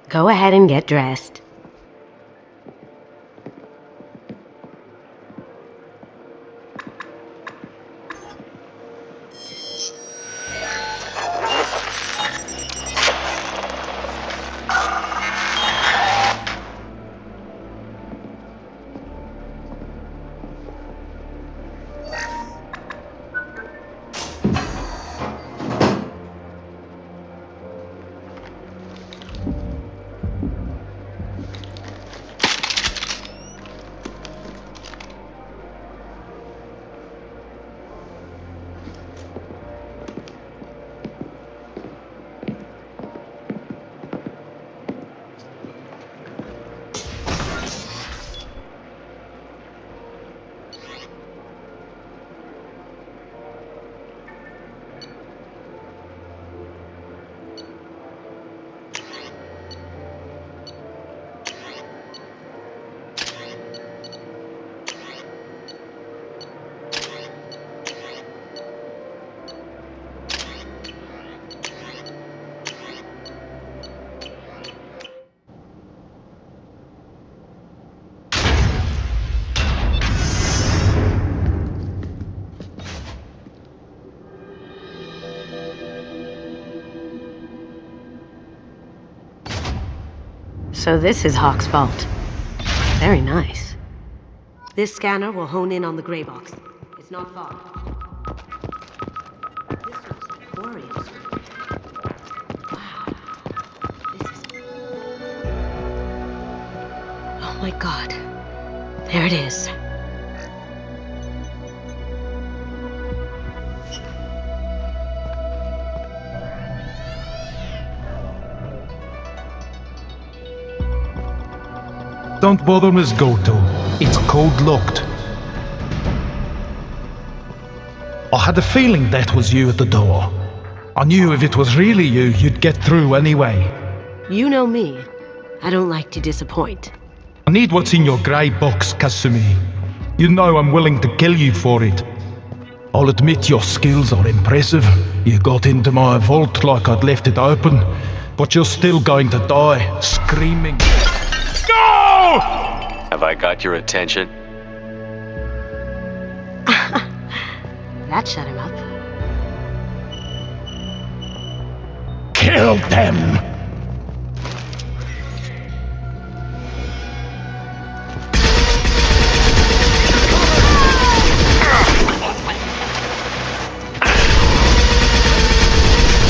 Go ahead and get dressed. So this is Hawk's vault. Very nice. This scanner will hone in on the gray box. It's not far. This looks glorious. Wow. This is... Oh my god. There it is. Don't bother, Miss Goto. It's code locked. I had a feeling that was you at the door. I knew if it was really you, you'd get through anyway. You know me. I don't like to disappoint. I need what's in your grey box, Kasumi. You know I'm willing to kill you for it. I'll admit your skills are impressive. You got into my vault like I'd left it open, but you're still going to die, screaming. No! Have I got your attention? That shut him up. Kill them!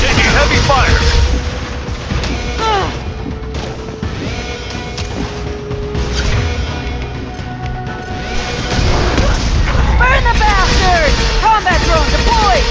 Taking heavy fire! Burn the bastard! Combat drone deployed!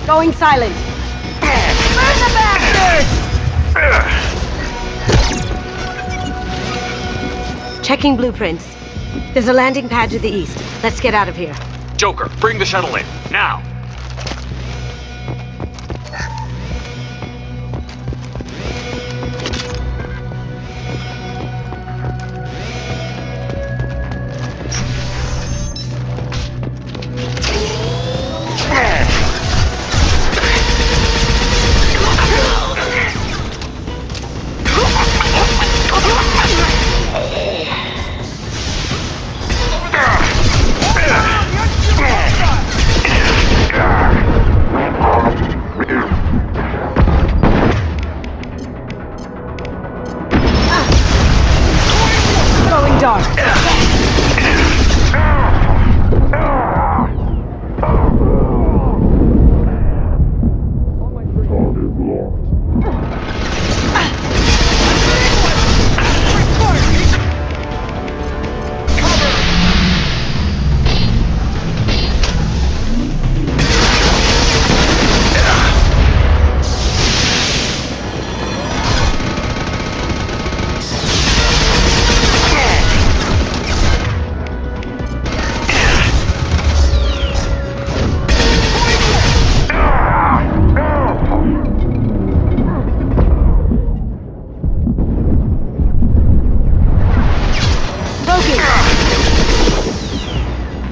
Going silent. Burn the bastards! Checking blueprints. There's a landing pad to the east. Let's get out of here. Joker, bring the shuttle in, now! Going dark.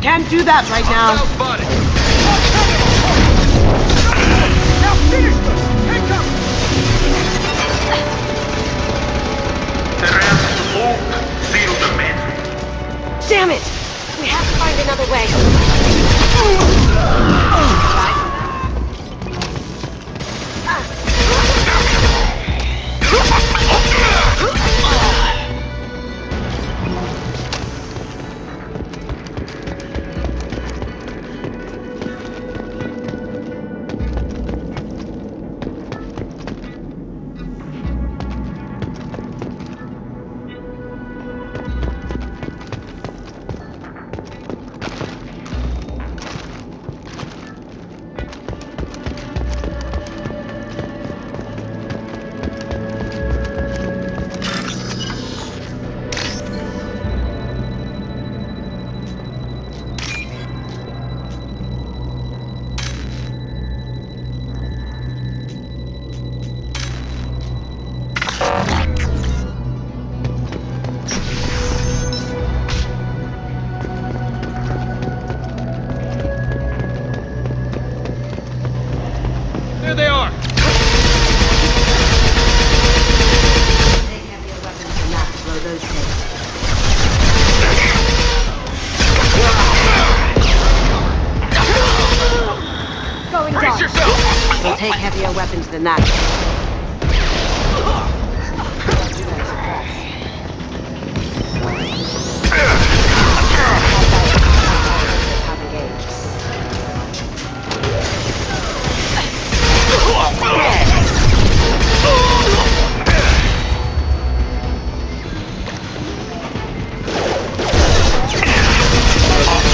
Can't do that right now. Now finish them! Take them! Damn it! We have to find another way. There they are! Going Brace dark. yourself! We'll take heavier weapons than that.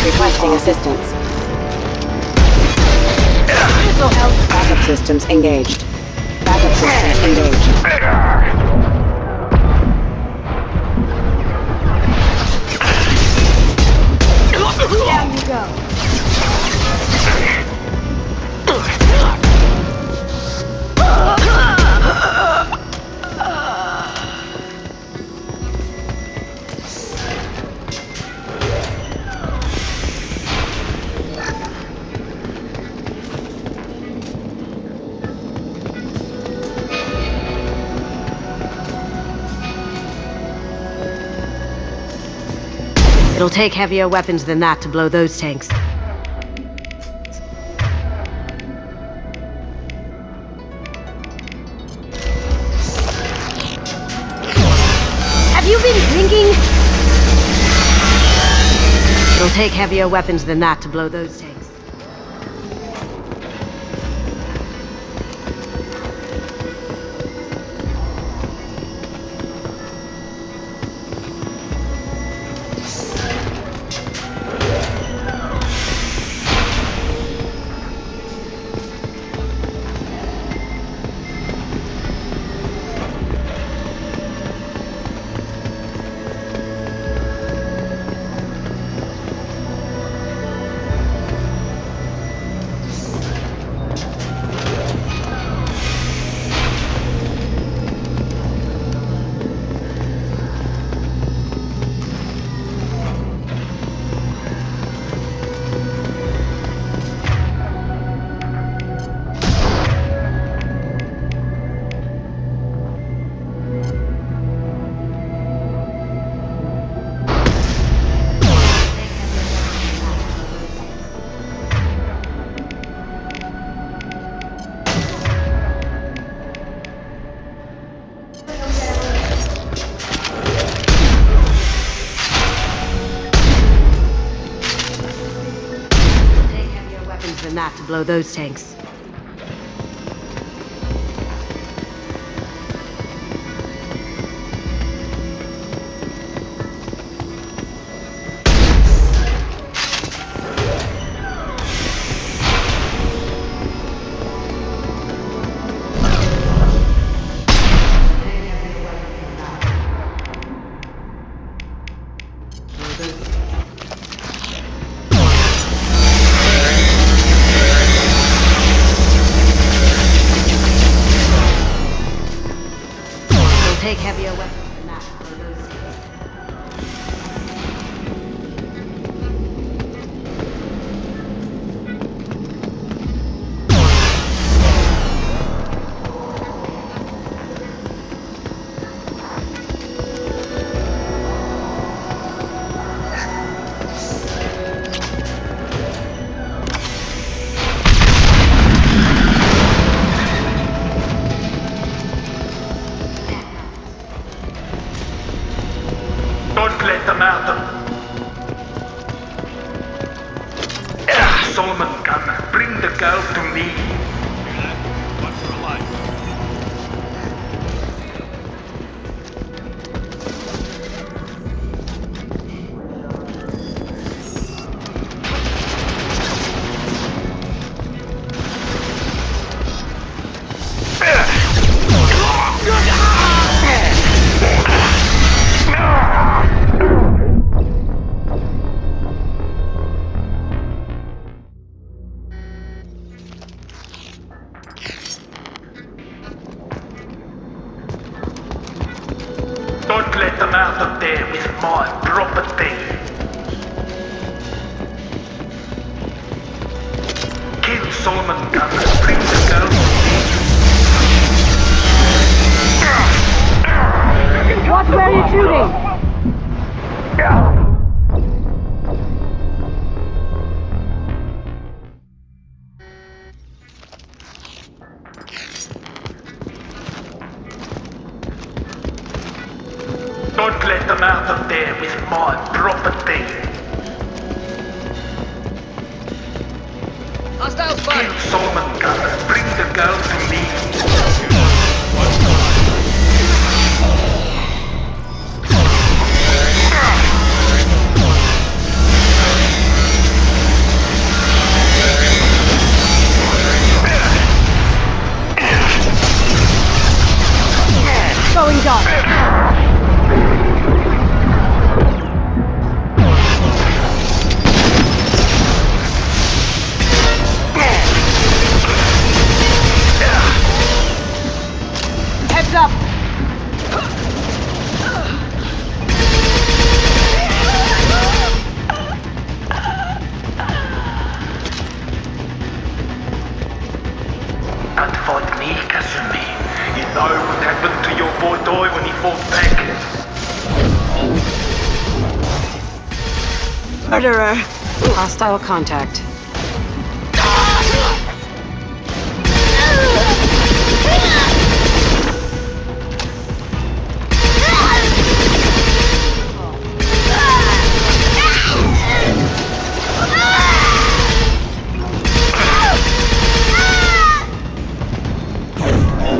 Requesting assistance. This'll help. Backup systems engaged. Backup systems engaged. Down you go. It'll take heavier weapons than that to blow those tanks. Have you been drinking? It'll take heavier weapons than that to blow those tanks. to blow those tanks. Take heavier weapons than that to blow those tanks. Don't let them out. Solomon, come. Bring the girl to me. Watch her alive. Don't let them out of there with my property. Kill Solomon Gunn. Bring the girl to me. Watch where you're shooting! Don't let them out of there with my property. Hostile spotted. Kill Solomon Gunn. Bring the girl to me. Going dark. Heads up! Don't fight me, Kasumi. You know what happened to your boy Toy when he fought back. Murderer! Hostile contact.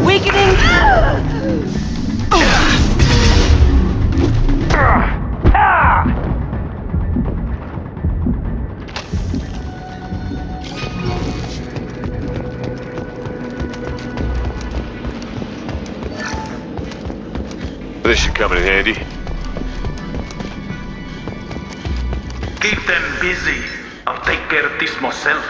Weakening! This should come in handy. Keep them busy. I'll take care of this myself.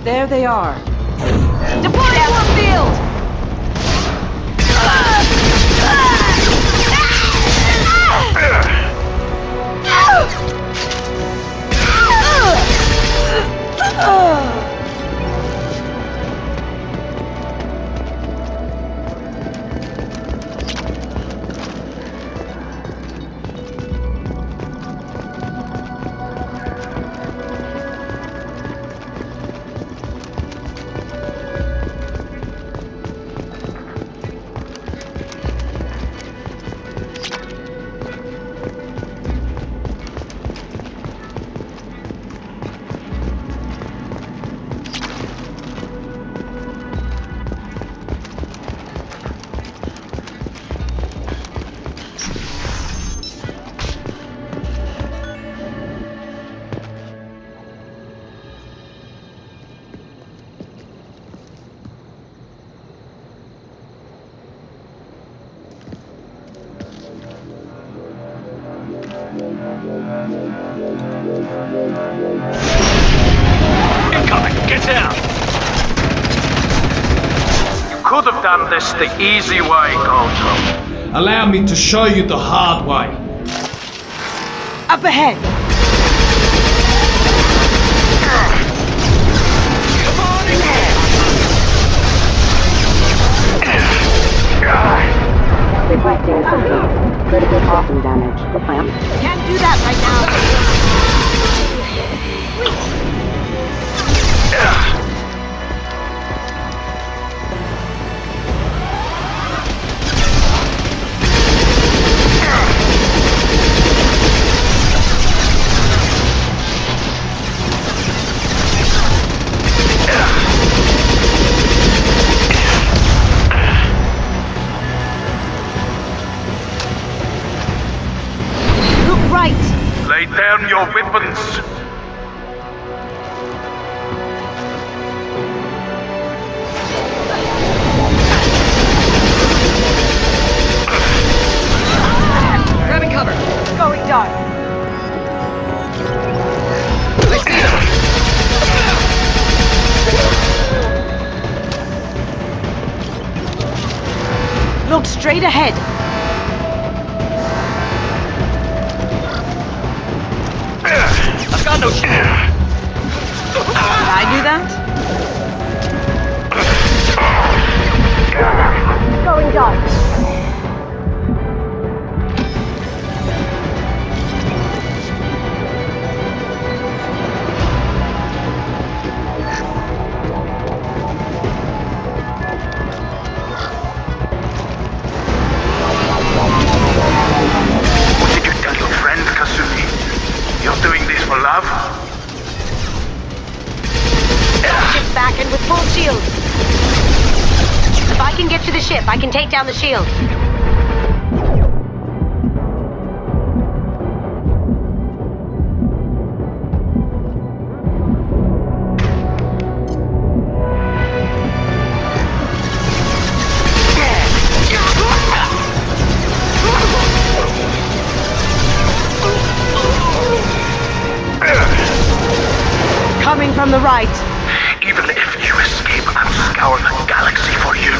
There they are. Deploy force field! out! You could have done this the easy way, Gojo. Allow me to show you the hard way. Up ahead! Come on in! Requesting assistance. Critical crossing damage. Can't do that right now. Look right. Lay down your weapons. Grabbing cover. Going dark. I see them. Look straight ahead. I've got no shit. Did I do that? Going dark. What did you tell your friend, Kasumi? You're doing this for love? Ship's back and with full shield. If I can get to the ship, I can take down the shield. Coming from the right. Even if you escape, I'll scour the galaxy for you.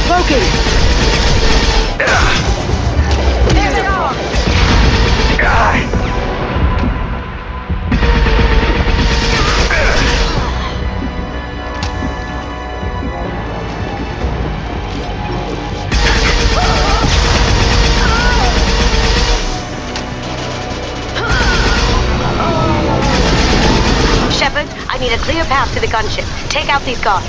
Cloaking. There they are. Shepard, I need a clear path to the gunship. Take out these guards.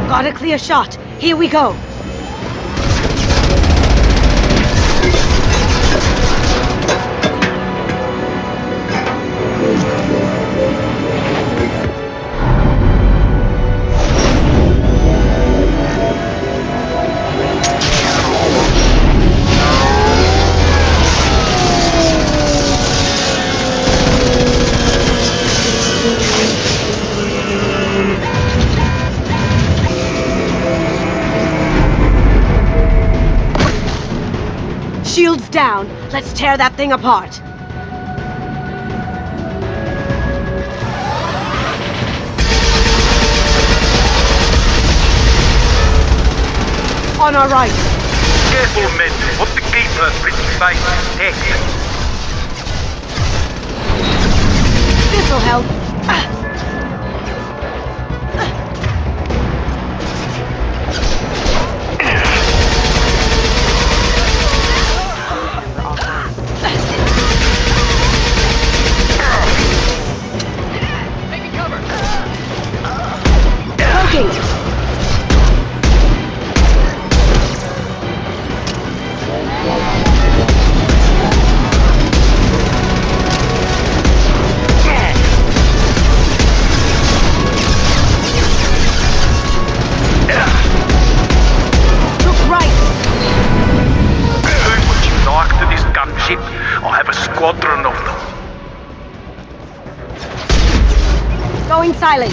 Got a clear shot. Here we go. Shields down. Let's tear that thing apart. On our right. Careful, men. What the gate's pretty fine. This'll help. Taking cover. Poking. I'll have a squadron of them. Going silent.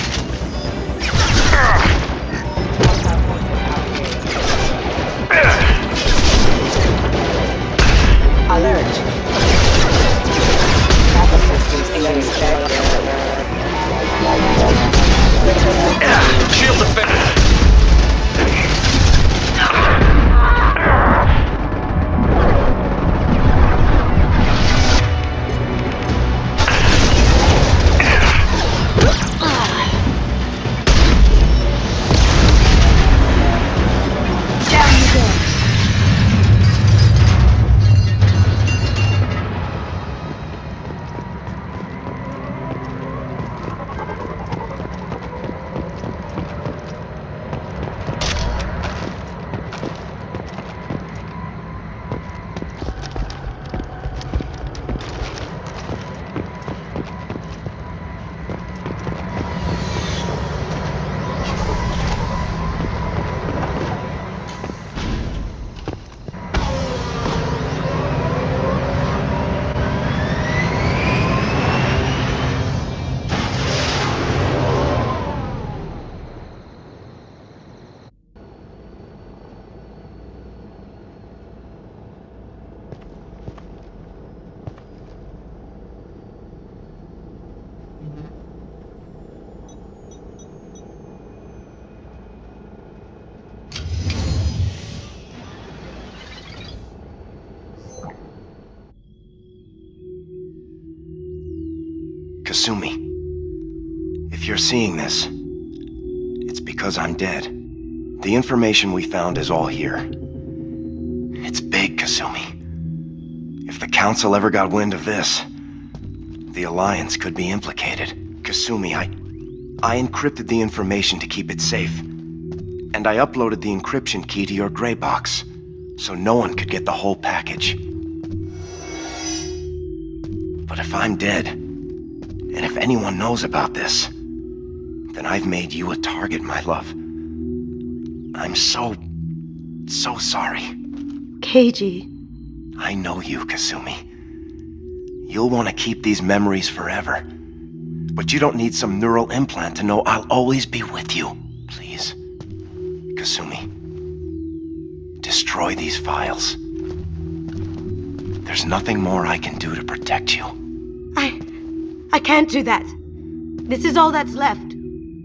Kasumi, if you're seeing this, it's because I'm dead. The information we found is all here. It's big, Kasumi. If the Council ever got wind of this, the Alliance could be implicated. Kasumi, I encrypted the information to keep it safe. And I uploaded the encryption key to your gray box, so no one could get the whole package. But if I'm dead, and if anyone knows about this, then I've made you a target, my love. I'm so sorry. Keiji. I know you, Kasumi. You'll want to keep these memories forever. But you don't need some neural implant to know I'll always be with you. Please. Kasumi. Destroy these files. There's nothing more I can do to protect you. I can't do that. This is all that's left.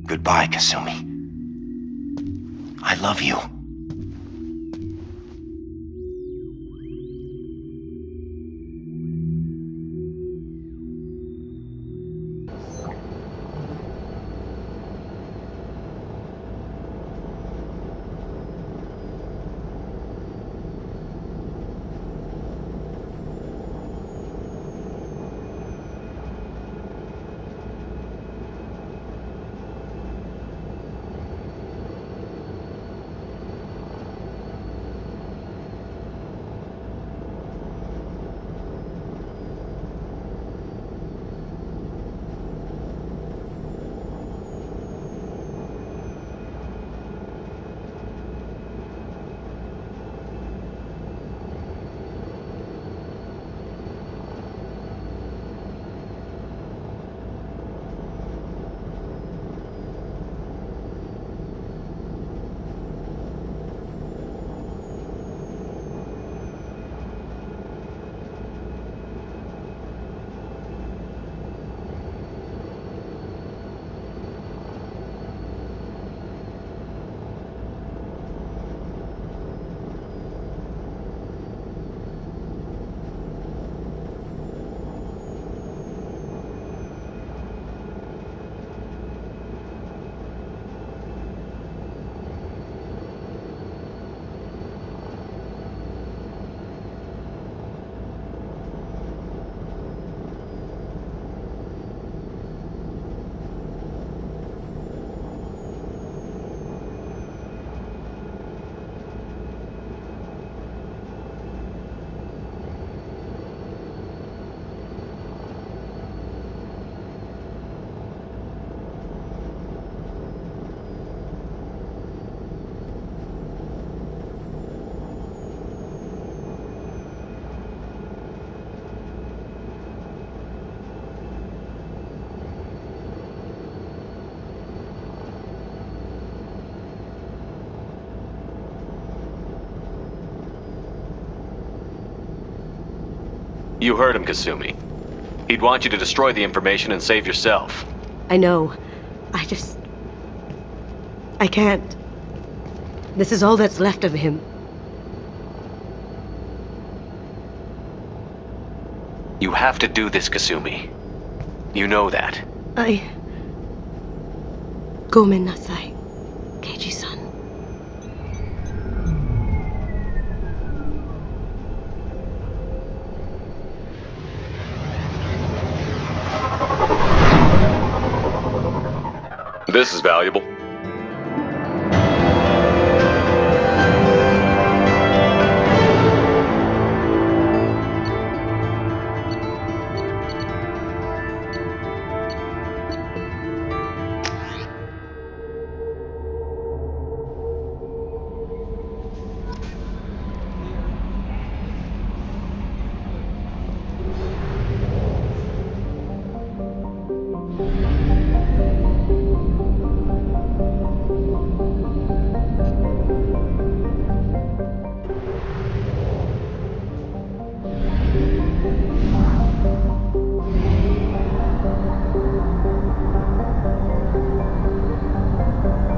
Goodbye, Kasumi. I love you. You heard him, Kasumi. He'd want you to destroy the information and save yourself. I know. I can't. This is all that's left of him. You have to do this, Kasumi. You know that. Gomen nasai, Keiji-san. This is valuable.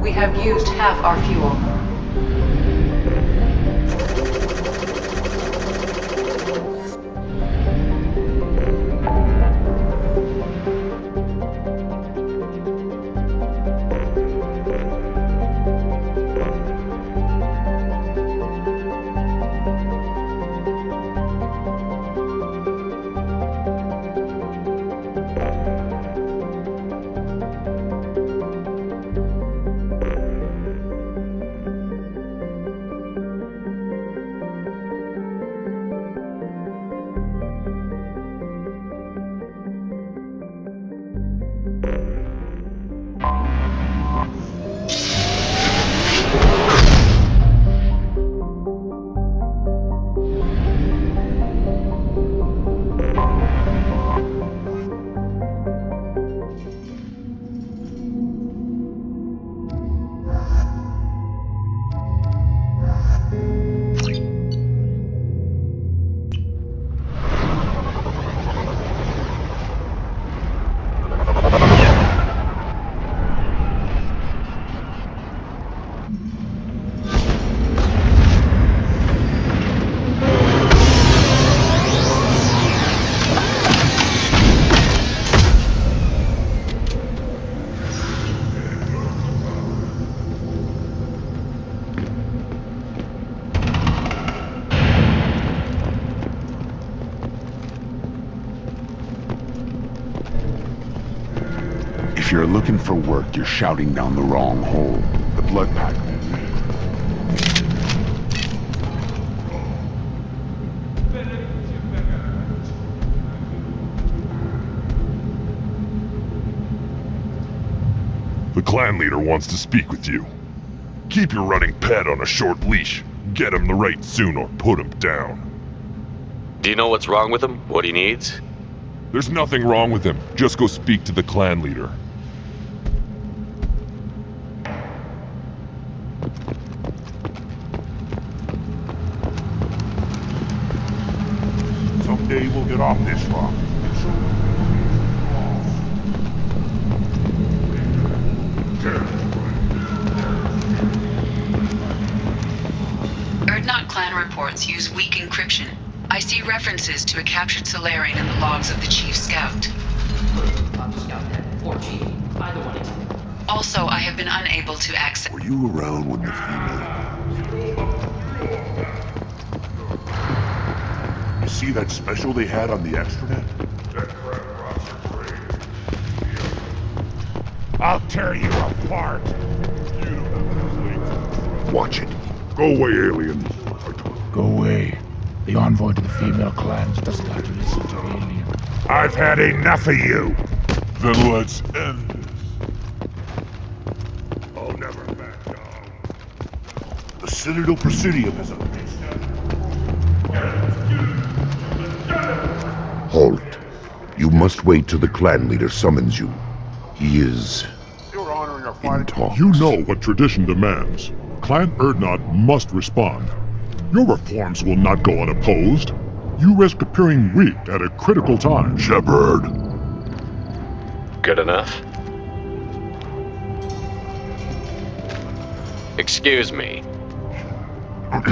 We have used half our fuel. If you're looking for work, you're shouting down the wrong hole. The blood pact. The clan leader wants to speak with you. Keep your running pet on a short leash. Get him the right soon or put him down. Do you know what's wrong with him? What he needs? There's nothing wrong with him. Just go speak to the clan leader. Someday we'll get off this rock. Erdnot clan reports use weak encryption. I see references to a captured Solarian in the logs of the Chief Scout. Or Chief. Either one is. Also, I have been unable to access... Were you around when the female... You see that special they had on the extranet? I'll tear you apart! Watch it. Go away, alien. Go away. The envoy to the female clans does not listen to alien. I've had enough of you! Then let's end this. I'll never back down. The Citadel Presidium is a Halt. You must wait till the clan leader summons you. He is... in talks. You know what tradition demands. Clan Erdnot must respond. Your reforms will not go unopposed. You risk appearing weak at a critical time. Shepard. Good enough. Excuse me. Out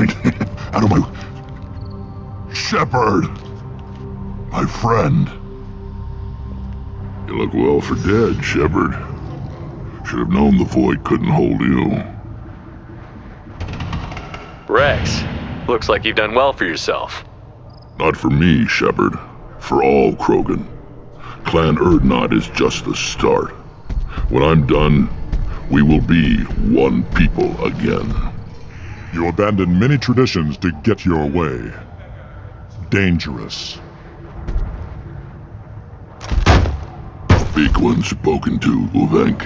of my... Shepard! My friend. You look well for dead, Shepard. Should have known the void couldn't hold you. Rex, looks like you've done well for yourself. Not for me, Shepard. For all Krogan. Clan Erdnot is just the start. When I'm done, we will be one people again. You abandoned many traditions to get your way. Dangerous. Big one spoken to, Uvenk.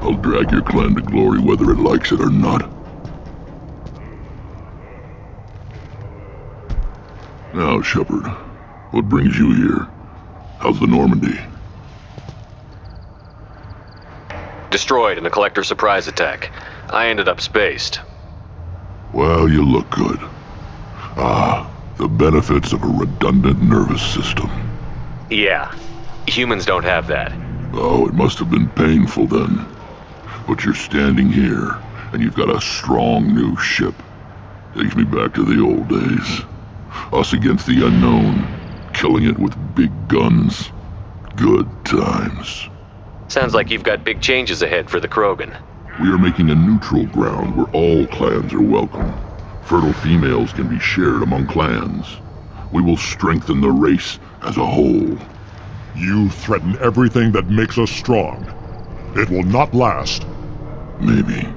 I'll drag your clan to glory whether it likes it or not. Now, Shepard, what brings you here? How's the Normandy? Destroyed in a collector surprise attack. I ended up spaced. Well, you look good. Ah, the benefits of a redundant nervous system. Yeah, humans don't have that. Oh, it must have been painful then. But you're standing here, and you've got a strong new ship. Takes me back to the old days. Us against the unknown, killing it with big guns. Good times. Sounds like you've got big changes ahead for the Krogan. We are making a neutral ground where all clans are welcome. Fertile females can be shared among clans. We will strengthen the race as a whole. You threaten everything that makes us strong. It will not last. Maybe.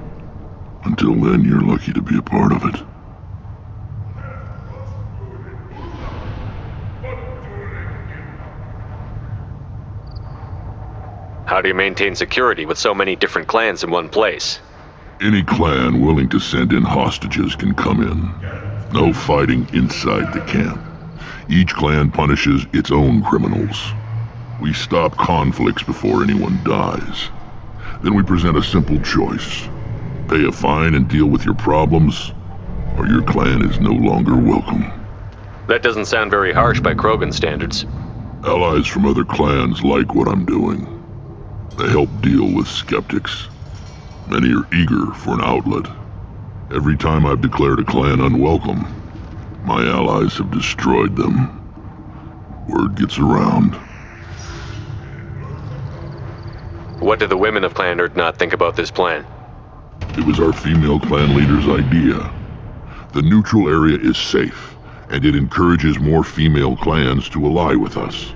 Until then, you're lucky to be a part of it. How do you maintain security with so many different clans in one place? Any clan willing to send in hostages can come in. No fighting inside the camp. Each clan punishes its own criminals. We stop conflicts before anyone dies. Then we present a simple choice. Pay a fine and deal with your problems, or your clan is no longer welcome. That doesn't sound very harsh by Krogan standards. Allies from other clans like what I'm doing. They help deal with skeptics. Many are eager for an outlet. Every time I've declared a clan unwelcome, my allies have destroyed them. Word gets around. What do the women of Clan Erdnot think about this plan? It was our female clan leader's idea. The neutral area is safe, and it encourages more female clans to ally with us.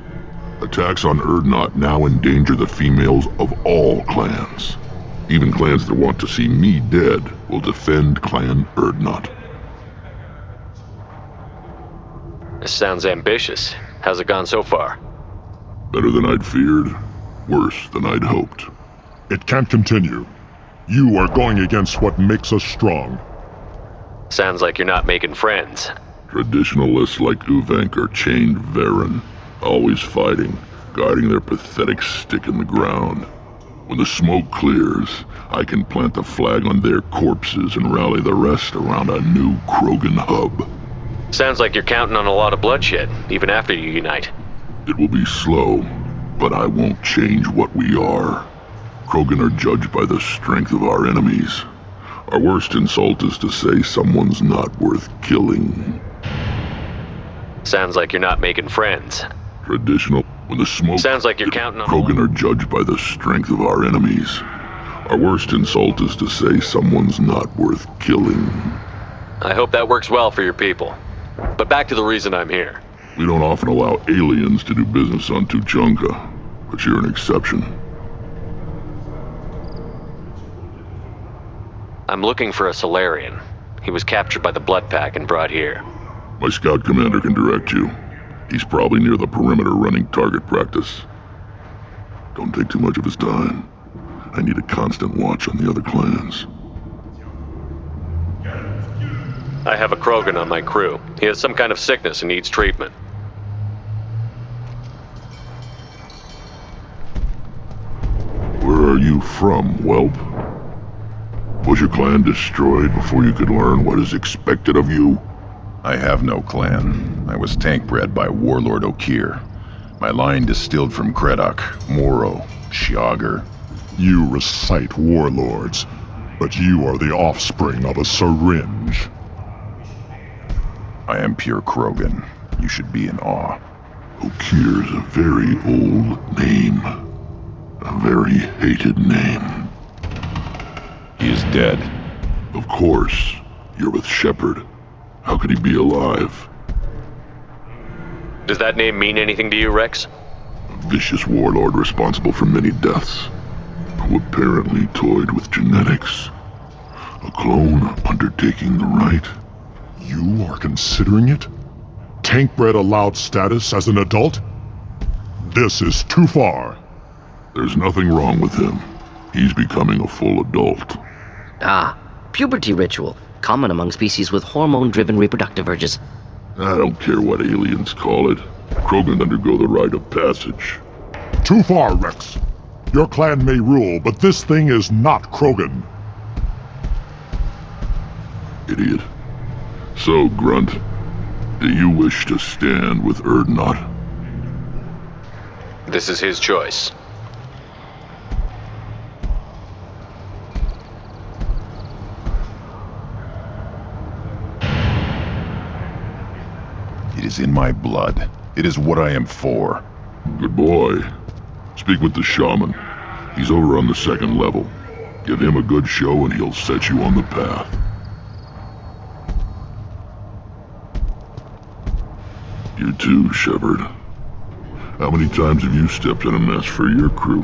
Attacks on Erdnot now endanger the females of all clans. Even clans that want to see me dead will defend Clan Erdnot. This sounds ambitious. How's it gone so far? Better than I'd feared, worse than I'd hoped. It can't continue. You are going against what makes us strong. Sounds like you're not making friends. Traditionalists like Uvenk are chained Varen, always fighting, guiding their pathetic stick in the ground. When the smoke clears, I can plant the flag on their corpses and rally the rest around a new Krogan hub. Sounds like you're counting on a lot of bloodshed, even after you unite. It will be slow, but I won't change what we are. Krogan are judged by the strength of our enemies. Our worst insult is to say someone's not worth killing. Sounds like you're not making friends. Traditional. When the smoke... Sounds like you're counting on... Krogan are judged by the strength of our enemies. Our worst insult is to say someone's not worth killing. I hope that works well for your people. But back to the reason I'm here. We don't often allow aliens to do business on Tuchanka, but you're an exception. I'm looking for a Solarian. He was captured by the Blood Pack and brought here. My scout commander can direct you. He's probably near the perimeter running target practice. Don't take too much of his time. I need a constant watch on the other clans. I have a Krogan on my crew. He has some kind of sickness and needs treatment. Where are you from, whelp? Was your clan destroyed before you could learn what is expected of you? I have no clan. I was tank bred by Warlord Okir. My line distilled from Kredok, Moro, Shiagar. You recite warlords, but you are the offspring of a syringe. I am pure Krogan. You should be in awe. Okir's a very old name. A very hated name. He is dead. Of course. You're with Shepard. How could he be alive? Does that name mean anything to you, Rex? A vicious warlord responsible for many deaths, who apparently toyed with genetics. A clone undertaking the Rite. You are considering it? Tank-bred allowed status as an adult? This is too far. There's nothing wrong with him. He's becoming a full adult. Ah, puberty ritual. Common among species with hormone-driven reproductive urges. I don't care what aliens call it. Krogan undergo the rite of passage. Too far, Rex. Your clan may rule, but this thing is not Krogan. Idiot. So, Grunt, do you wish to stand with Erdnot? This is his choice. It is in my blood. It is what I am for. Good boy. Speak with the shaman. He's over on the second level. Give him a good show and he'll set you on the path. You too, Shepard. How many times have you stepped in a mess for your crew,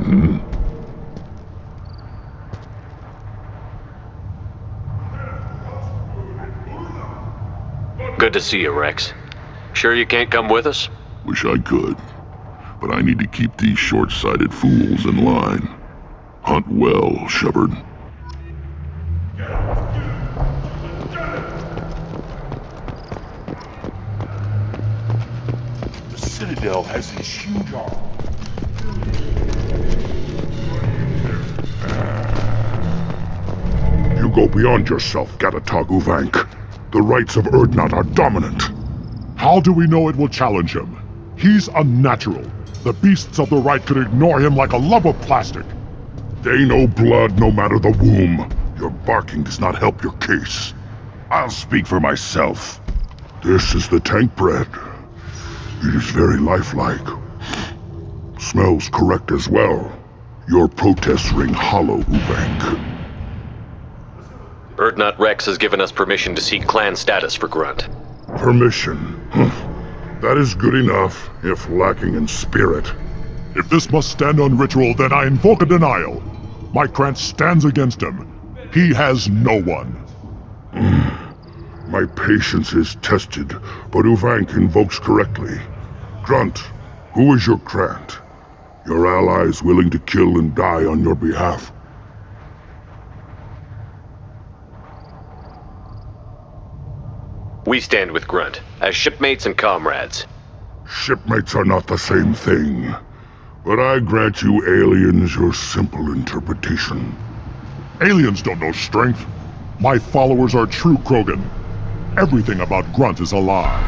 Good to see you, Rex. Sure you can't come with us? Wish I could. But I need to keep these short-sighted fools in line. Hunt well, Shepard. The Citadel has these huge arms. You go beyond yourself, Gatatog Uvank. The rights of Erdnot are dominant. How do we know it will challenge him? He's unnatural. The beasts of the Rite could ignore him like a lump of plastic. They know blood no matter the womb. Your barking does not help your case. I'll speak for myself. This is the tank bread. It is very lifelike. Smells correct as well. Your protests ring hollow, Uvank. Erdnot Rex has given us permission to seek clan status for Grunt. Permission? That is good enough, if lacking in spirit. If this must stand on ritual, then I invoke a denial. My Krant stands against him. He has no one. My patience is tested, but Uvank invokes correctly. Grunt, who is your Krant? Your allies willing to kill and die on your behalf? We stand with Grunt, as shipmates and comrades. Shipmates are not the same thing. But I grant you aliens your simple interpretation. Aliens don't know strength. My followers are true Krogan. Everything about Grunt is a lie.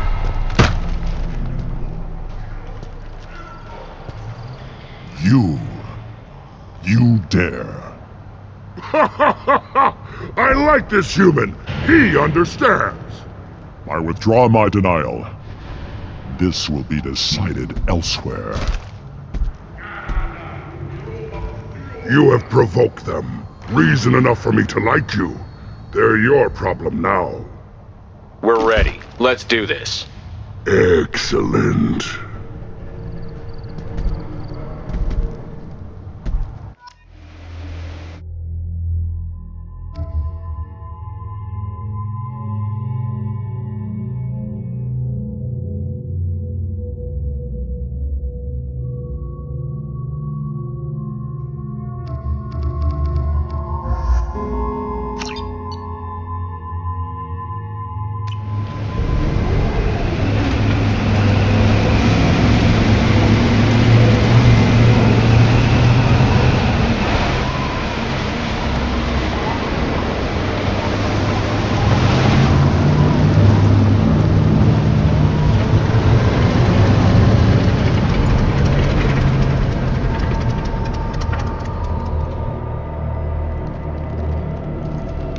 You dare. I like this human. He understands. I withdraw my denial. This will be decided elsewhere. You have provoked them. Reason enough for me to like you. They're your problem now. We're ready. Let's do this. Excellent.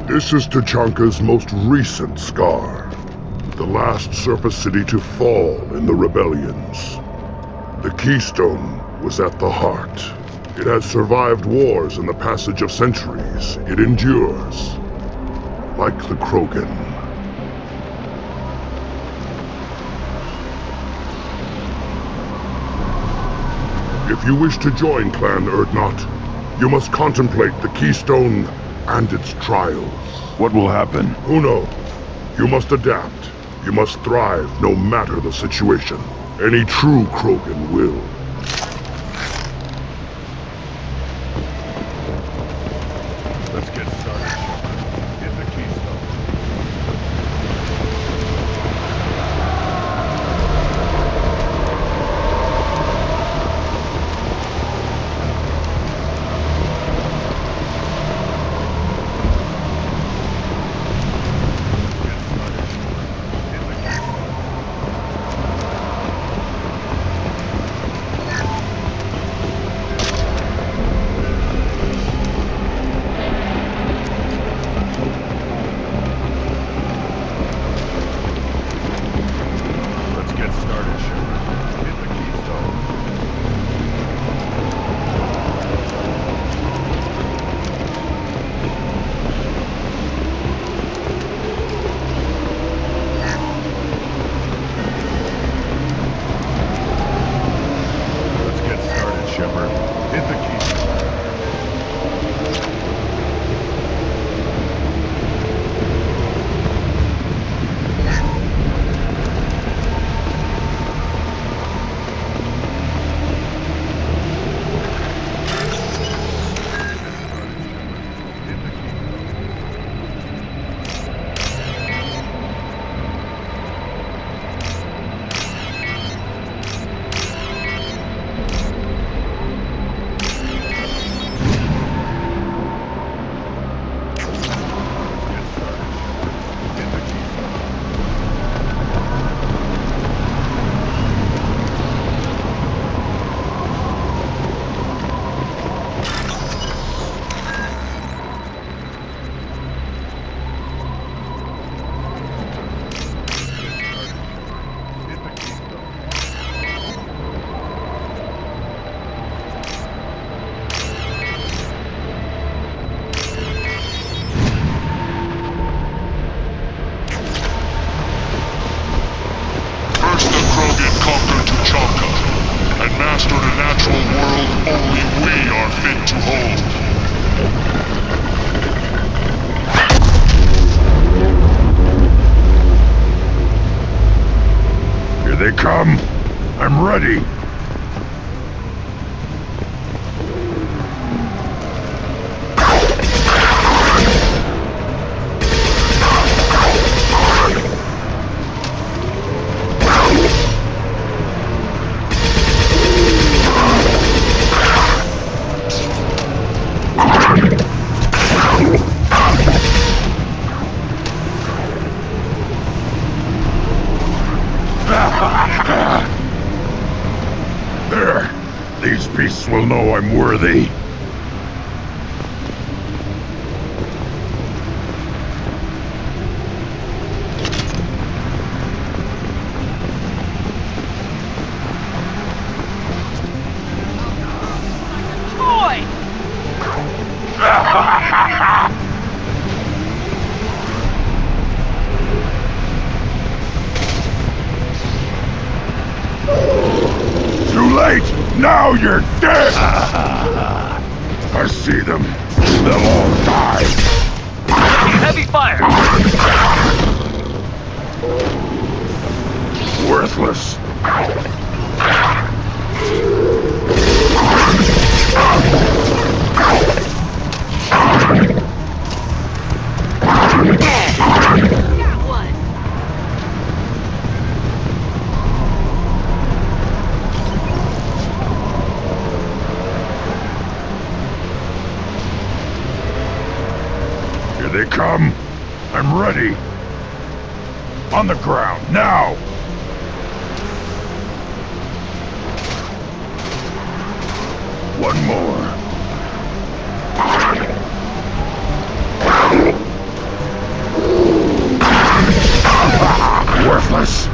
This is Tachanka's most recent scar. The last surface city to fall in the rebellions. The Keystone was at the heart. It has survived wars and the passage of centuries. It endures. Like the Krogan. If you wish to join Clan Urdnot, you must contemplate the Keystone and its trials. What will happen? Who knows? You must adapt. You must thrive no matter the situation. Any true Krogan will. Let's get started. In the Keystone. conquered Tuchanka and mastered a natural world only we are fit to hold. Here they come. I'm ready. There. These beasts will know I'm worthy. Too late! Now you're dead! I see them. They'll all die. Heavy fire! Worthless. Here they come. I'm ready. On the ground, now! One more. Worthless.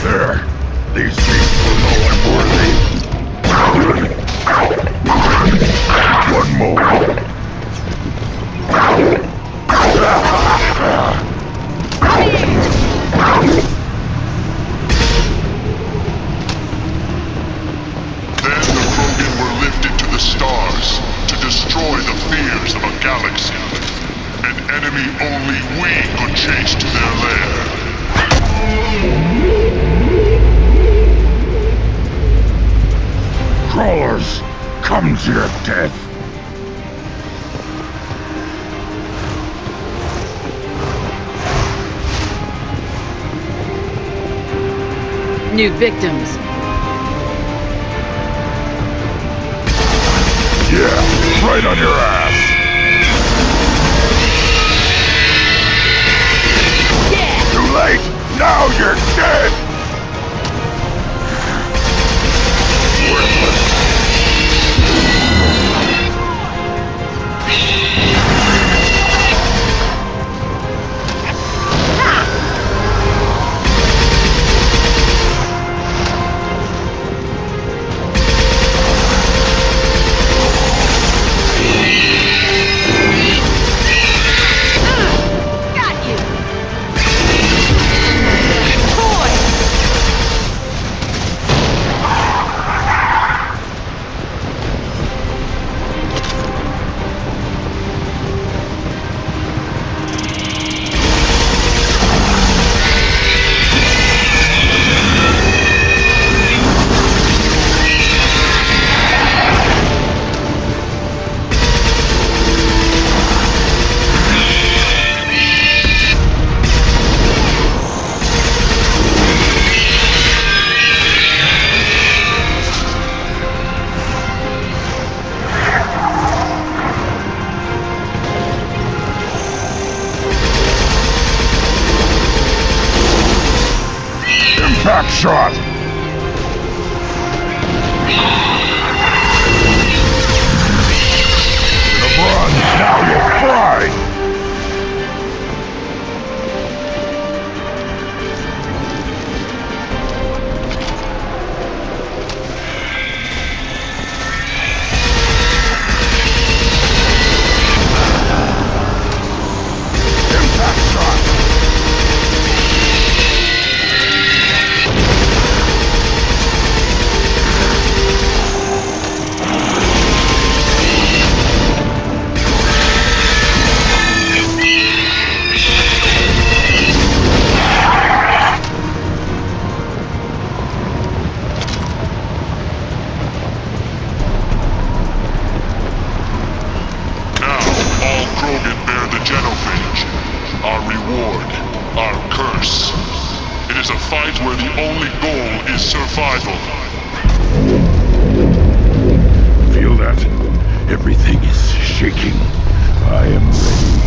There. These beasts will know I'm worthy. One more. Then the Krogan were lifted to the stars to destroy the fears of a galaxy. An enemy only we could chase to their lair. Crawlers, come to your death. New victims. Yeah, right on your ass. Yeah! Too late! Now you're dead! Worthless. Got you! Back shot! Should've run, now you'll fry! only goal is survival. Feel that? Everything is shaking. I am ready.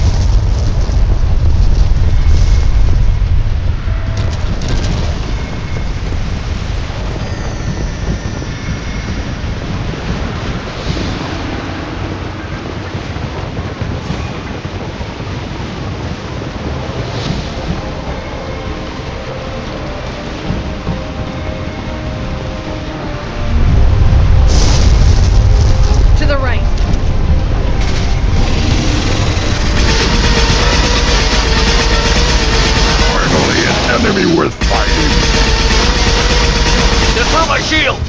To the right. Finally, an enemy worth fighting. That's not my shield!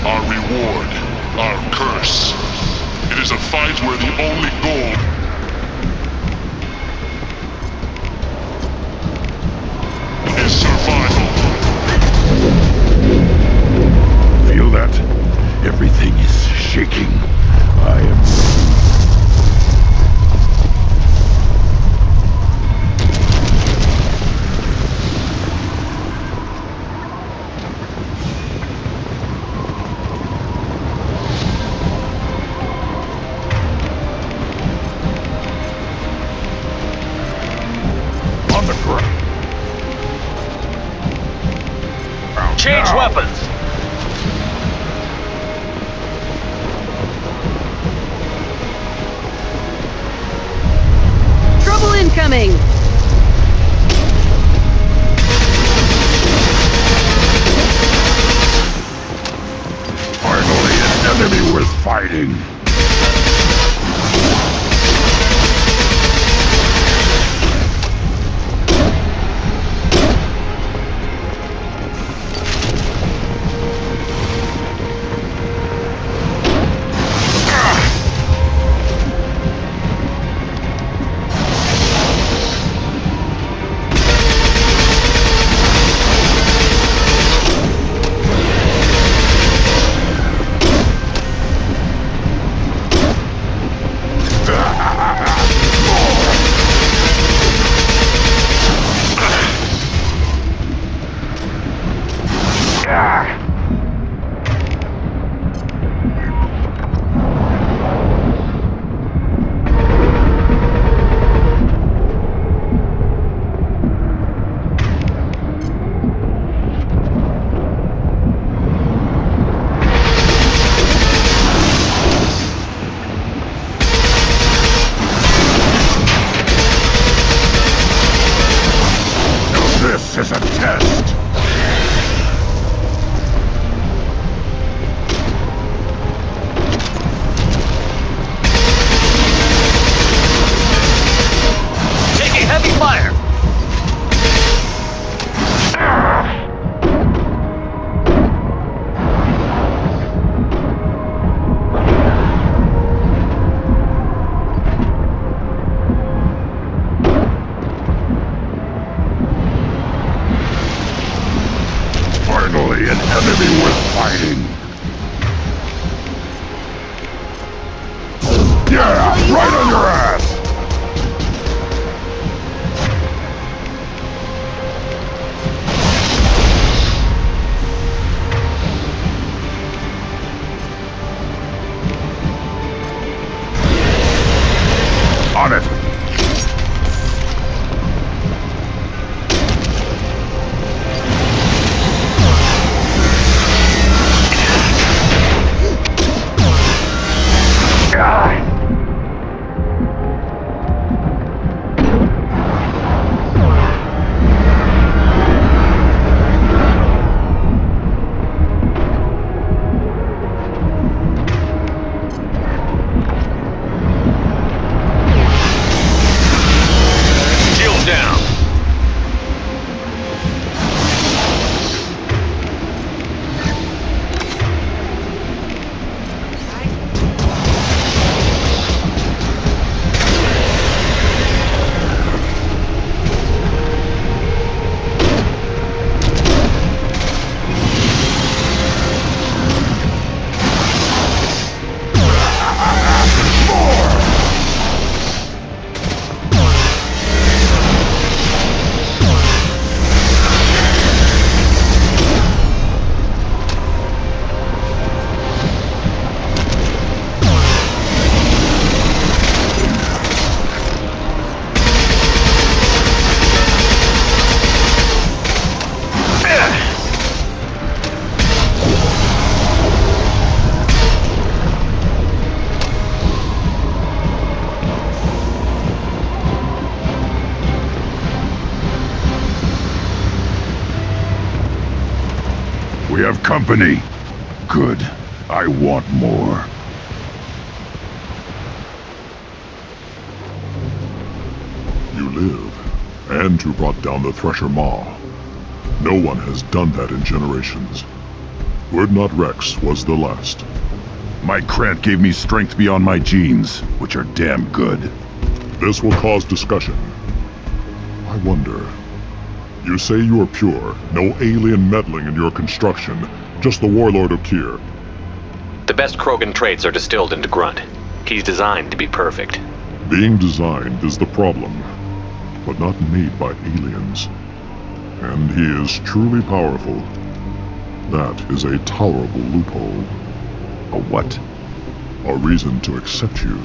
Our reward, our curse. It is a fight where the only goal is survival. Feel that? Everything is shaking. I am... on the ground. Change weapons! Trouble incoming! Finally, an enemy worth fighting. This is a test. Taking heavy fire! Finally, an enemy worth fighting. Yeah, right on your ass. We have company. Good. I want more. You live, and you brought down the Thresher Maw. No one has done that in generations. Urdnot Rex was the last. My Krant gave me strength beyond my genes, which are damn good. This will cause discussion. I wonder. You say you are pure, no alien meddling in your construction, just the Warlord Okier. The best Krogan traits are distilled into Grunt. He's designed to be perfect. Being designed is the problem, but not made by aliens. And he is truly powerful. That is a tolerable loophole. A what? A reason to accept you.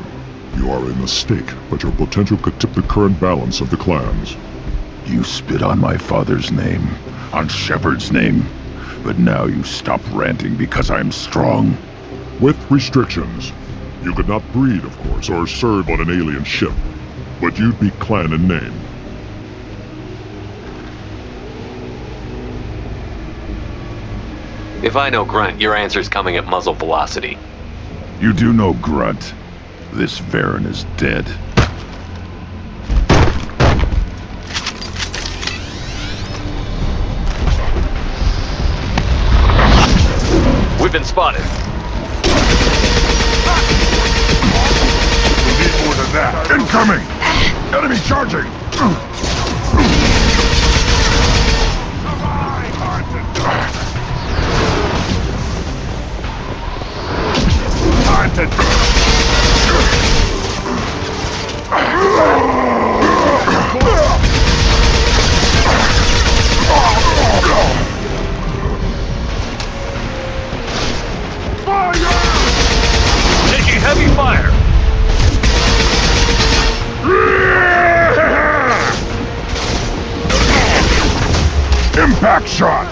You are a mistake, but your potential could tip the current balance of the clans. You spit on my father's name, on Shepard's name, but now you stop ranting because I'm strong. With restrictions. You could not breed, of course, or serve on an alien ship, but you'd be clan in name. If I know Grunt, your answer's coming at muzzle velocity. You do know Grunt. This Varen is dead. We've been spotted. We need more than that. Incoming! Enemy charging! Haunted! Taking heavy fire! Impact shot!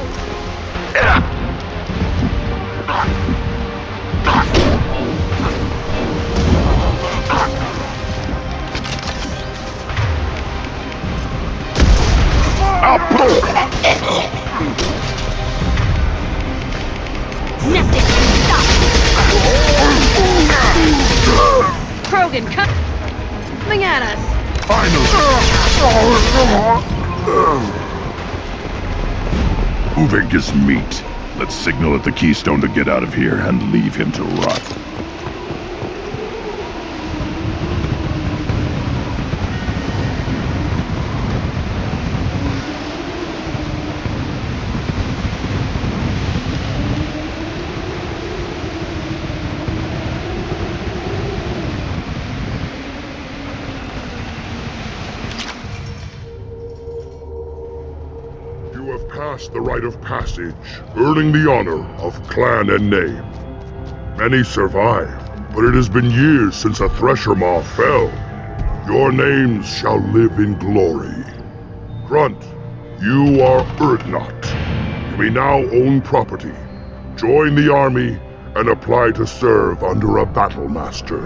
Nothing can stop Krogan, coming at us! Uvink is meat. Let's signal at the Keystone to get out of here and leave him to rot. The rite of passage, earning the honor of clan and name. Many survive, but it has been years since a Thresher Maw fell. Your names shall live in glory. Grunt, you are Urdnot. You may now own property. Join the army and apply to serve under a battle master.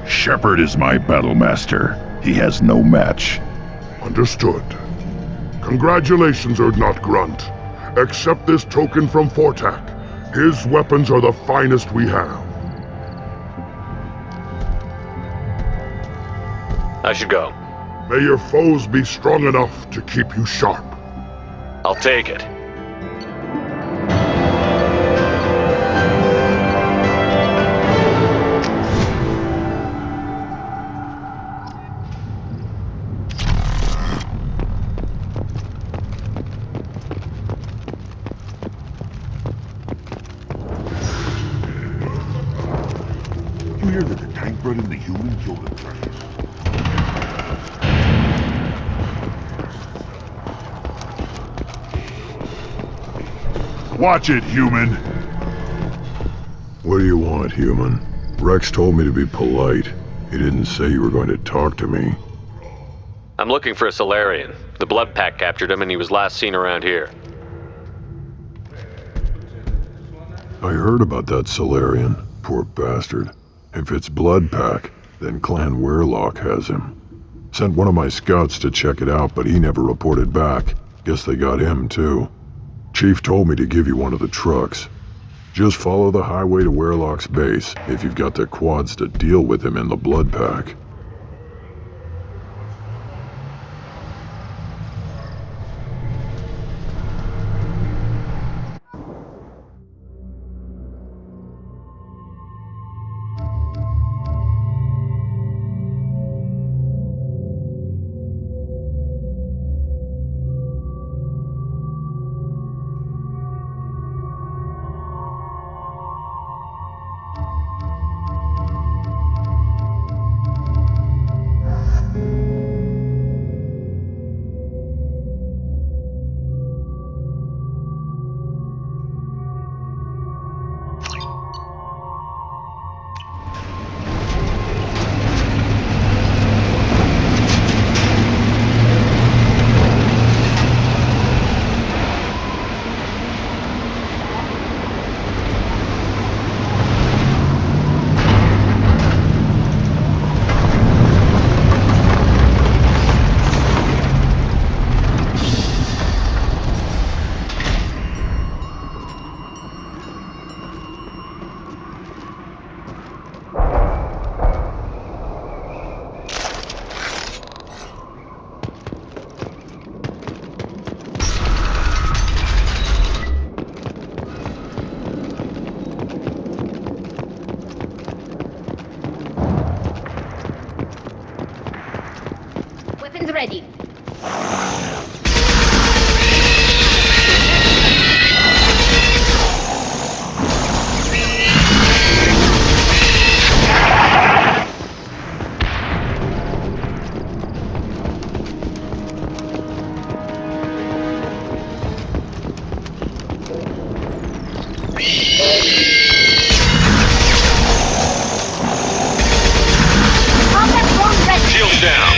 Shepard is my battle master. He has no match. Understood. Congratulations, Urdnot Grunt. Accept this token from Fortak. His weapons are the finest we have. I should go. May your foes be strong enough to keep you sharp. I'll take it. You hear that the tank bred and the human killed the Threshers? Watch it, human! What do you want, human? Rex told me to be polite. He didn't say you were going to talk to me. I'm looking for a Solarian. The Blood Pack captured him and he was last seen around here. I heard about that Solarian. Poor bastard. If it's Blood Pack, then Clan Werelock has him. Sent one of my scouts to check it out, but he never reported back. Guess they got him, too. Chief told me to give you one of the trucks. Just follow the highway to Werlock's base if you've got the quads to deal with him in the blood pack. Ready. Shield down.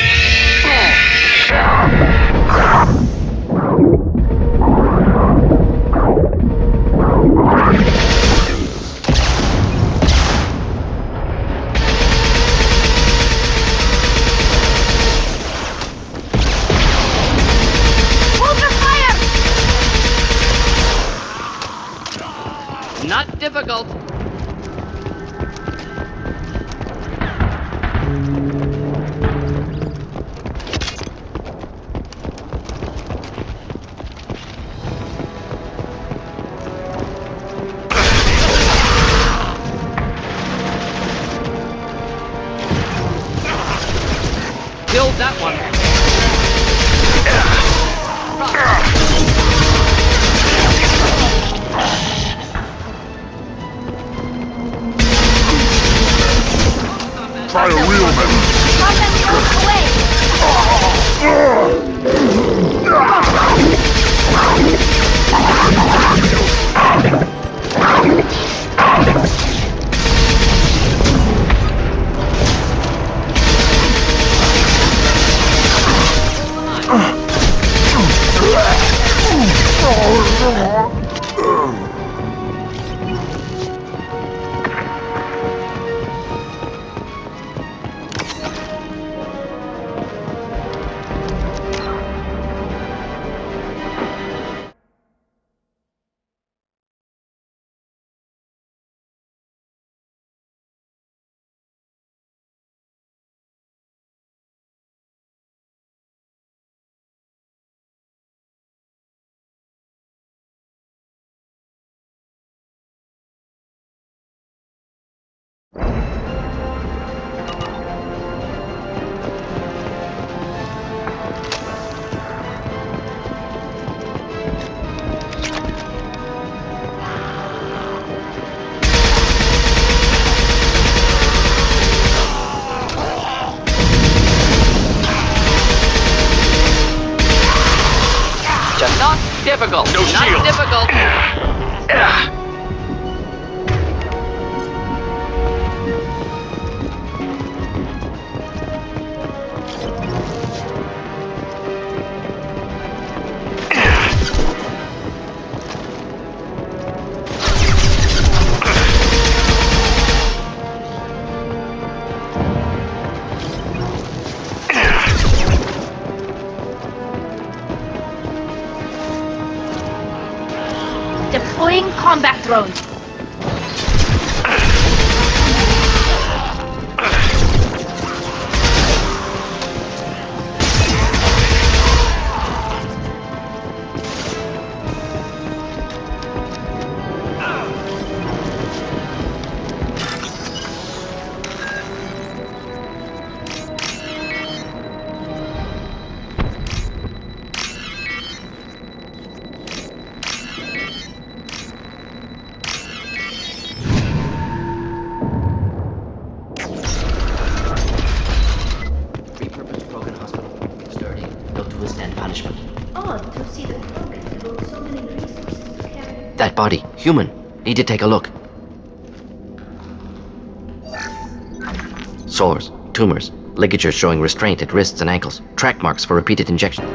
Not difficult. Killed that one. Try a real man. Not difficult. No Not shield. difficult. Deploying combat drone. Repurposed Krogan hospital. Sturdy, built to withstand punishment. Odd to see the Krogan devote so many resources to carry. That body, human. Need to take a look. Sores, tumors, ligatures showing restraint at wrists and ankles, track marks for repeated injection.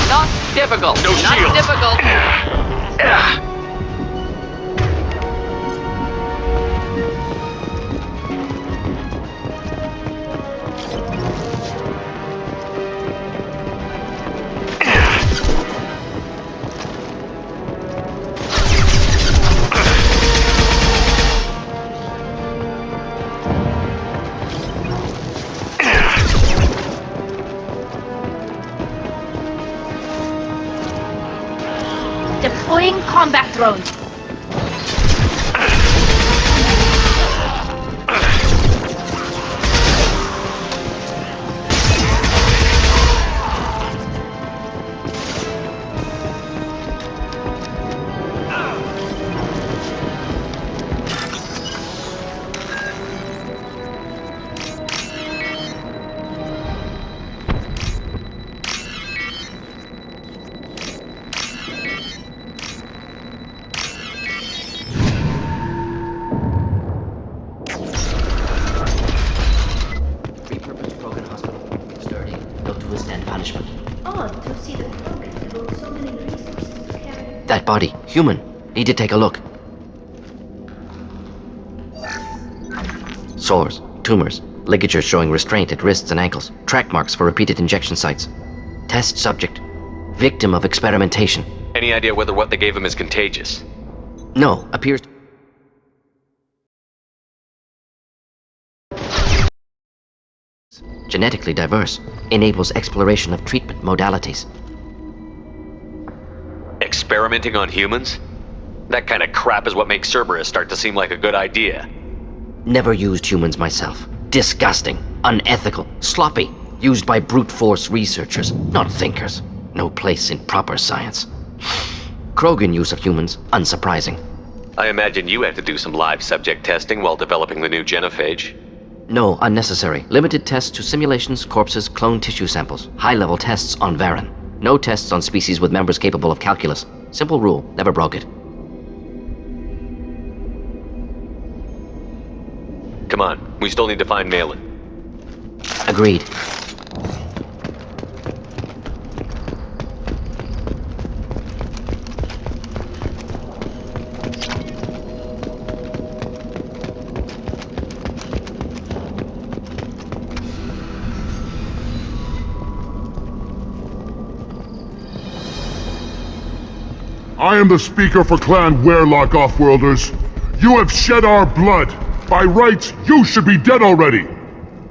Not difficult. No Not shield. difficult. Deploying combat drone. Repurposed Krogan hospital. Sturdy, built to withstand punishment. Odd to see the Krogan devote so many resources to carry. That body, human. Need to take a look. Sores, tumors, ligatures showing restraint at wrists and ankles, track marks for repeated injection sites. Test subject. Victim of experimentation. Any idea whether what they gave him is contagious? No, appears... Genetically diverse. Enables exploration of treatment modalities. Experimenting on humans? That kind of crap is what makes Cerberus start to seem like a good idea. Never used humans myself. Disgusting, unethical, sloppy. Used by brute force researchers, not thinkers. No place in proper science. Krogan use of humans, unsurprising. I imagine you had to do some live subject testing while developing the new genophage. No, unnecessary. Limited tests to simulations, corpses, clone tissue samples. High-level tests on Varen. No tests on species with members capable of calculus. Simple rule, never broke it. Come on, we still need to find Malin. Agreed. I am the speaker for Clan Werelock, Offworlders. You have shed our blood. By rights, you should be dead already.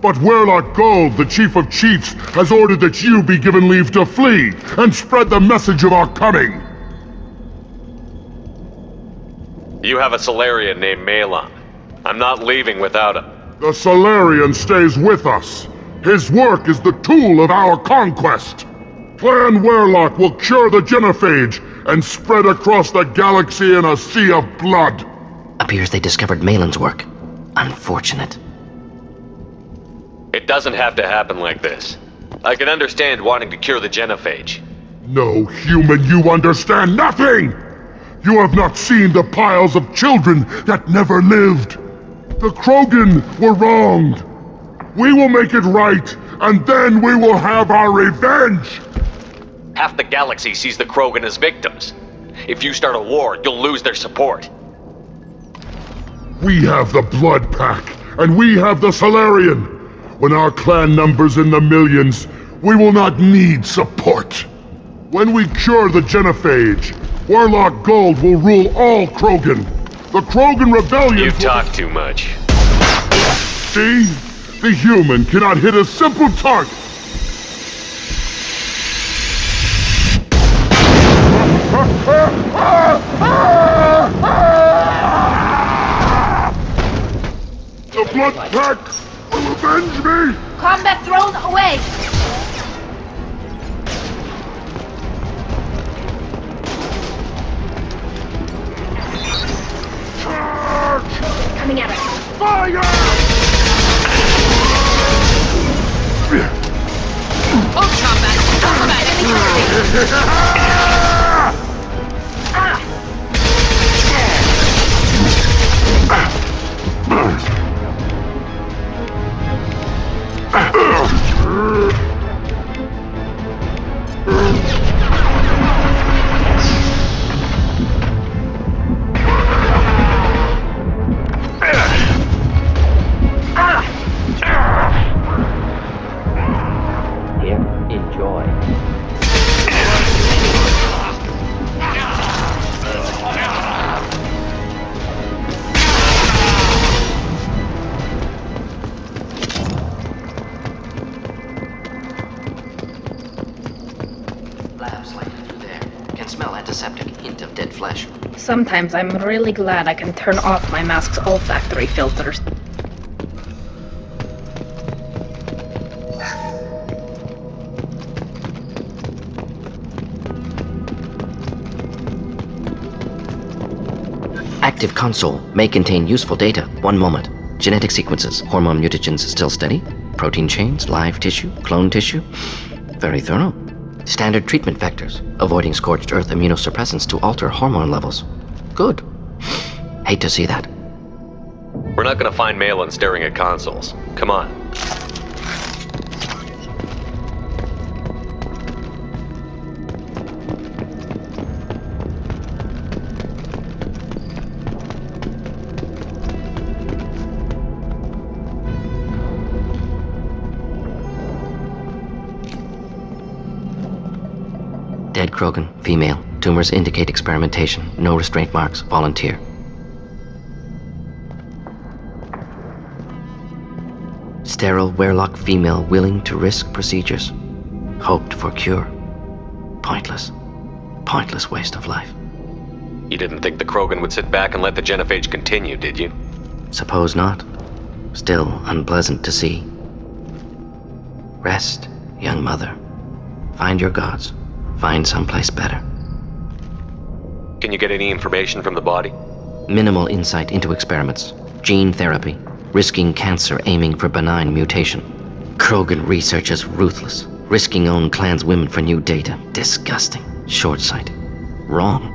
But Werelock Gold, the Chief of Chiefs, has ordered that you be given leave to flee and spread the message of our coming. You have a Solarian named Malin. I'm not leaving without him. The Solarian stays with us. His work is the tool of our conquest. Clan Werelock will cure the genophage and spread across the galaxy in a sea of blood. Appears they discovered Malin's work. Unfortunate. It doesn't have to happen like this. I can understand wanting to cure the genophage. No, human, you understand nothing! You have not seen the piles of children that never lived. The Krogan were wronged. We will make it right, and then we will have our revenge! Half the galaxy sees the Krogan as victims. If you start a war, you'll lose their support. We have the Blood Pack, and we have the Solarian. When our clan numbers in the millions, we will not need support. When we cure the genophage, Warlock Gold will rule all Krogan. The Krogan rebellion. You talk too much. See? The human cannot hit a simple target. The Blood Pack will avenge me! Combat drone away! Coming at us. Fire! Hold combat! Combat! Enemy Sometimes I'm really glad I can turn off my mask's olfactory filters. Active console may contain useful data. 1 moment. Genetic sequences, hormone mutagens still steady. Protein chains, live tissue, clone tissue. Very thorough. Standard treatment vectors, avoiding scorched earth immunosuppressants to alter hormone levels. Good. Hate to see that. We're not gonna find Malin staring at consoles. Come on. Dead Krogan, female. Tumors indicate experimentation. No restraint marks. Volunteer. Sterile Werelock female willing to risk procedures. Hoped for cure. Pointless. Pointless waste of life. You didn't think the Krogan would sit back and let the genophage continue, did you? Suppose not. Still unpleasant to see. Rest, young mother. Find your gods. Find someplace better. Can you get any information from the body? Minimal insight into experiments. Gene therapy. Risking cancer aiming for benign mutation. Krogan researchers ruthless. Risking own clan's women for new data. Disgusting. Short-sighted. Wrong.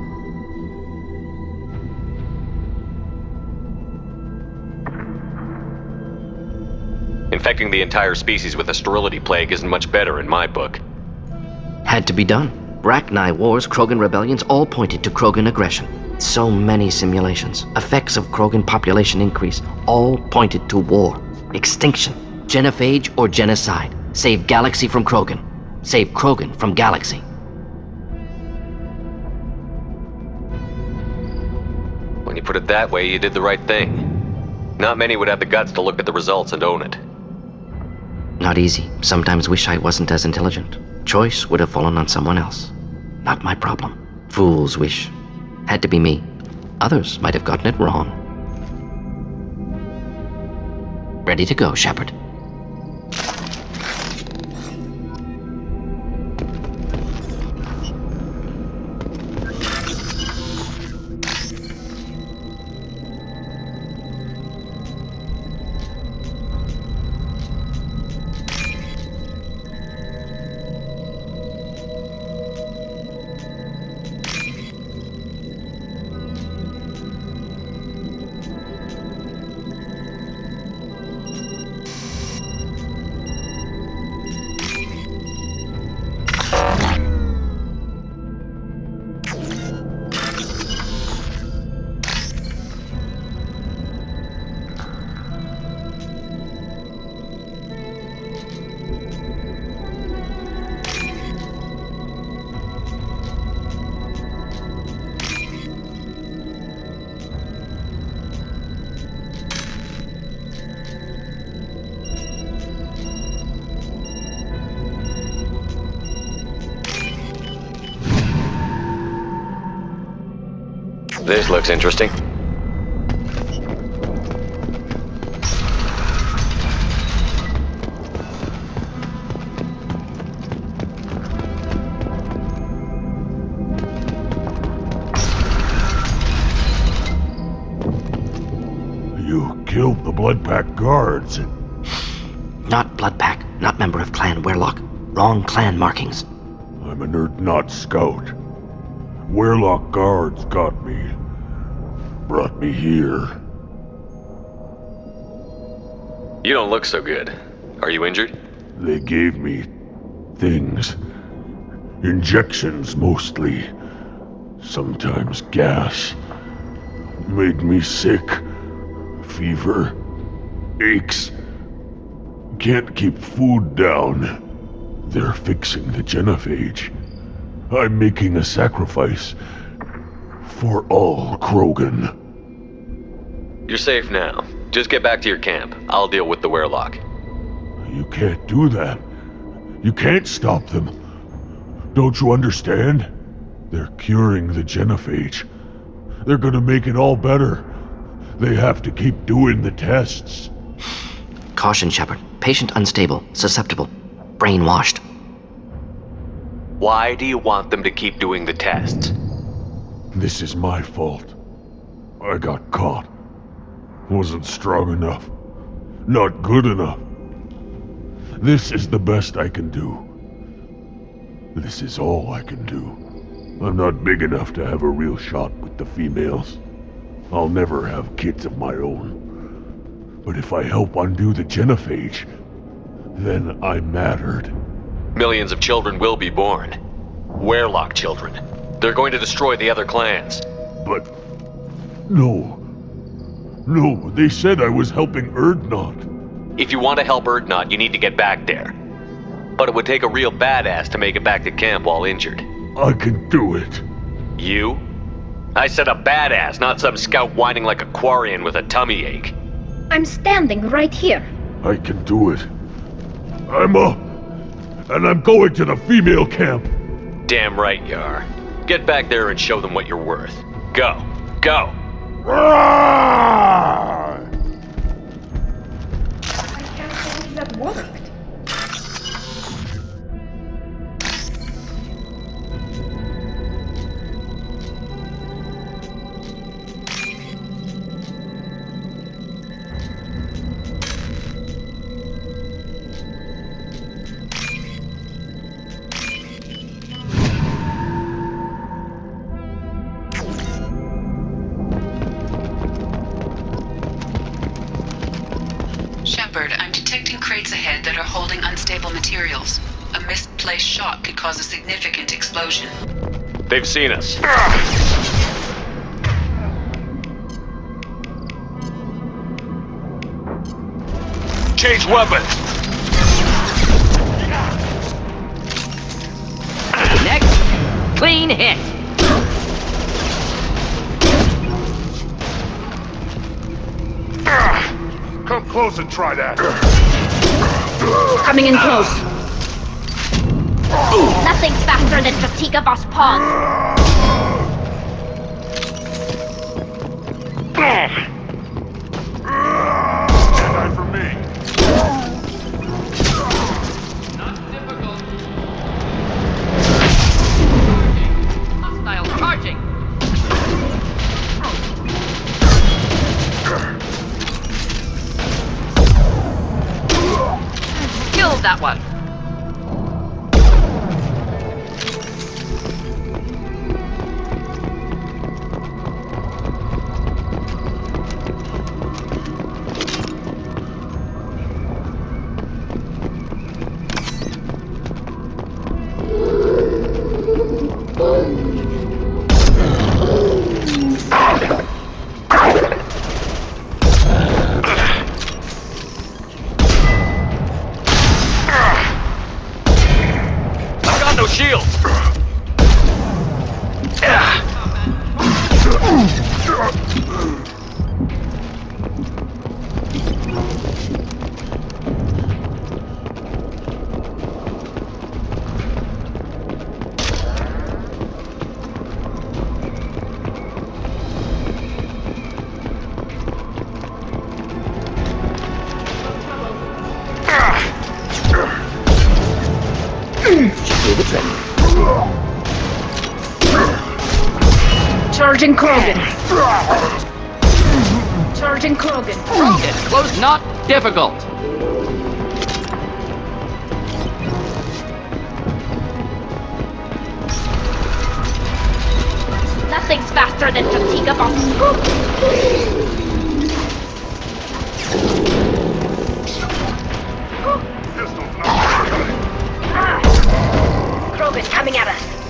Infecting the entire species with a sterility plague isn't much better in my book. Had to be done. Rachni wars, Krogan rebellions, all pointed to Krogan aggression. So many simulations. Effects of Krogan population increase, all pointed to war. Extinction. Genophage or genocide. Save galaxy from Krogan. Save Krogan from galaxy. When you put it that way, you did the right thing. Not many would have the guts to look at the results and own it. Not easy. Sometimes wish I wasn't as intelligent. Choice would have fallen on someone else. Not my problem. Fool's wish. Had to be me. Others might have gotten it wrong. Ready to go, Shepard. This looks interesting. You killed the Bloodpack guards. Not Bloodpack, not member of Clan Werlock. Wrong clan markings. I'm an Urdnot scout. Werlock guards got me. Brought me here. You don't look so good. Are you injured? They gave me things. Injections mostly. Sometimes gas. Made me sick. Fever. Aches. Can't keep food down. They're fixing the genophage. I'm making a sacrifice. For all Krogan. You're safe now. Just get back to your camp. I'll deal with the Werlock. You can't do that. You can't stop them. Don't you understand? They're curing the genophage. They're gonna make it all better. They have to keep doing the tests. Caution, Shepard. Patient unstable, susceptible, brainwashed. Why do you want them to keep doing the tests? This is my fault. I got caught. Wasn't strong enough. Not good enough. This is the best I can do. This is all I can do. I'm not big enough to have a real shot with the females. I'll never have kids of my own. But if I help undo the genophage, then I mattered. Millions of children will be born. Werlock children. They're going to destroy the other clans. But... No. No, they said I was helping Urdnot. If you want to help Urdnot, you need to get back there. But it would take a real badass to make it back to camp while injured. I can do it. You? I said a badass, not some scout whining like a Quarian with a tummy ache. I'm standing right here. I can do it. I'm up. And I'm going to the female camp. Damn right you are. Get back there and show them what you're worth. Go. Go. I can't believe that worked. Shepard, I'm detecting crates ahead that are holding unstable materials. A misplaced shot could cause a significant explosion. They've seen us. Change weapons! Next, clean hit. Come close and try that. Coming in close. Nothing's faster than fatigue of us pawns. Stand eye for me. Not difficult. Hostile charging. Killed that one. do the trick. Charging Krogan. Charging Krogan. Krogan, close, not difficult. Nothing's faster than Fatiga Boss. Krogan coming at us.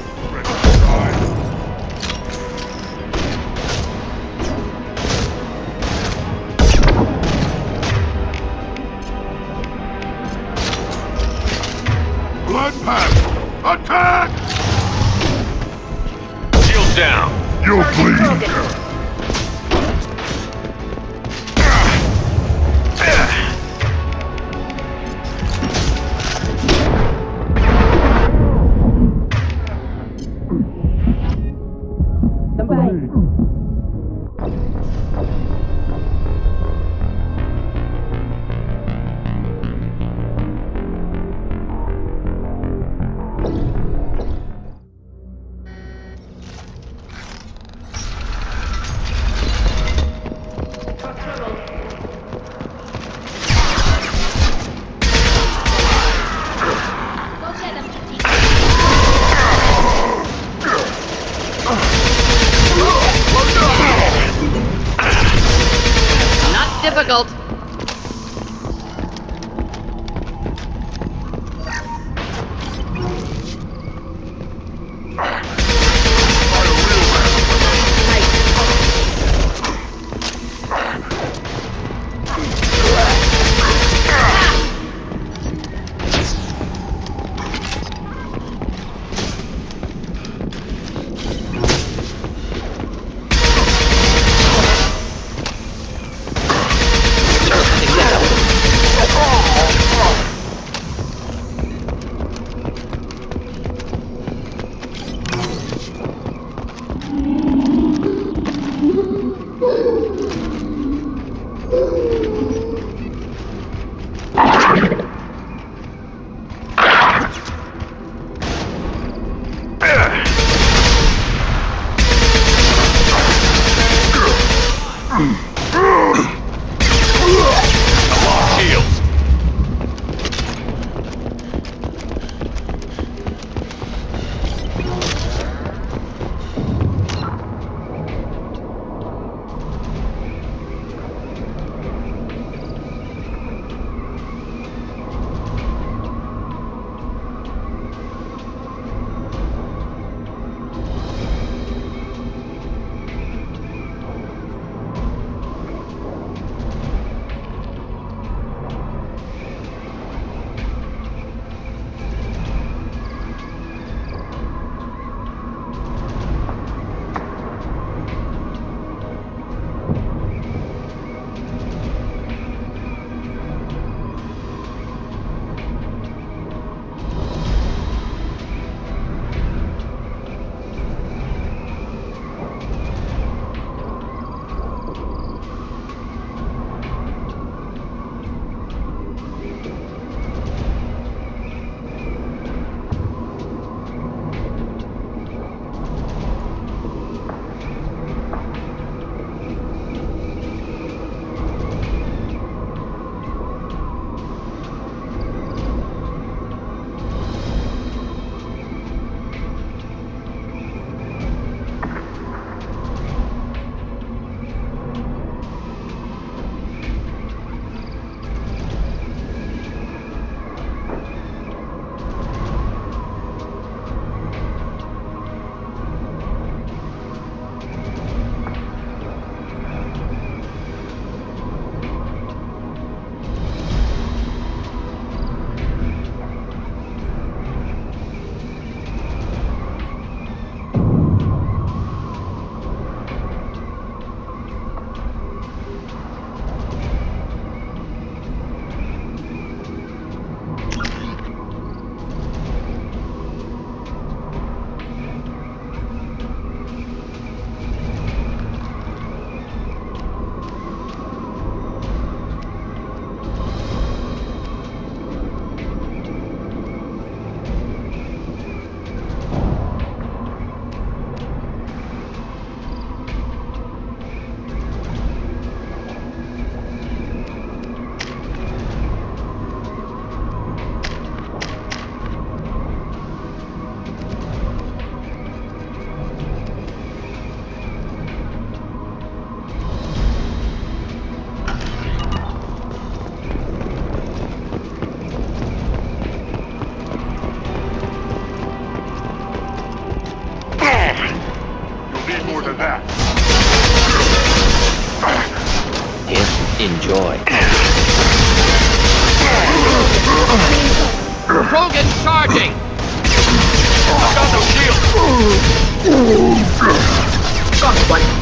Blood pack! Attack! Shields down. You'll bleed. Krogan charging! I've got no shield! What?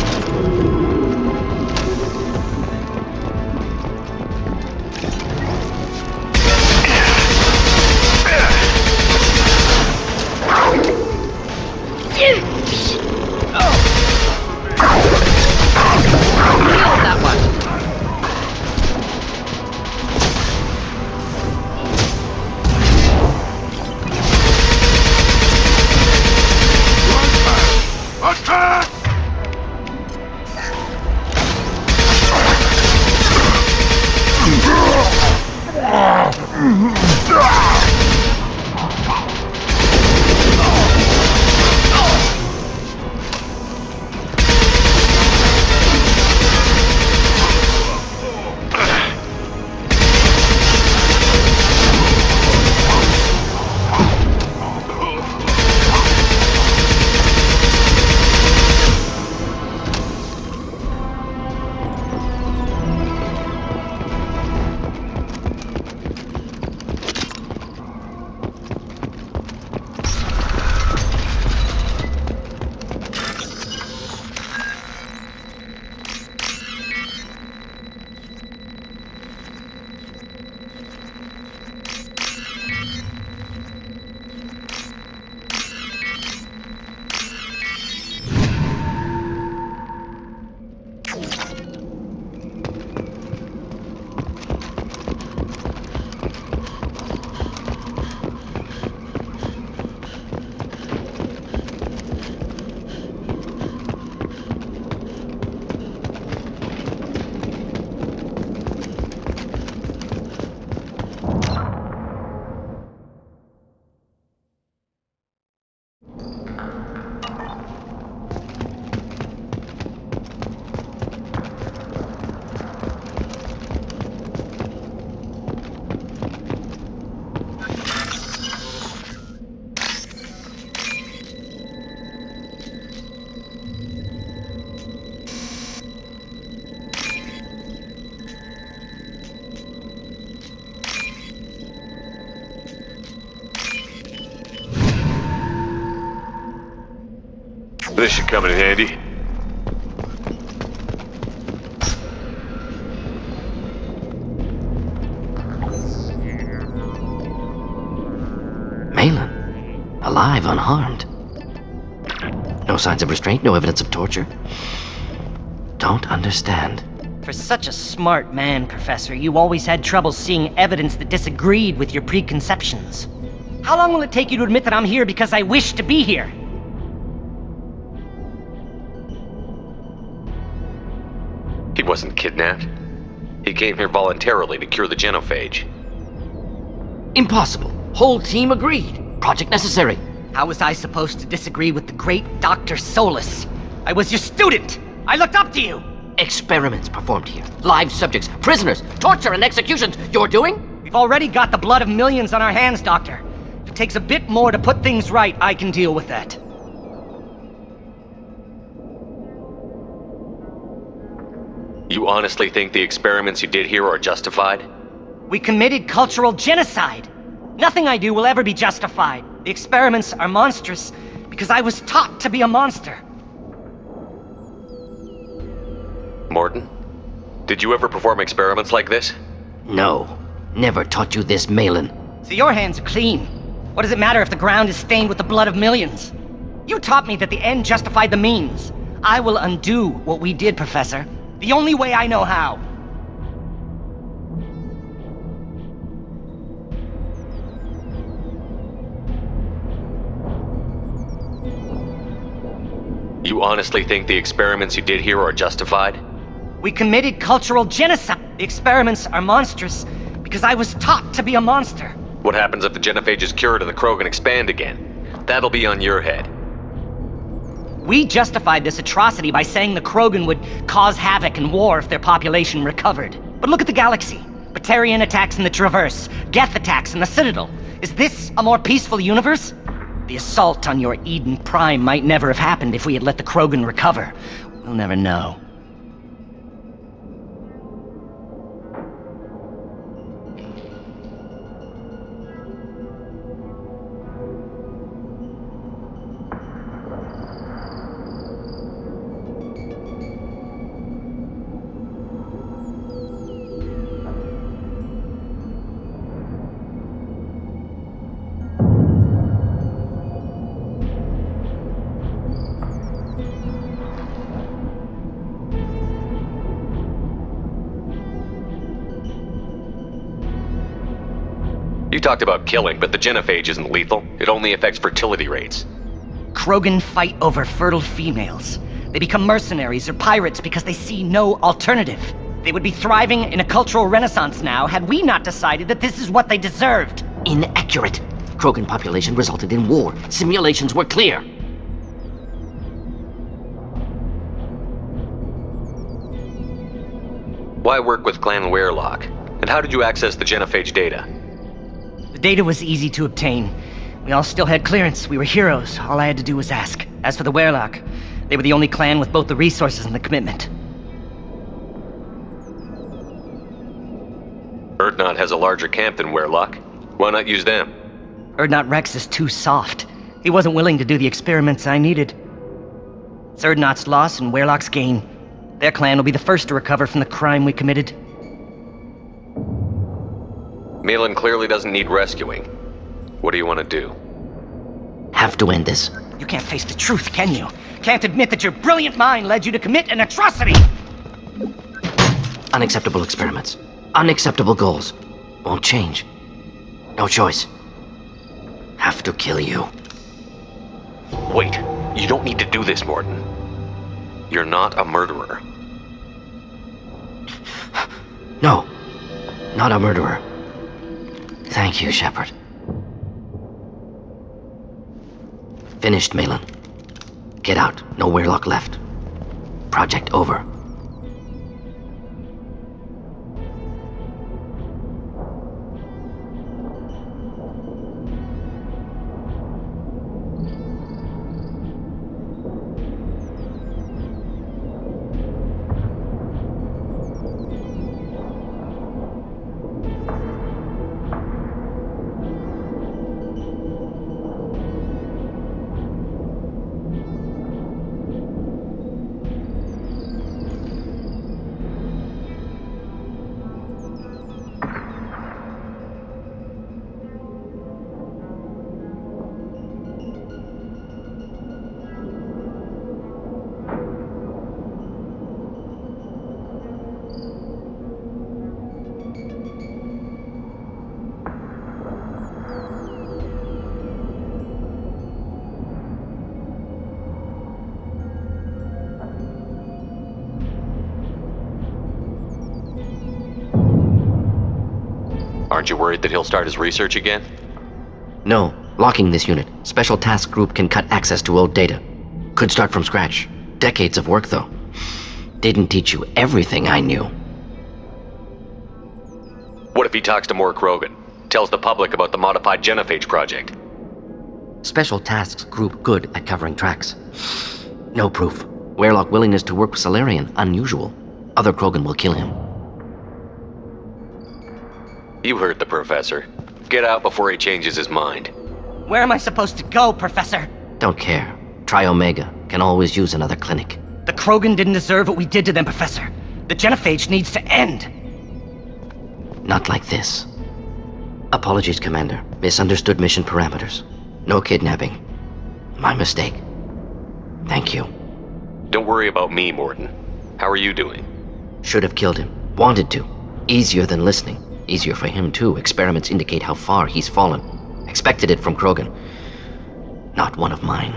This should come in handy. Malin, alive, unharmed. No signs of restraint, no evidence of torture. Don't understand. For such a smart man, Professor, you always had trouble seeing evidence that disagreed with your preconceptions. How long will it take you to admit that I'm here because I wish to be here? He wasn't kidnapped. He came here voluntarily to cure the genophage. Impossible. Whole team agreed. Project necessary. How was I supposed to disagree with the great Dr. Solus? I was your student! I looked up to you! Experiments performed here. Live subjects, prisoners, torture and executions. You're doing? We've already got the blood of millions on our hands, Doctor. If it takes a bit more to put things right, I can deal with that. You honestly think the experiments you did here are justified? We committed cultural genocide. Nothing I do will ever be justified. The experiments are monstrous because I was taught to be a monster. Mordin, did you ever perform experiments like this? No. Never taught you this, Malin. So your hands are clean. What does it matter if the ground is stained with the blood of millions? You taught me that the end justified the means. I will undo what we did, Professor. The only way I know how. You honestly think the experiments you did here are justified? We committed cultural genocide. The experiments are monstrous because I was taught to be a monster. What happens if the genophage is cured and the Krogan expand again? That'll be on your head. We justified this atrocity by saying the Krogan would cause havoc and war if their population recovered. But look at the galaxy. Batarian attacks in the Traverse, Geth attacks in the Citadel. Is this a more peaceful universe? The assault on your Eden Prime might never have happened if we had let the Krogan recover. We'll never know. talked about killing, but the genophage isn't lethal. It only affects fertility rates. Krogan fight over fertile females. They become mercenaries or pirates because they see no alternative. They would be thriving in a cultural renaissance now had we not decided that this is what they deserved. Inaccurate. Krogan population resulted in war. Simulations were clear. Why work with Clan Werelock? And how did you access the genophage data? The data was easy to obtain. We all still had clearance. We were heroes. All I had to do was ask. As for the Werelock, they were the only clan with both the resources and the commitment. Urdnot has a larger camp than Werelock. Why not use them? Urdnot Rex is too soft. He wasn't willing to do the experiments I needed. It's Urdnot's loss and Werelock's gain. Their clan will be the first to recover from the crime we committed. Malin clearly doesn't need rescuing. What do you want to do? Have to end this. You can't face the truth, can you? Can't admit that your brilliant mind led you to commit an atrocity! Unacceptable experiments. Unacceptable goals. Won't change. No choice. Have to kill you. Wait. You don't need to do this, Mordin. You're not a murderer. No. Not a murderer. Thank you, Shepard. Finished, Malin. Get out. No Werelock left. Project over. Aren't you worried that he'll start his research again? No. Locking this unit. Special task group can cut access to old data. Could start from scratch. Decades of work, though. Didn't teach you everything I knew. What if he talks to more Krogan? Tells the public about the modified genophage project? Special tasks group good at covering tracks. No proof. Werelock willingness to work with Salarian unusual. Other Krogan will kill him. You heard the professor. Get out before he changes his mind. Where am I supposed to go, Professor? Don't care. Try Omega. Can always use another clinic. The Krogan didn't deserve what we did to them, Professor. The genophage needs to end. Not like this. Apologies, Commander. Misunderstood mission parameters. No kidnapping. My mistake. Thank you. Don't worry about me, Mordin. How are you doing? Should have killed him. Wanted to. Easier than listening. Easier for him, too. Experiments indicate how far he's fallen. Expected it from Krogan. Not one of mine.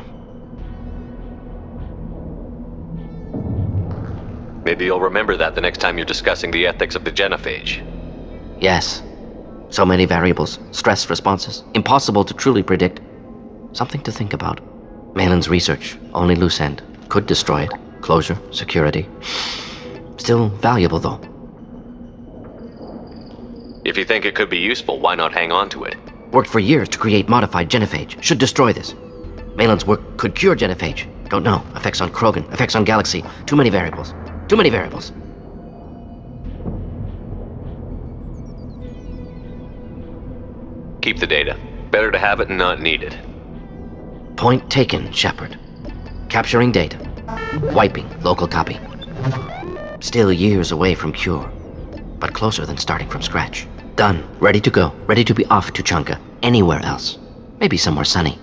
Maybe you'll remember that the next time you're discussing the ethics of the genophage. Yes. So many variables. Stress responses. Impossible to truly predict. Something to think about. Malin's research. Only loose end. Could destroy it. Closure. Security. Still valuable, though. If you think it could be useful, why not hang on to it? Worked for years to create modified genophage. Should destroy this. Malin's work could cure genophage. Don't know. Effects on Krogan. Effects on Galaxy. Too many variables. Too many variables. Keep the data. Better to have it and not need it. Point taken, Shepard. Capturing data. Wiping local copy. Still years away from cure. But closer than starting from scratch. Done. Ready to go. Ready to be off to Chanka. Anywhere else. Maybe somewhere sunny.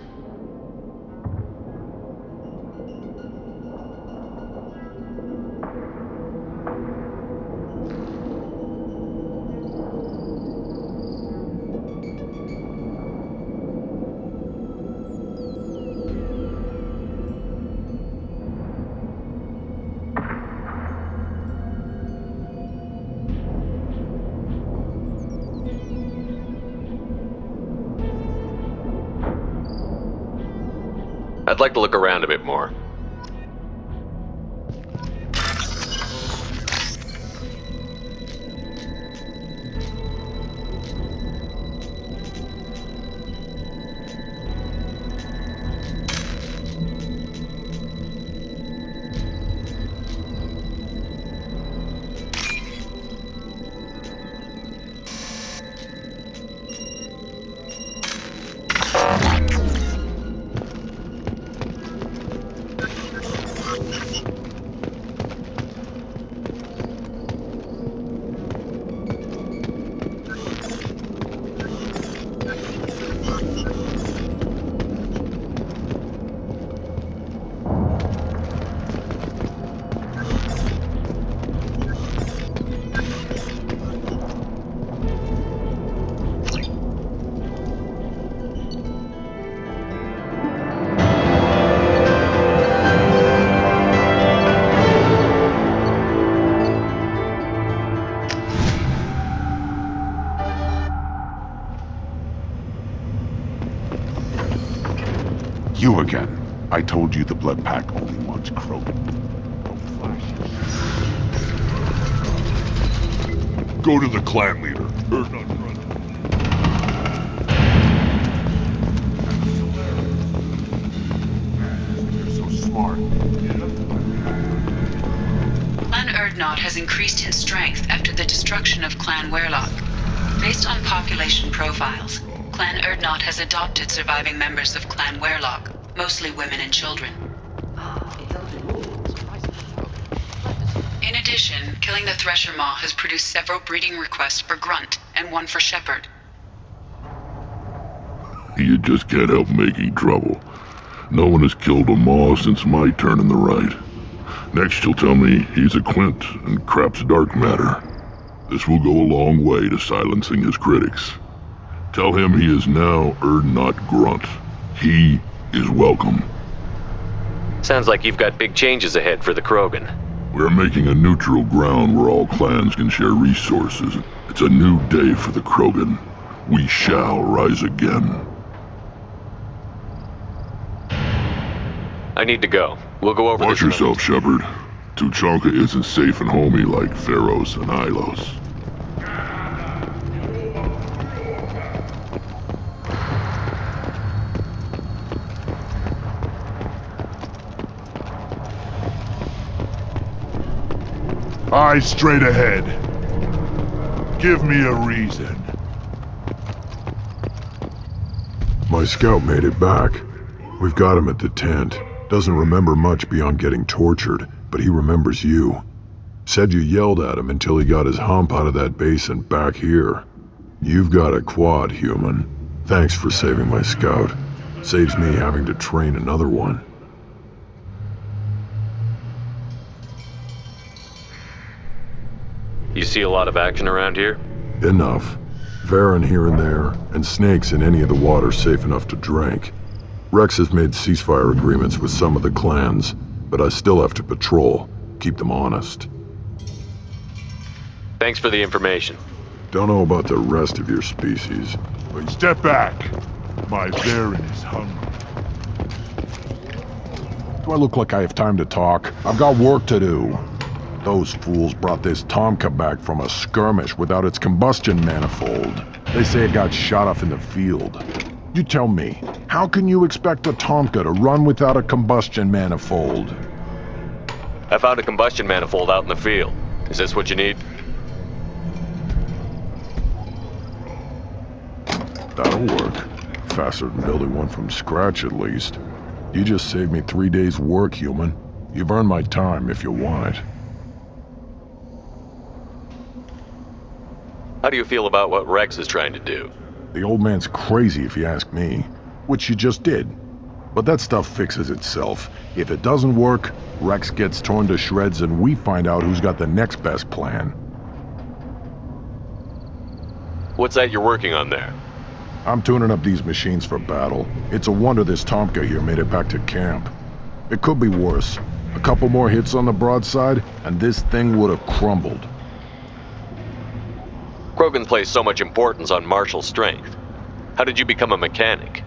I'd like to look around a bit more. You again. I told you the Blood Pact only wants Krogan. Don't flash. Go to the clan leader. You're so smart. Clan Urdnot has increased in strength after the destruction of Clan Werlock. Based on population profiles, Clan Urdnot has adopted surviving members of Clan Werlock, mostly women and children. In addition, killing the Thresher Maw has produced several breeding requests for Grunt and one for Shepherd. You just can't help making trouble. No one has killed a Maw since my turn in the Rite. Next you'll tell me he's a Quint and crap's dark matter. This will go a long way to silencing his critics. Tell him he is now Urdnot Grunt. He is welcome. Sounds like you've got big changes ahead for the Krogan. We're making a neutral ground where all clans can share resources. It's a new day for the Krogan. We shall rise again. I need to go. We'll go over Watch this yourself, Shepherd. Tuchanka isn't safe and homey like Theros and Ilos. Eyes straight ahead. Give me a reason. My scout made it back. We've got him at the tent. Doesn't remember much beyond getting tortured, but he remembers you. Said you yelled at him until he got his hump out of that basin back here. You've got a quad, human. Thanks for saving my scout. Saves me having to train another one. You see a lot of action around here? Enough. Varen here and there, and snakes in any of the water safe enough to drink. Rex has made ceasefire agreements with some of the clans, but I still have to patrol, keep them honest. Thanks for the information. Don't know about the rest of your species. But step back. My Varen is hungry. Do I look like I have time to talk? I've got work to do. Those fools brought this Tomka back from a skirmish without its combustion manifold. They say it got shot off in the field. You tell me, how can you expect a Tomka to run without a combustion manifold? I found a combustion manifold out in the field. Is this what you need? That'll work. Faster than building one from scratch, at least. You just saved me 3 days' work, human. You've earned my time if you want it. How do you feel about what Rex is trying to do? The old man's crazy if you ask me, which you just did. But that stuff fixes itself. If it doesn't work, Rex gets torn to shreds and we find out who's got the next best plan. What's that you're working on there? I'm tuning up these machines for battle. It's a wonder this Tomka here made it back to camp. It could be worse. A couple more hits on the broadside, and this thing would have crumbled. Krogan place so much importance on martial strength. How did you become a mechanic?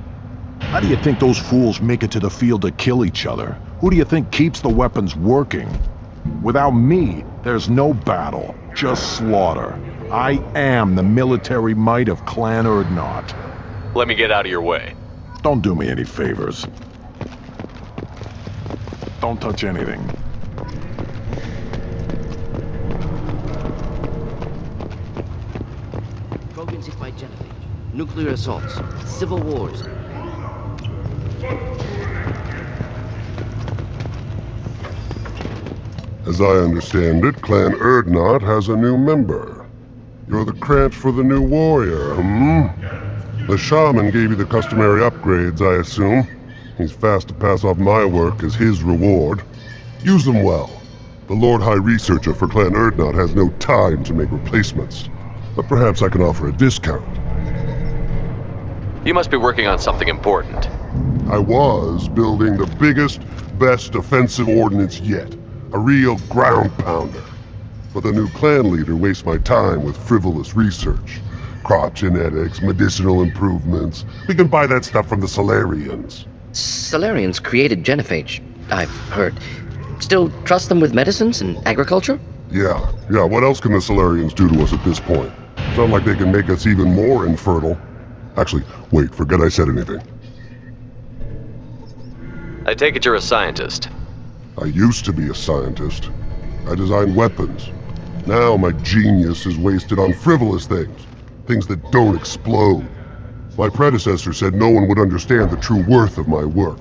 How do you think those fools make it to the field to kill each other? Who do you think keeps the weapons working? Without me, there's no battle, just slaughter. I am the military might of Clan Urdnot. Let me get out of your way. Don't do me any favors. Don't touch anything. Krogan's hit by genophage. Nuclear assaults. Civil wars. As I understand it, Clan Urdnot has a new member. You're the Krant for the new warrior, The shaman gave you the customary upgrades, I assume. He's fast to pass off my work as his reward. Use them well. The Lord High Researcher for Clan Urdnot has no time to make replacements. But perhaps I can offer a discount. You must be working on something important. I was building the biggest, best offensive ordnance yet. A real ground pounder. But the new clan leader wastes my time with frivolous research. Crop genetics, medicinal improvements. We can buy that stuff from the Solarians. Solarians created genophage, I've heard. Still trust them with medicines and agriculture? Yeah, what else can the Solarians do to us at this point? It's not like they can make us even more infertile. Actually, wait, forget I said anything. I take it you're a scientist. I used to be a scientist. I designed weapons. Now my genius is wasted on frivolous things. Things that don't explode. My predecessor said no one would understand the true worth of my work.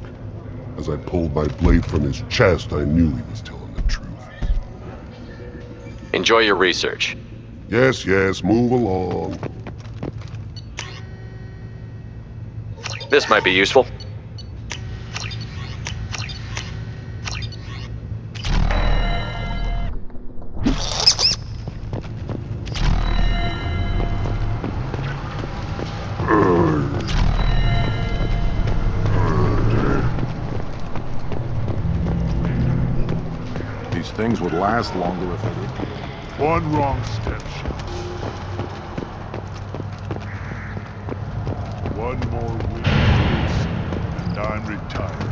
As I pulled my blade from his chest, I knew he was telling the truth. Enjoy your research. Yes, move along. This might be useful. These things would last longer if they did. One wrong step. One more week, and I'm retired.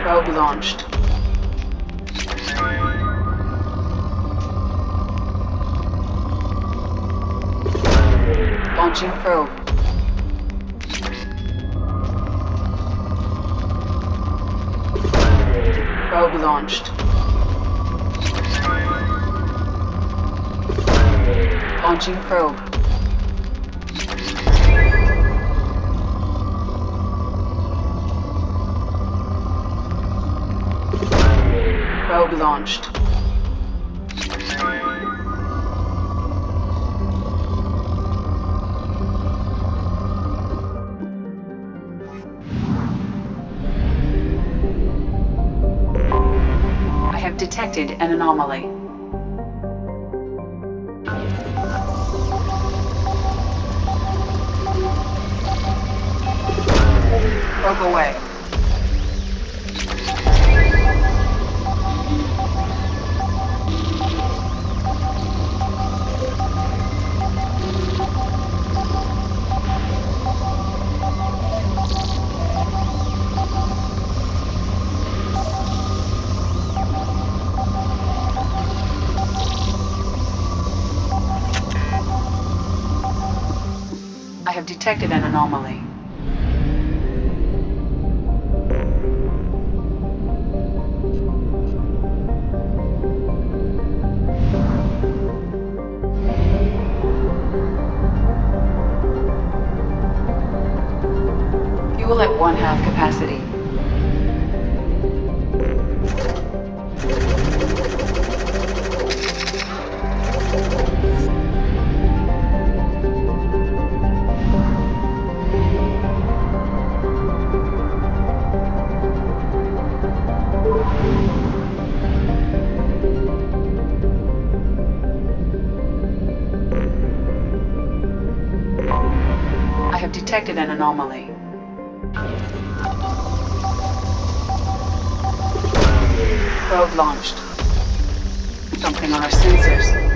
Probe launched. Launching probe. Probe launched. Launching probe. Probe launched. I have detected an anomaly. Probe away. I have detected an anomaly. Fuel at 1/2 capacity. I have detected an anomaly. Probe launched. Something on our sensors.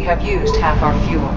have used half our fuel.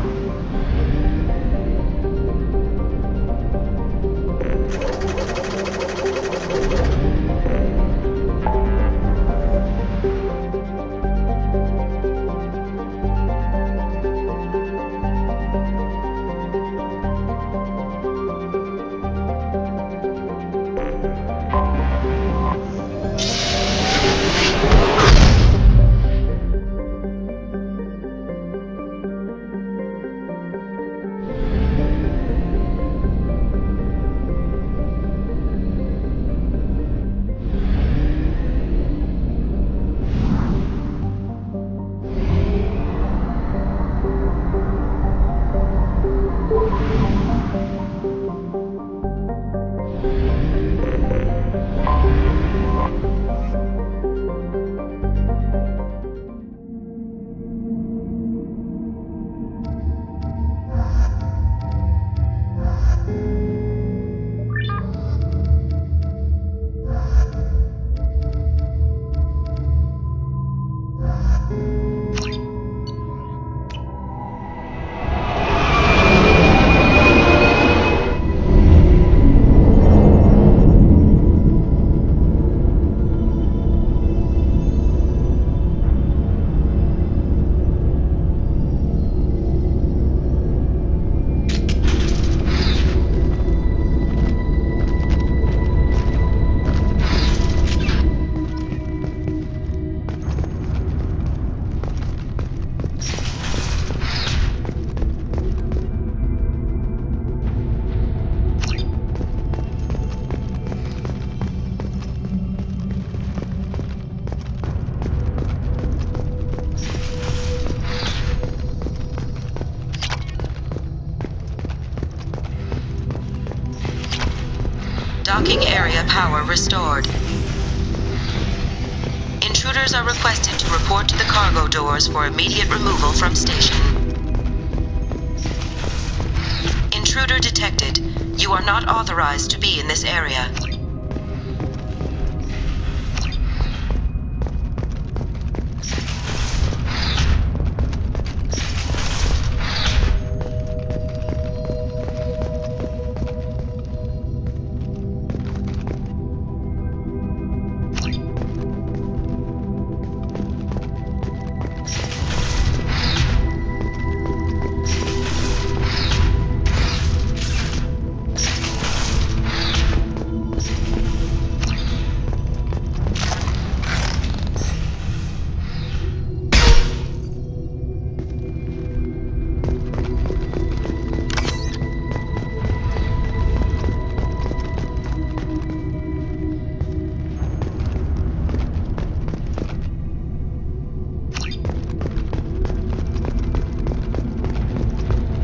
Docking area power restored. Intruders are requested to report to the cargo doors for immediate removal from station. Intruder detected. You are not authorized to be in this area.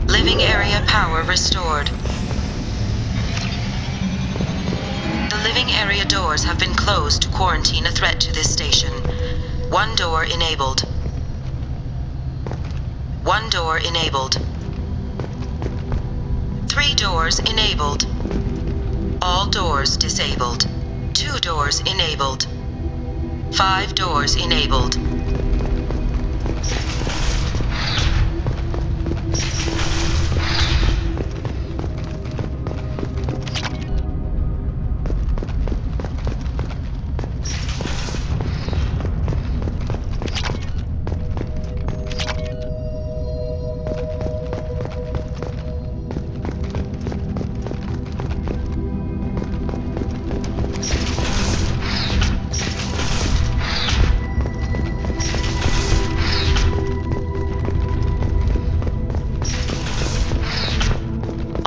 Living area power restored. The living area doors have been closed to quarantine a threat to this station. One door enabled. One door enabled. 3 doors enabled. All doors disabled. 2 doors enabled. 5 doors enabled.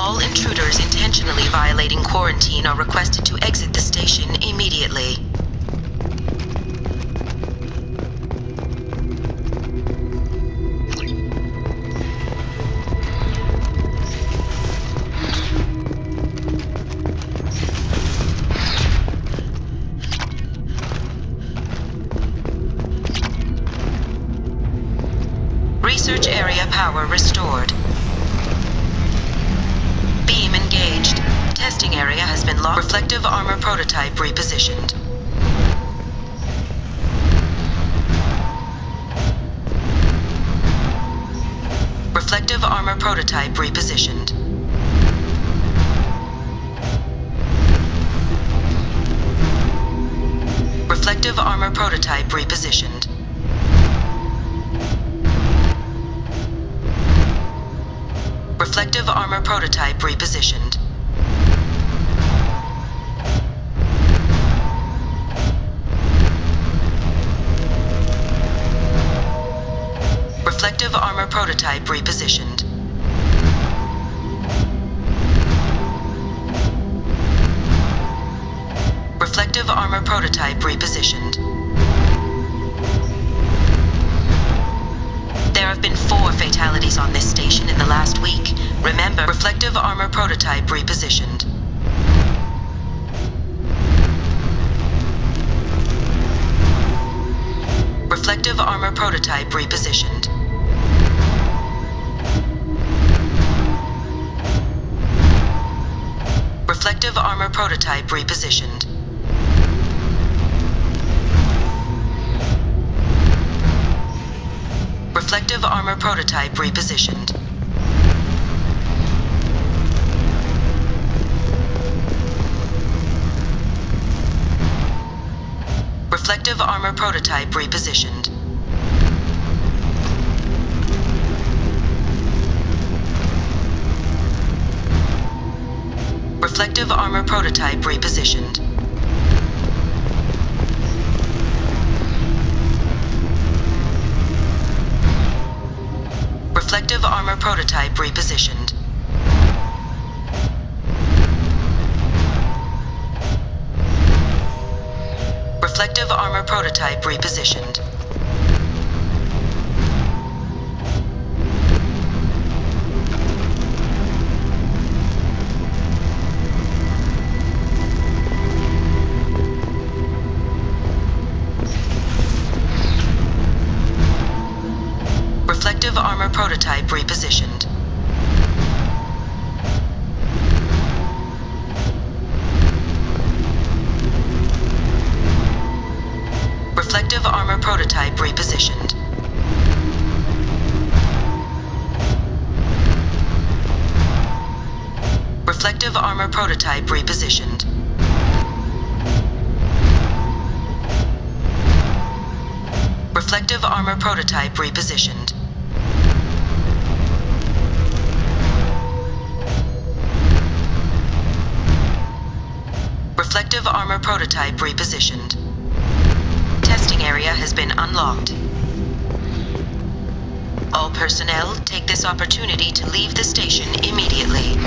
All intruders intentionally violating quarantine are requested to exit the station immediately. Research area power restored. Beam engaged. Testing area has been locked. Reflective armor prototype repositioned. Reflective armor prototype repositioned. Reflective armor prototype repositioned. Reflective armor prototype repositioned. Reflective armor prototype repositioned. Reflective armor prototype repositioned. There have been 4 fatalities on this station in the last week. Remember, reflective armor prototype repositioned. Reflective armor prototype repositioned. Reflective armor prototype repositioned. Reflective armor prototype repositioned. Reflective armor prototype repositioned. Reflective armor prototype repositioned. Reflective armor prototype repositioned. Reflective armor prototype repositioned. Reflective armor prototype repositioned. Reflective armor prototype repositioned. Reflective armor prototype repositioned. Reflective armor prototype repositioned. Reflective armor prototype repositioned. Testing area has been unlocked. All personnel, take this opportunity to leave the station immediately.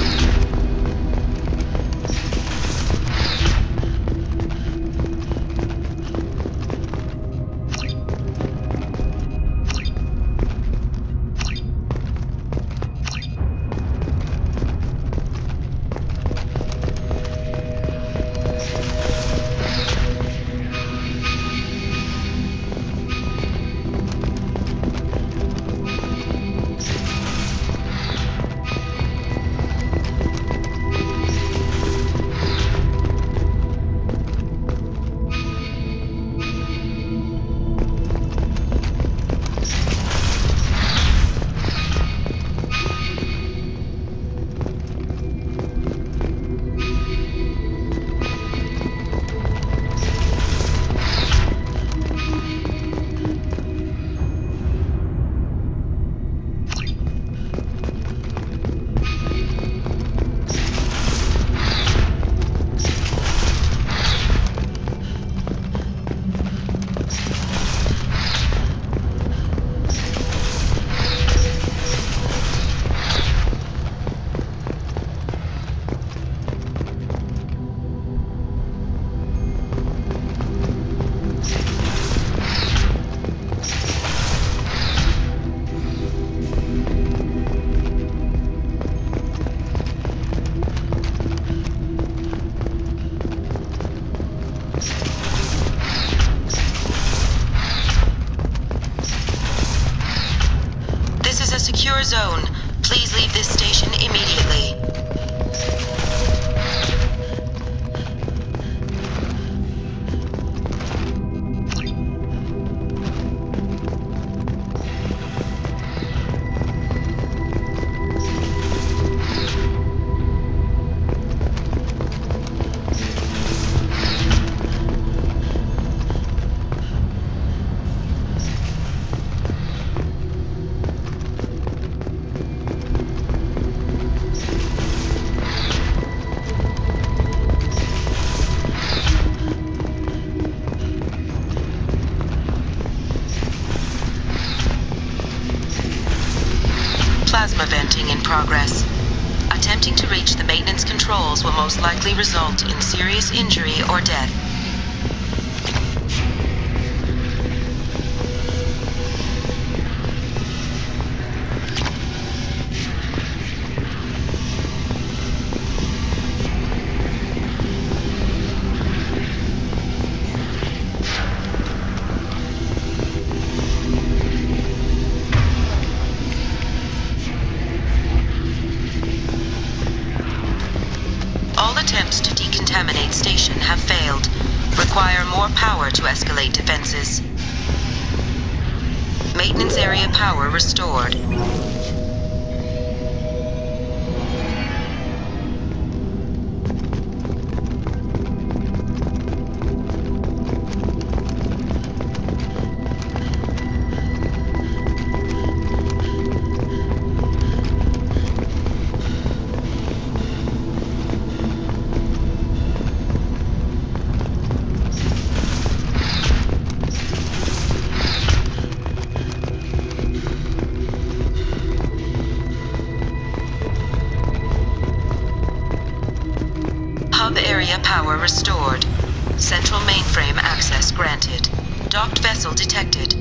progress. Attempting to reach the maintenance controls will most likely result in serious injury or death. All attempts to decontaminate station have failed. Require more power to escalate defenses. Maintenance area power restored. Hub area power restored. Central mainframe access granted. Docked vessel detected.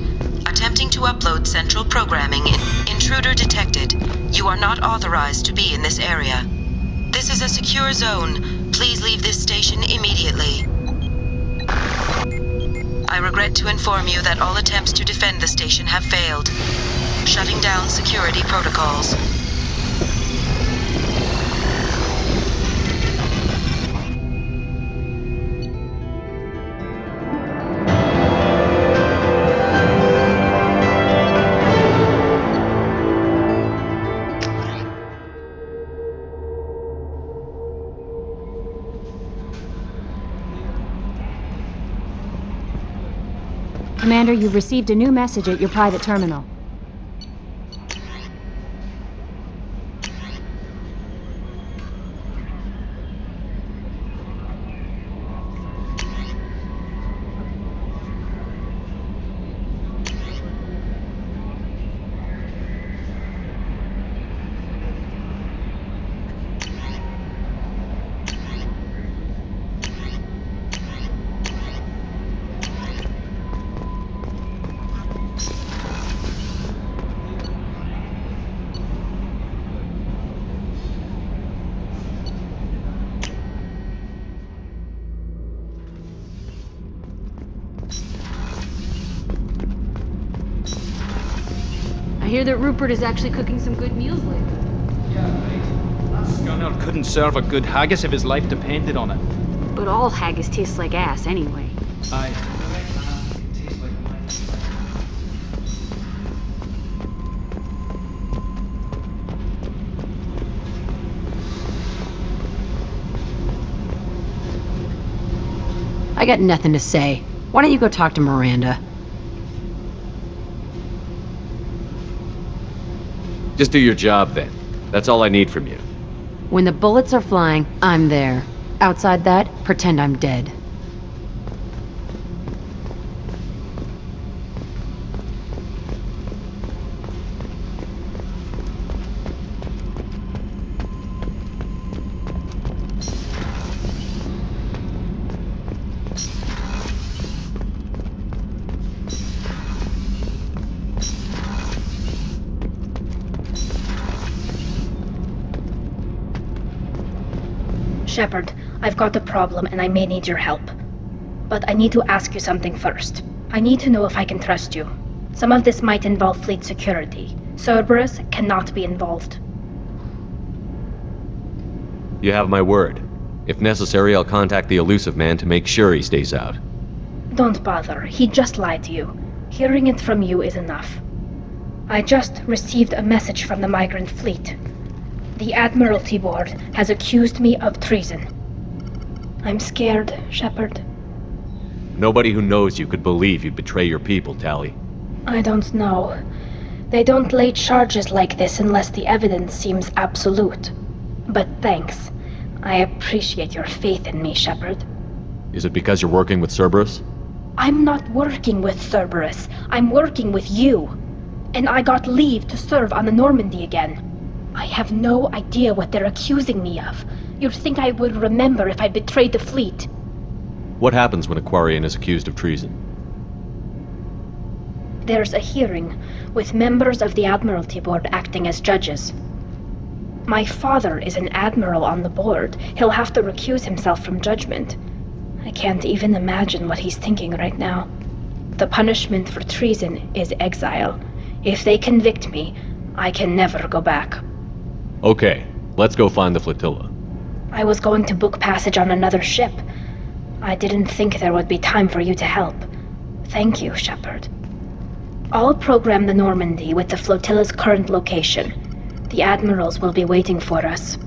Attempting to upload central programming. Intruder detected. You are not authorized to be in this area. This is a secure zone. Please leave this station immediately. I regret to inform you that all attempts to defend the station have failed. Shutting down security protocols. Commander, you've received a new message at your private terminal. I hear that Rupert is actually cooking some good meals lately. Yeah, mate. That scunner couldn't serve a good haggis if his life depended on it. But all haggis tastes like ass anyway. Aye. I got nothing to say. Why don't you go talk to Miranda? Just do your job then. That's all I need from you. When the bullets are flying, I'm there. Outside that, pretend I'm dead. Shepard, I've got a problem and I may need your help. But I need to ask you something first. I need to know if I can trust you. Some of this might involve fleet security. Cerberus cannot be involved. You have my word. If necessary, I'll contact the elusive man to make sure he stays out. Don't bother. He just lied to you. Hearing it from you is enough. I just received a message from the migrant fleet. The Admiralty Board has accused me of treason. I'm scared, Shepard. Nobody who knows you could believe you'd betray your people, Tally. I don't know. They don't lay charges like this unless the evidence seems absolute. But thanks. I appreciate your faith in me, Shepard. Is it because you're working with Cerberus? I'm not working with Cerberus. I'm working with you. And I got leave to serve on the Normandy again. I have no idea what they're accusing me of. You'd think I would remember if I'd betrayed the fleet. What happens when a Quarian is accused of treason? There's a hearing, with members of the Admiralty Board acting as judges. My father is an admiral on the board. He'll have to recuse himself from judgment. I can't even imagine what he's thinking right now. The punishment for treason is exile. If they convict me, I can never go back. Okay, let's go find the flotilla. I was going to book passage on another ship. I didn't think there would be time for you to help. Thank you, Shepard. I'll program the Normandy with the flotilla's current location. The admirals will be waiting for us.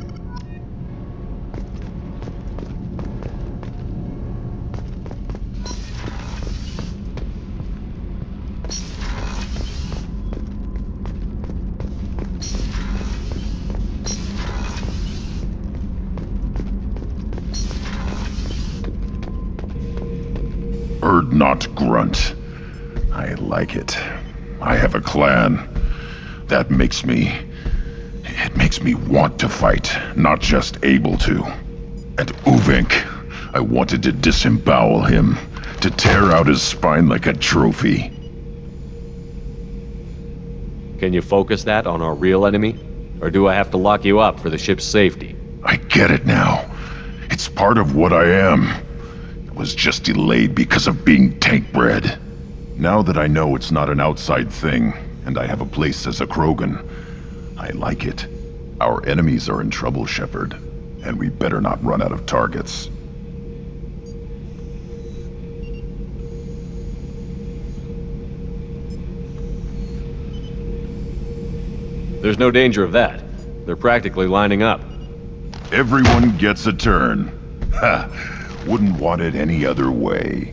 Not Grunt. I like it. I have a clan. That makes me... It makes me want to fight, not just able to. And Uvink, I wanted to disembowel him, to tear out his spine like a trophy. Can you focus that on our real enemy? Or do I have to lock you up for the ship's safety? I get it now. It's part of what I am. Was just delayed because of being tank bred. Now that I know it's not an outside thing, and I have a place as a Krogan, I like it. Our enemies are in trouble, Shepard, and we better not run out of targets. There's no danger of that. They're practically lining up. Everyone gets a turn. Ha! Wouldn't want it any other way.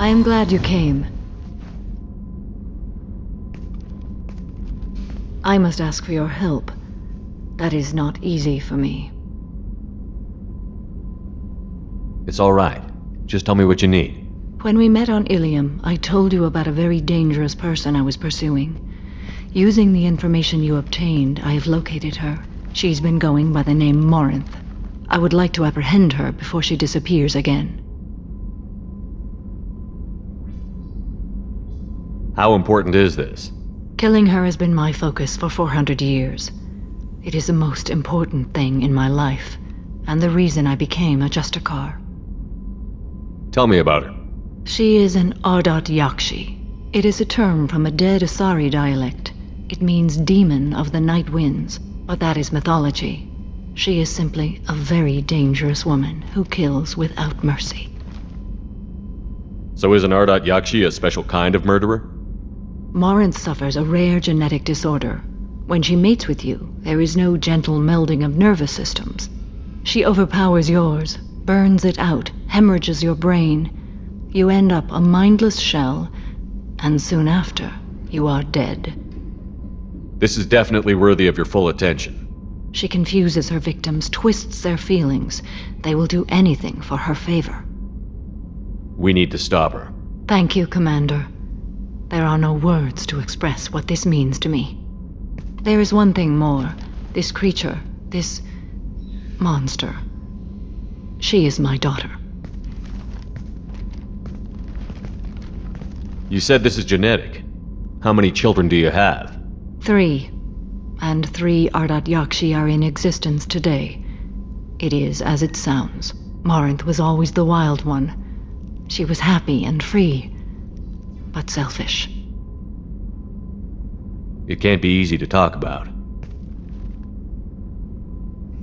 I am glad you came. I must ask for your help. That is not easy for me. It's all right. Just tell me what you need. When we met on Ilium, I told you about a very dangerous person I was pursuing. Using the information you obtained, I have located her. She's been going by the name Morinth. I would like to apprehend her before she disappears again. How important is this? Killing her has been my focus for 400 years. It is the most important thing in my life, and the reason I became a Justicar. Tell me about her. She is an Ardat Yakshi. It is a term from a dead Asari dialect. It means demon of the night winds, but that is mythology. She is simply a very dangerous woman who kills without mercy. So is an Ardat Yakshi a special kind of murderer? Morinth suffers a rare genetic disorder. When she mates with you, there is no gentle melding of nervous systems. She overpowers yours, burns it out, hemorrhages your brain. You end up a mindless shell, and soon after, you are dead. This is definitely worthy of your full attention. She confuses her victims, twists their feelings. They will do anything for her favor. We need to stop her. Thank you, Commander. There are no words to express what this means to me. There is one thing more. This creature, this monster. She is my daughter. You said this is genetic. How many children do you have? 3. And 3 Ardat Yakshi are in existence today. It is as it sounds. Morinth was always the wild one. She was happy and free, but selfish. It can't be easy to talk about.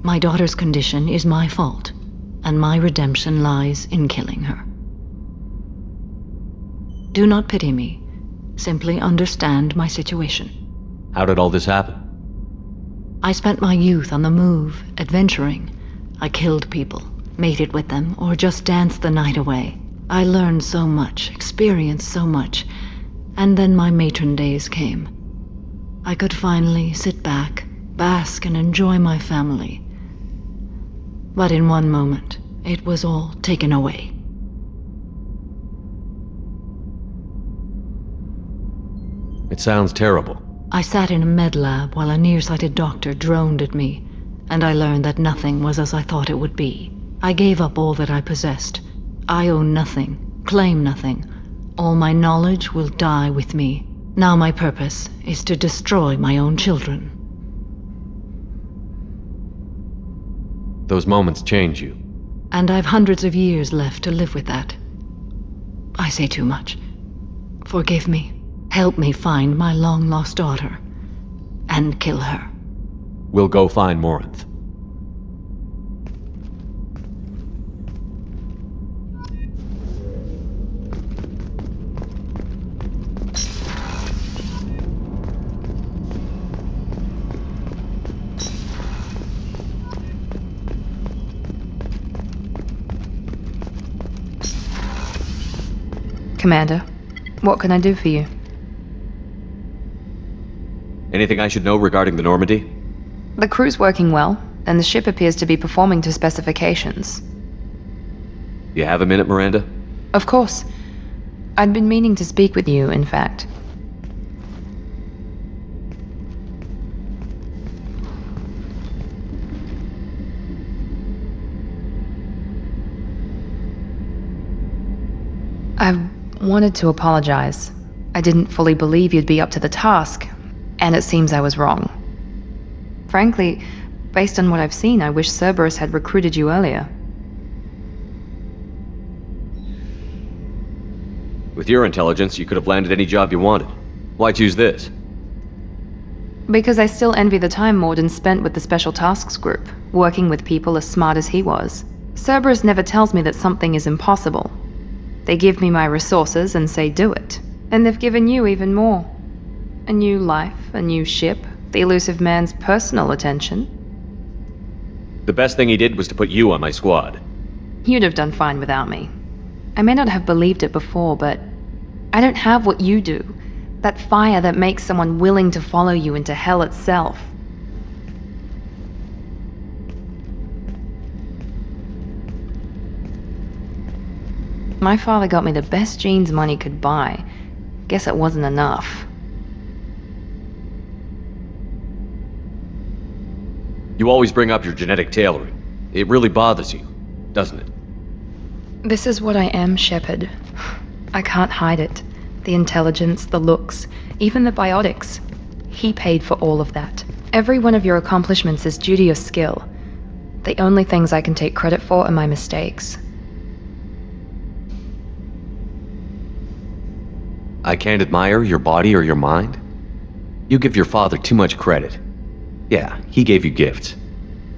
My daughter's condition is my fault, and my redemption lies in killing her. Do not pity me. Simply understand my situation. How did all this happen? I spent my youth on the move, adventuring. I killed people, mated with them, or just danced the night away. I learned so much, experienced so much, and then my matron days came. I could finally sit back, bask, and enjoy my family. But in one moment, it was all taken away. It sounds terrible. I sat in a med lab while a nearsighted doctor droned at me, and I learned that nothing was as I thought it would be. I gave up all that I possessed. I own nothing, claim nothing. All my knowledge will die with me. Now my purpose is to destroy my own children. Those moments change you. And I've hundreds of years left to live with that. I say too much. Forgive me. Help me find my long-lost daughter. And kill her. We'll go find Morinth. Commander, what can I do for you? Anything I should know regarding the Normandy? The crew's working well, and the ship appears to be performing to specifications. You have a minute, Miranda? Of course. I'd been meaning to speak with you, in fact. I wanted to apologize. I didn't fully believe you'd be up to the task, and it seems I was wrong. Frankly, based on what I've seen, I wish Cerberus had recruited you earlier. With your intelligence, you could have landed any job you wanted. Why choose this? Because I still envy the time Mordin spent with the Special Tasks Group, working with people as smart as he was. Cerberus never tells me that something is impossible. They give me my resources and say do it. And they've given you even more. A new life, a new ship, the elusive man's personal attention. The best thing he did was to put you on my squad. You'd have done fine without me. I may not have believed it before, but I don't have what you do. That fire that makes someone willing to follow you into hell itself. My father got me the best jeans money could buy. Guess it wasn't enough. You always bring up your genetic tailoring. It really bothers you, doesn't it? This is what I am, Shepard. I can't hide it. The intelligence, the looks, even the biotics. He paid for all of that. Every one of your accomplishments is due to your skill. The only things I can take credit for are my mistakes. I can't admire your body or your mind? You give your father too much credit. Yeah, he gave you gifts.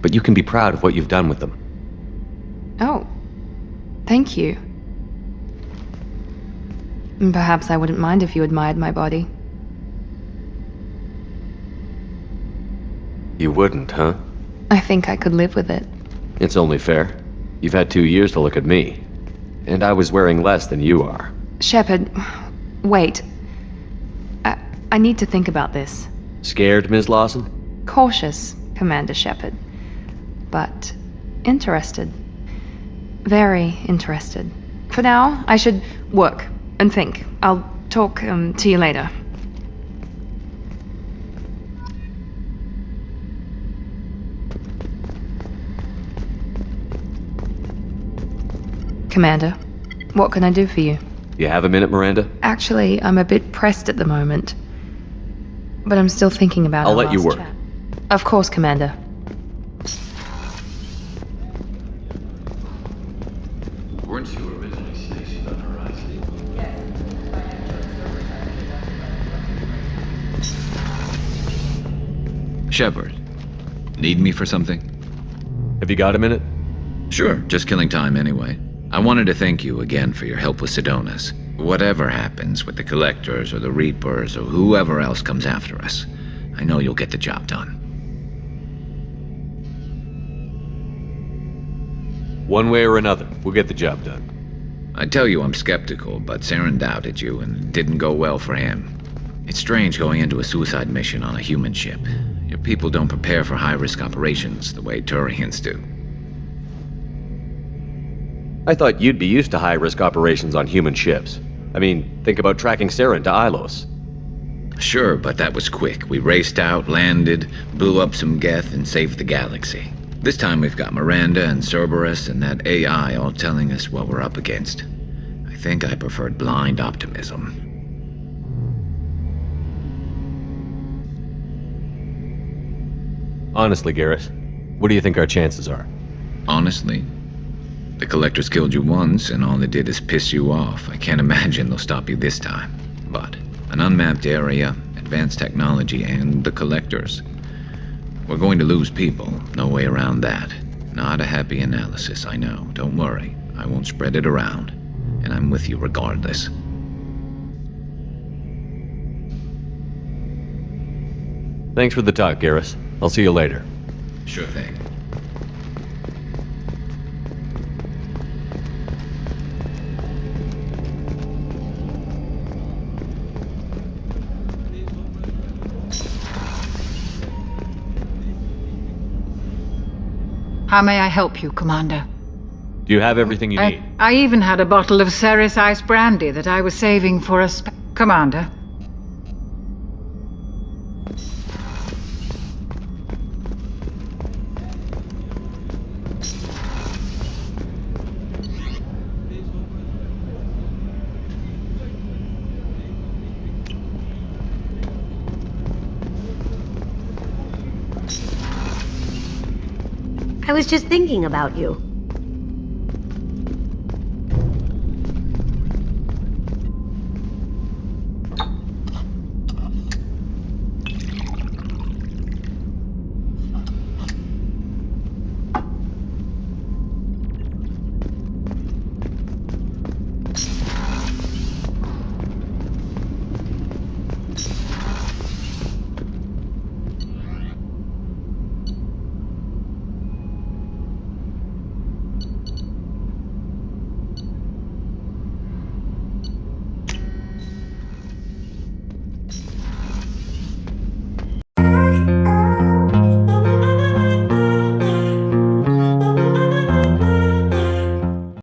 But you can be proud of what you've done with them. Oh. Thank you. Perhaps I wouldn't mind if you admired my body. You wouldn't, huh? I think I could live with it. It's only fair. You've had 2 years to look at me. And I was wearing less than you are. Shepard, wait. I need to think about this. Scared, Ms. Lawson? Cautious, Commander Shepard. But interested. Very interested. For now, I should work and think. I'll talk to you later. Commander, what can I do for you? You have a minute, Miranda? Actually, I'm a bit pressed at the moment. But I'm still thinking about it. I'll let you work. Chat. Of course, Commander. Weren't you originally stationed on Horizon? Shepard, need me for something? Have you got a minute? Sure, just killing time anyway. I wanted to thank you again for your help with Sidonis. Whatever happens with the Collectors or the Reapers or whoever else comes after us, I know you'll get the job done. One way or another, we'll get the job done. I tell you I'm skeptical, but Saren doubted you and it didn't go well for him. It's strange going into a suicide mission on a human ship. Your people don't prepare for high-risk operations the way Turians do. I thought you'd be used to high-risk operations on human ships. I mean, think about tracking Saren to Ilos. Sure, but that was quick. We raced out, landed, blew up some Geth, and saved the galaxy. This time we've got Miranda and Cerberus and that AI all telling us what we're up against. I think I preferred blind optimism. Honestly, Garrus, what do you think our chances are? Honestly? The Collectors killed you once, and all they did is piss you off. I can't imagine they'll stop you this time. But an unmapped area, advanced technology, and the Collectors. We're going to lose people, no way around that. Not a happy analysis, I know. Don't worry, I won't spread it around. And I'm with you regardless. Thanks for the talk, Garrus. I'll see you later. Sure thing. How may I help you, Commander? Do you have everything you need? I even had a bottle of Ceres Ice Brandy that I was saving for a Commander. I was just thinking about you.